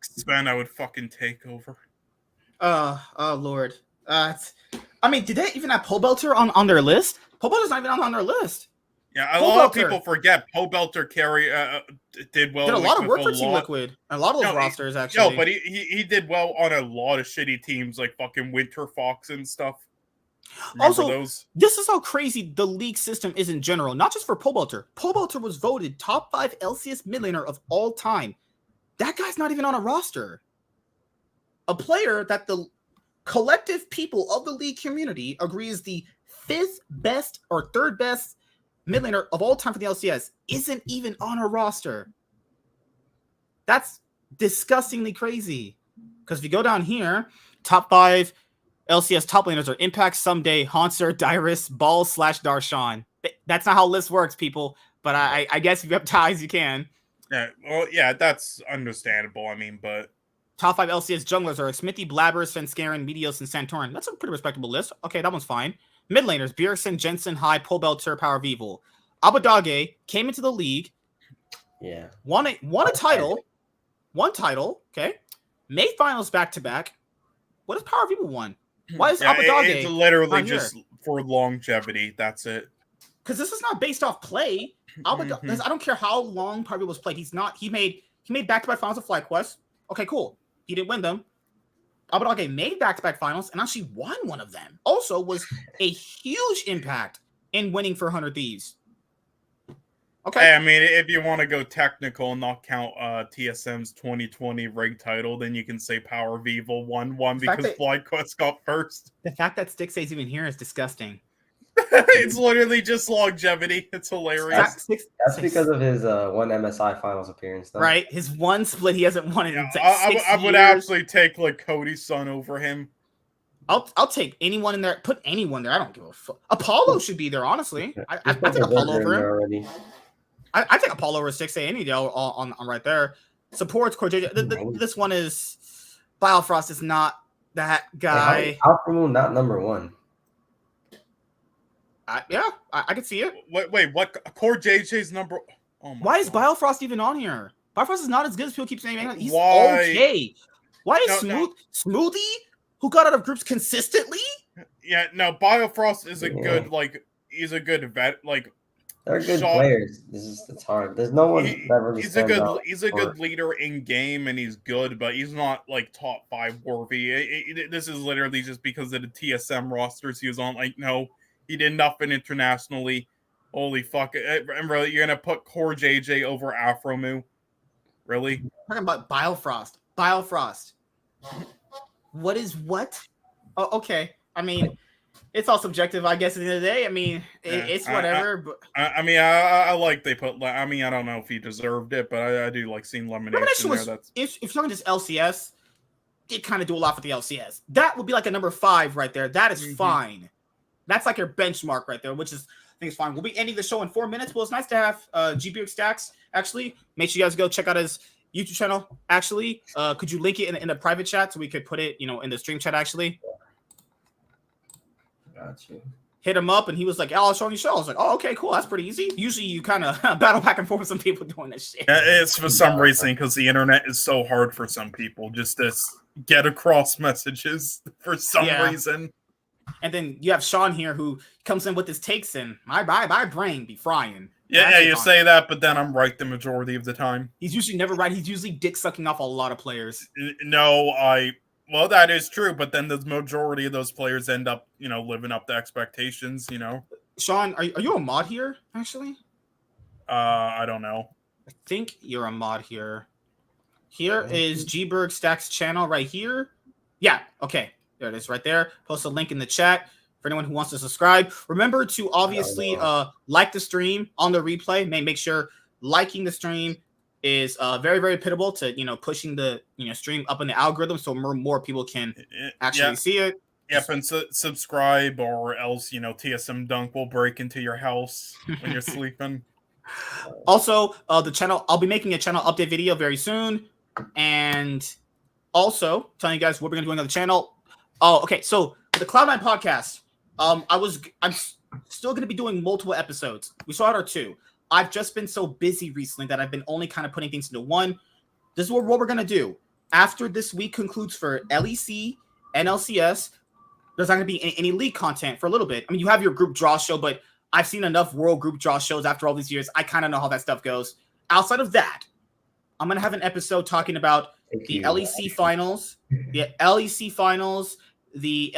Sven, I would fucking take over. Oh Lord. Did they even have Pobelter on their list? Pobelter's not even on their list. Yeah, a lot of people forget Pobelter did well. Did a lot of work for Team Liquid. A lot of those rosters, actually. No, but he did well on a lot of shitty teams like fucking Winter Fox and stuff. Remember also, this is how crazy the league system is in general, not just for Pobelter. Pobelter was voted top 5 LCS mid laner of all time. That guy's not even on a roster. A player that the collective people of the league community agree is the 5th best or 3rd best mid laner of all time for the LCS isn't even on a roster. That's disgustingly crazy. Because if you go down here, top 5 LCS top laners are Impact, Someday, Haunter, Dyrus, Ball / Darshan. That's not how list works, people. But I guess if you have ties, you can. Yeah, well, yeah, that's understandable. I mean, but top 5 LCS junglers are Smithy, Blabbers, Svenskeren, Meteos, and Santorin. That's a pretty respectable list. Okay, that one's fine. Mid laners, Bjergsen, Jensen, High, Pobelter, Power of Evil. Abadage came into the league. Yeah. Won a title. One title, okay? Made finals back-to-back. What has Power of Evil won? Why is Yeah, Abadage it's literally not here? just for longevity. That's it. Because this is not based off play. I don't care how long Pablo was played. He's not. He made back-to-back finals of FlyQuest. Okay, cool. He didn't win them. Abadage made back-to-back finals and actually won one of them. Also, was a huge impact in winning for 100 Thieves. Okay. Hey, I mean, if you want to go technical and not count TSM's 2020 rig title, then you can say Power of Evil won one because FlyQuest got first. The fact that Stixay's even here is disgusting. It's literally just longevity. It's hilarious. That's because of his one MSI finals appearance, though. Right? His one split he hasn't won in I would actually take like Cody's son over him. I'll take anyone in there. Put anyone there. I don't give a fuck. Apollo should be there, honestly. I take Apollo over him. Already. I take Apollo over 6A any day on right there. Supports Core JJ. This one is Biofrost is not that guy. Alpha Moon not number one. I can see it. Wait, what? Core JJ's number? Oh my Why is Biofrost even on here? Biofrost is not as good as people keep saying. He's okay. Why is Smoothie, who got out of groups consistently? Yeah, no, Biofrost is a good he's a good vet. They're good players. It's hard. There's no one that really he's a good leader in game, and he's good, but he's not like top 5 worthy. This is literally just because of the TSM rosters he was on. No, he did nothing internationally. Holy fuck! And really, you're gonna put Core JJ over Afromu? Really? Talking about Biofrost. What is what? Oh, okay. I mean. It's all subjective, I guess. At the end of the day, I mean, it's whatever. But I like they put. I mean, I don't know if he deserved it, but I do like seeing Lemonation there. That's if you're talking just LCS, it kind of do a lot for the LCS. That would be like a number 5 right there. That is fine. That's like your benchmark right there, which is I think it's fine. We'll be ending the show in 4 minutes. Well, it's nice to have G-Beard Stacks. Actually, make sure you guys go check out his YouTube channel. Actually, could you link it in the private chat so we could put it, in the stream chat? Actually. Got you. Hit him up, and he was like, "Oh, I'll show you show." I was like, "Oh, okay, cool. That's pretty easy." Usually, you kind of battle back and forth with some people doing this shit. It's for some reason because the internet is so hard for some people just to get across messages for some reason. And then you have Sean here who comes in with his takes, and my brain be frying. Yeah, you say that, but then I'm right the majority of the time. He's usually never right. He's usually dick sucking off a lot of players. No, Well, that is true, but then the majority of those players end up, living up to expectations, Sean, are you a mod here, actually? I don't know. I think you're a mod here. Here is G-Berg Stacks channel right here. Yeah, okay. There it is right there. Post a link in the chat for anyone who wants to subscribe. Remember to obviously like the stream on the replay. Make sure liking the stream is very, very pitiable to pushing the stream up in the algorithm so more people can actually see it. Yep, and subscribe, or else TSM Dunk will break into your house when you're sleeping. Also, the channel, I'll be making a channel update video very soon, and also telling you guys what we're gonna do on the channel. Oh, okay. So the Cloud9 podcast, I'm still gonna be doing multiple episodes. We saw it 2. I've just been so busy recently that I've been only kind of putting things into one. This is what we're going to do. After this week concludes for LEC and LCS, there's not going to be any league content for a little bit. I mean, you have your group draw show, but I've seen enough world group draw shows after all these years. I kind of know how that stuff goes. Outside of that, I'm going to have an episode talking about the LEC finals, the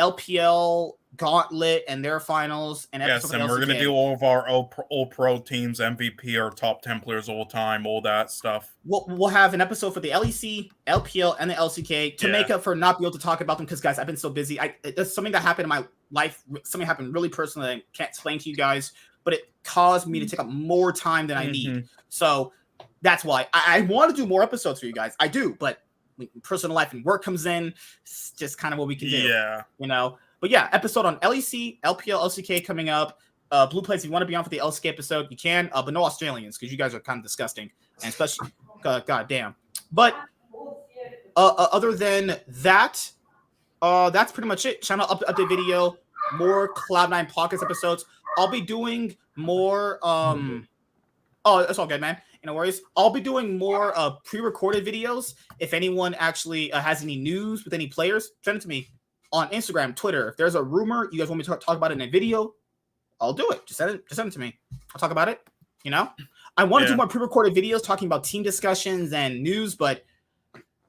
LPL Gauntlet and their finals, and yes, and we're going to do all of our all pro teams, MVP, our top 10 players all time, all that stuff. We'll have an episode for the LEC, LPL, and the LCK to make up for not being able to talk about them because, guys, I've been so busy. There's something that happened in my life, something happened really personally that I can't explain to you guys, but it caused me to take up more time than I need. So that's why I want to do more episodes for you guys. I do, but personal life and work comes in. It's just kind of what we can do. Yeah. But yeah, episode on LEC, LPL, LCK coming up. Blue Plates, if you want to be on for the LCK episode, you can. But no Australians, because you guys are kind of disgusting. And especially, God damn. But other than that, that's pretty much it. Channel update video, more Cloud9 podcast episodes. I'll be doing more. Oh, that's all good, man. No worries. I'll be doing more pre-recorded videos. If anyone actually has any news with any players, send it to me. on Instagram, Twitter. If there's a rumor you guys want me to talk about it in a video, I'll do it. Just send it to me. I'll talk about it. You know, I want to do more pre-recorded videos talking about team discussions and news, but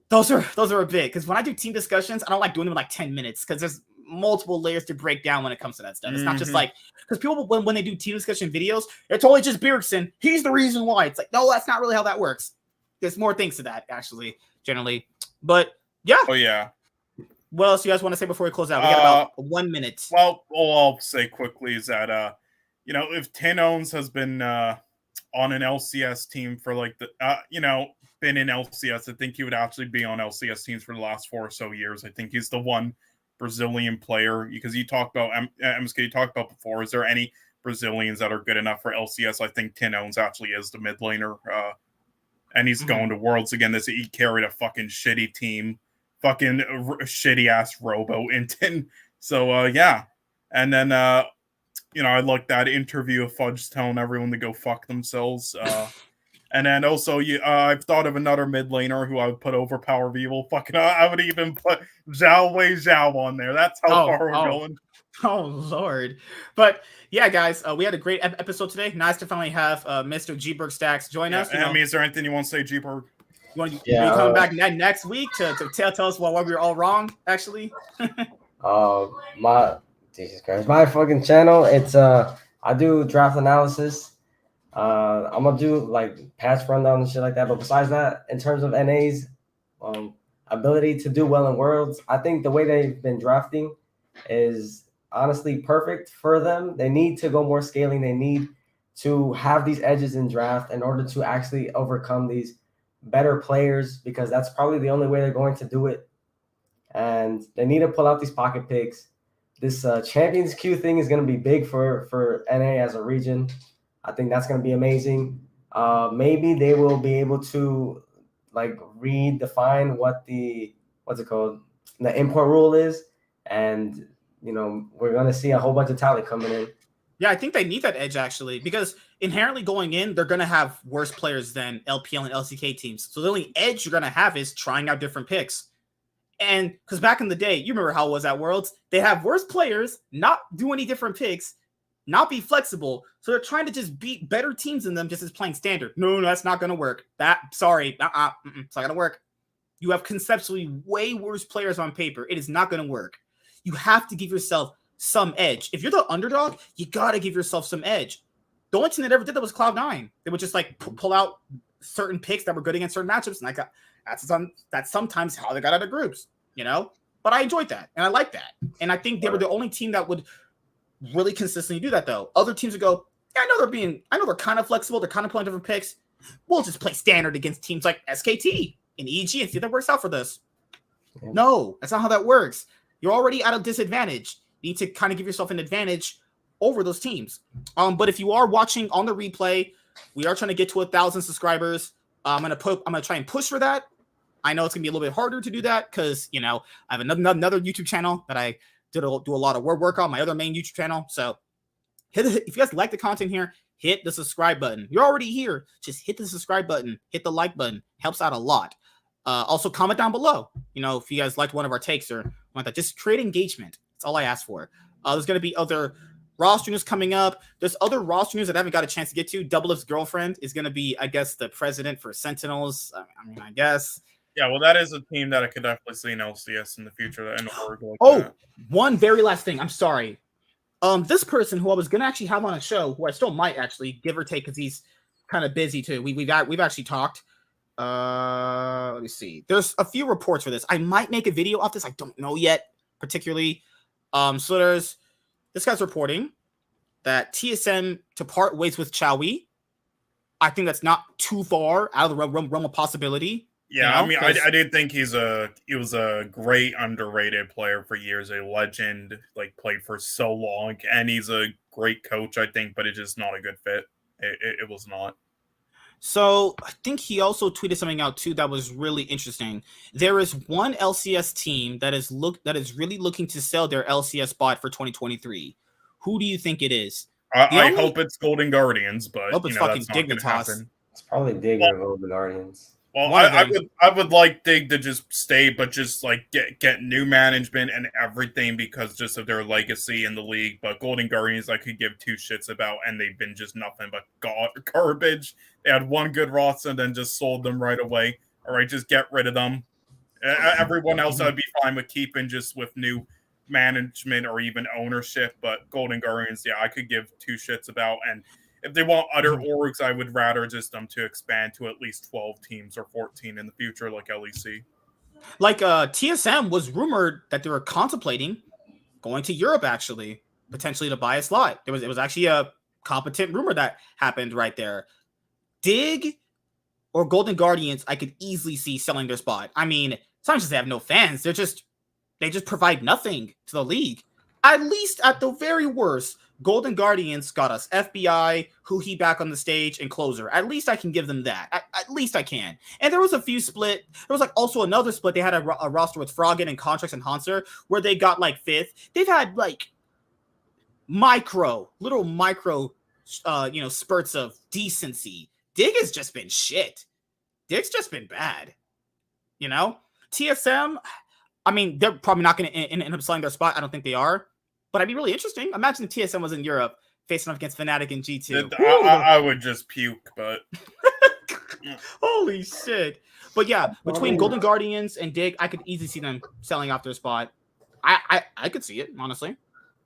those are a bit, because when I do team discussions, I don't like doing them in like 10 minutes because there's multiple layers to break down when it comes to that stuff. It's not just like, because people when they do team discussion videos, it's totally just Bjergsen. He's the reason why. It's like, no, that's not really how that works. There's more things to that actually, generally. But yeah. Oh yeah. What else do you guys want to say before we close out? We got about 1 minute. Well, all I'll say quickly is that if Tinones has been on an LCS team for like been in LCS, I think he would actually be on LCS teams for the last 4 or so years. I think he's the one Brazilian player, because you talked about MSK, you talked about before. Is there any Brazilians that are good enough for LCS? I think Tinones actually is the mid laner, and he's going to Worlds again. He carried a fucking shitty team, fucking shitty ass Robo Intin. So yeah, and then I like that interview of Fudge telling everyone to go fuck themselves. And then also, I've thought of another mid laner who I would put over Power Evil. Fucking, I would even put Zhao Wei Zhao on there. That's how far we're going. Oh, Lord. But yeah, guys, we had a great episode today. Nice to finally have Mr. G-Berg Stacks join us. I mean, is there anything you want to say, G-Berg? You want to come back next week to tell us why we were all wrong, actually? Jesus Christ. My fucking channel, it's I do draft analysis. I'm gonna do like patch rundown and shit like that. But besides that, in terms of NA's ability to do well in Worlds, I think the way they've been drafting is honestly perfect for them. They need to go more scaling. They need to have these edges in draft in order to actually overcome these better players, because that's probably the only way they're going to do it. And they need to pull out these pocket picks. This Champions Queue thing is going to be big for NA as a region. I think that's going to be amazing. Maybe they will be able to like redefine what the import rule is, and we're going to see a whole bunch of talent coming in. Yeah, I think they need that edge actually, because inherently going in, they're going to have worse players than LPL and LCK teams. So the only edge you're going to have is trying out different picks. And because back in the day, you remember how it was at Worlds, they have worse players, not do any different picks, not be flexible. So they're trying to just beat better teams than them just as playing standard. No, that's not going to work. It's not going to work. You have conceptually way worse players on paper. It is not going to work. You have to give yourself some edge. If you're the underdog, you got to give yourself some edge. The only team that ever did that was Cloud9. They would just like pull out certain picks that were good against certain matchups. And that's sometimes how they got out of groups, But I enjoyed that. And I like that. And I think they were the only team that would really consistently do that, though. Other teams would go, yeah, I know they're kind of flexible. They're kind of playing different picks. We'll just play standard against teams like SKT and EG and see if that works out for this. Yeah. No, that's not how that works. You're already at a disadvantage. You need to kind of give yourself an advantage over those teams. But if you are watching on the replay, we are trying to get to 1,000 subscribers. I'm gonna try and push for that. I know it's gonna be a little bit harder to do that because I have another YouTube channel that I do a lot of work on, my other main YouTube channel. So if you guys like the content here, hit the subscribe button. You're already here. Just hit the subscribe button, hit the like button. Helps out a lot. Also comment down below. If you guys liked one of our takes or want that, just create engagement. That's all I ask for. There's going to be other roster news coming up. There's other roster news that I haven't got a chance to get to. Double-F's girlfriend is going to be, I guess, the president for Sentinels. I guess. Yeah, well, that is a team that I could definitely see in LCS in the future. That. One very last thing. I'm sorry. This person who I was going to actually have on a show, who I still might actually, give or take, because he's kind of busy too. We've actually talked. Let me see. There's a few reports for this. I might make a video off this. I don't know yet, particularly. So there's this guy's reporting that TSM to part ways with Chowie. I think that's not too far out of the realm of possibility. Yeah, I did think he was a great underrated player for years, a legend, like played for so long, and he's a great coach, I think, but it's just not a good fit. It was not. So I think he also tweeted something out too that was really interesting. There is one LCS team that is really looking to sell their LCS bot for 2023. Who do you think it is? I hope it's Golden Guardians, but I hope it's fucking Dignitas. It's probably Digger Golden Guardians. Well, I would like Dig to just stay, but just like get new management and everything because just of their legacy in the league. But Golden Guardians, I could give two shits about, and they've been just nothing but garbage. They had one good roster and then just sold them right away. All right, just get rid of them. Everyone else I'd be fine with keeping just with new management or even ownership. But Golden Guardians, yeah, I could give two shits about. And if they want other orgs, I would rather just them to expand to at least 12 teams or 14 in the future, like LEC. Like TSM was rumored that they were contemplating going to Europe, actually, potentially to buy a slot. It was actually a competent rumor that happened right there. Dig or Golden Guardians, I could easily see selling their spot. I mean, it's not just they have no fans; they just provide nothing to the league. At least, at the very worst, Golden Guardians got us FBI, Huhi back on the stage, and Closer. At least I can give them that. At least I can. And there was a few split. There was like also another split. They had a roster with Froggen and Contracts and Hanser where they got like 5th. They've had like little micro, spurts of decency. Dig has just been shit. Dig's just been bad. TSM, I mean, they're probably not going to end up selling their spot. I don't think they are. But it'd be really interesting. Imagine if TSM was in Europe facing off against Fnatic and G2. I would just puke, but... Holy shit. But yeah, between Golden Guardians and Dig, I could easily see them selling off their spot. I could see it, honestly.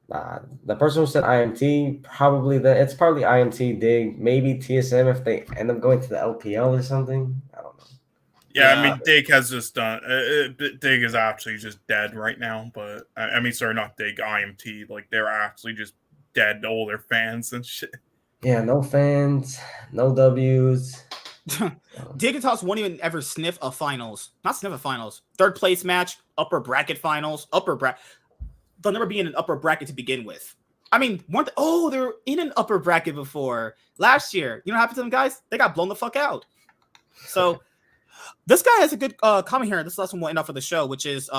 The person who said IMT, it's probably IMT, Dig, maybe TSM if they end up going to the LPL or something. I don't know. Yeah, I mean, Dig has just done. Dig is actually just dead right now. But I mean, sorry, not Dig. IMT, like they're actually just dead to all their fans and shit. Yeah, no fans, no W's. Dignitas won't even ever sniff a finals. Not sniff a finals. 3rd place match, upper bracket finals, They'll never be in an upper bracket to begin with. I mean, they were in an upper bracket before last year. You know what happened to them guys? They got blown the fuck out. So. This guy has a good comment here. This last one will end up for the show, which is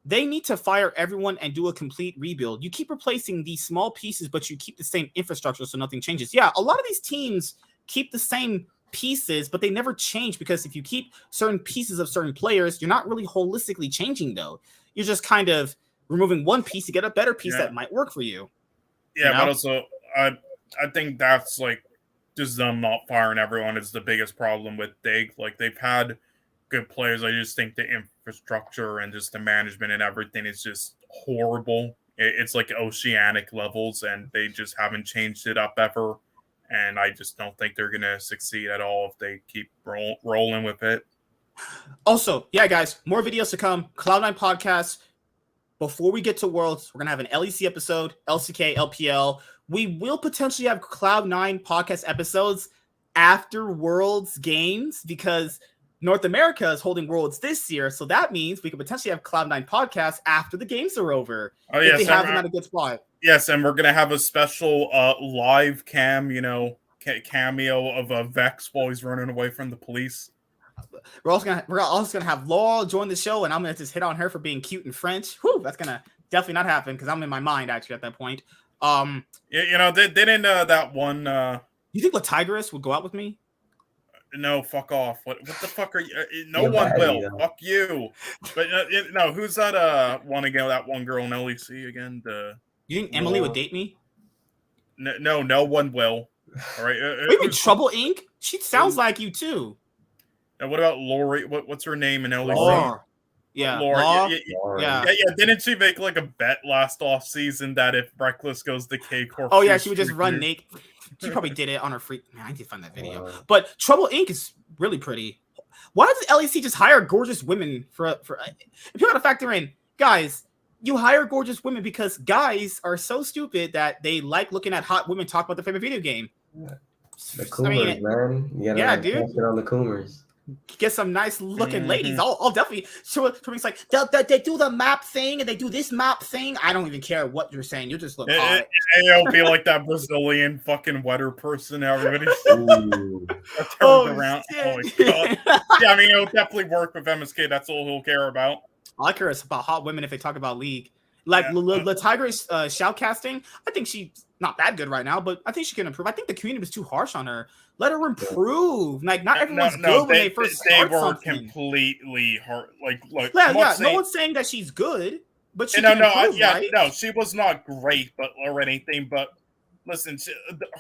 they need to fire everyone and do a complete rebuild. You keep replacing these small pieces, but you keep the same infrastructure so nothing changes. Yeah, a lot of these teams keep the same pieces, but they never change because if you keep certain pieces of certain players, you're not really holistically changing, though. You're just kind of removing one piece to get a better piece that might work for you. Yeah, but also I think that's like just them not firing everyone is the biggest problem with Dig. Like they've had good players. I just think the infrastructure and just the management and everything is just horrible. It's like oceanic levels, and they just haven't changed it up ever. And I just don't think they're going to succeed at all if they keep rolling with it. Also, yeah, guys, more videos to come. Cloud9 podcast. Before we get to Worlds, we're going to have an LEC episode, LCK, LPL. We will potentially have Cloud9 podcast episodes after Worlds games because North America is holding Worlds this year. So that means we could potentially have Cloud9 podcasts after the games are over. Oh, yes, if they have them at a good spot. Yes, and we're going to have a special live cameo of Vex while he's running away from the police. We're also gonna have Laurel join the show, and I'm gonna just hit on her for being cute and French. Whew, that's gonna definitely not happen because I'm in my mind actually at that point. They didn't that one. You think Latigress would go out with me? No, fuck off. What the fuck are you? No one will. Fuck you. But no, who's that? One again? That one girl in LEC again? You think Emily would date me? No one will. All right. Maybe Trouble Inc. She sounds like you too. What about Lori? What's her name in LEC? Laura. Yeah. Laura. Yeah. Didn't she make like a bet last off season that if Reckless goes to K Corp? Oh yeah, she would just run naked. She probably did it on her free. Man, I need to find that video. But Trouble Inc. is really pretty. Why does LEC just hire gorgeous women for? If you got to factor in, guys, you hire gorgeous women because guys are so stupid that they like looking at hot women talk about their favorite video game. The Coomers, man. Yeah, dude. On the Coomers. Get some nice looking ladies. I'll definitely show it. It's like they do the map thing and they do this map thing. I don't even care what you're saying. You just look hot. It'll be like that Brazilian fucking weather person. Everybody around. Shit. Oh my god. Yeah, I mean it'll definitely work with MSK. That's all he'll care about. I care about hot women if they talk about League. Like the Tiger's shoutcasting, I think she's not that good right now, but I think she can improve. I think the community was too harsh on her. Let her improve. Like not everyone's good when they first start something. Completely hard. Like yeah. No one's saying that she's good, but she can improve, right? No, she was not great, or anything. But listen,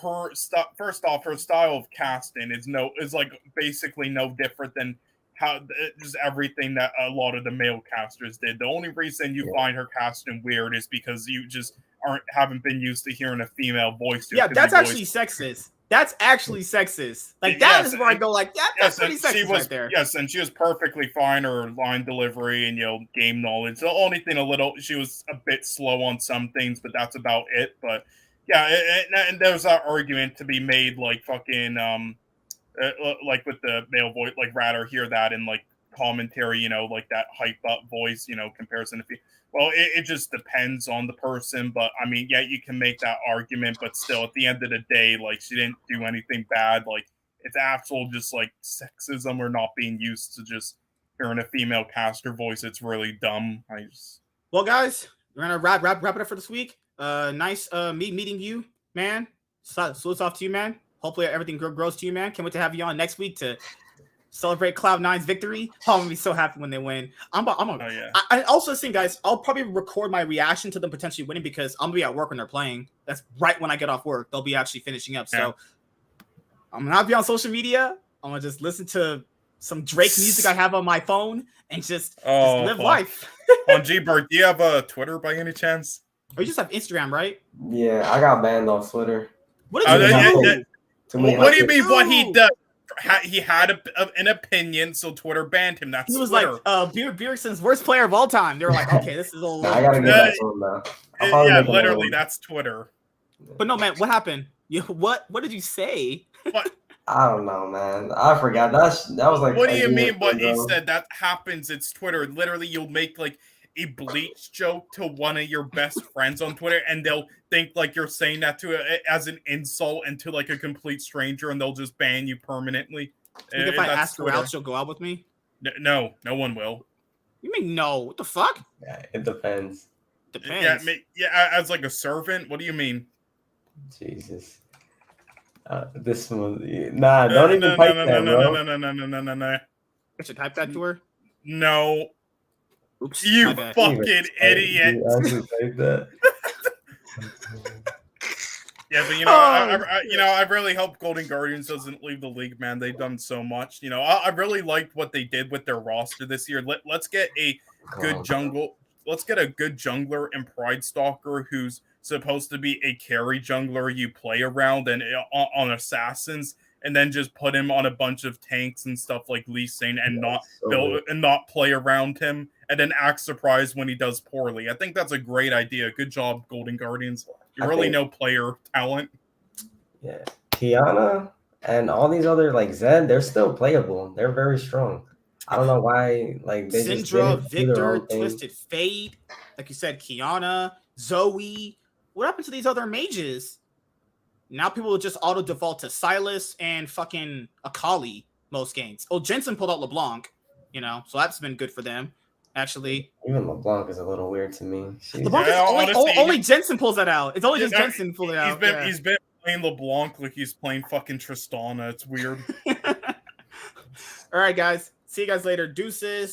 her stuff. First off, her style of casting is like basically no different than how just everything that a lot of the male casters did. The only reason you find her casting weird is because you just haven't been used to hearing a female voice. Yeah, that's actually sexist. That's actually sexist. Like that is where I go. Like that's pretty sexist right there. Yes, and she was perfectly fine. Her line delivery and game knowledge. The only thing she was a bit slow on some things, but that's about it. But yeah, and there's that argument to be made, like fucking like with the male voice, like rather hear that in like commentary, like that hype up voice, comparison. Well, it just depends on the person, but I mean, yeah, you can make that argument, but still, at the end of the day, like she didn't do anything bad. Like it's actual just like sexism or not being used to just hearing a female caster voice. It's really dumb. Well, guys, we're gonna wrap it up for this week. Nice meeting you, man. Salutes off to you, man. Hopefully everything grows to you, man. Can't wait to have you on next week to celebrate Cloud9's victory. Oh, I'm gonna be so happy when they win. I also think, guys, I'll probably record my reaction to them potentially winning because I'm gonna be at work when they're playing. That's right when I get off work. They'll be actually finishing up. So I'm gonna not be on social media. I'm gonna just listen to some Drake music I have on my phone and just live life. On G-Bird, do you have a Twitter by any chance? Or you just have Instagram, right? Yeah, I got banned off Twitter. What do you mean? What he does? He had an opinion, so Twitter banned him. He was Twitter. Like Bjergsen's worst player of all time. They were like, okay, this is a little. I gotta get back to him now. Yeah, literally, that's Twitter. But no, man, what happened? What did you say? What? I don't know, man. I forgot. That was like. What do you mean? What he said? That happens. It's Twitter. Literally, you'll make like a bleach joke to one of your best friends on Twitter, and they'll think like you're saying that to as an insult and to like a complete stranger, and they'll just ban you permanently. If I ask her out, she'll go out with me? No one will. You mean no? What the fuck? Yeah, it depends. Depends. Yeah, as like a servant. What do you mean? Jesus. This one, don't even type that, bro. No. I should type that to her. No. Oops, you fucking idiot. You type that. Yeah, but I really hope Golden Guardians doesn't leave the league, man. They've done so much. I really liked what they did with their roster this year. Let's get a good jungle. Let's get a good jungler and Pride Stalker who's supposed to be a carry jungler you play around and on assassins, and then just put him on a bunch of tanks and stuff like Lee Sin and not play around him, and then act surprised when he does poorly. I think that's a great idea. Good job, Golden Guardians. You really know player talent. Yeah, Kiana and all these other like Zed, they're still playable. They're very strong. I don't know why like they Syndra, Victor, Twisted Fate, like you said, Kiana, Zoe. What happened to these other mages? Now people will just auto default to Silas and fucking Akali most games. Oh, Jensen pulled out LeBlanc, so that's been good for them. Actually, even LeBlanc is a little weird to me. LeBlanc is only Jensen pulls that out. It's only just Jensen pulling it out. He's been playing LeBlanc like he's playing fucking Tristana. It's weird. All right, guys. See you guys later. Deuces.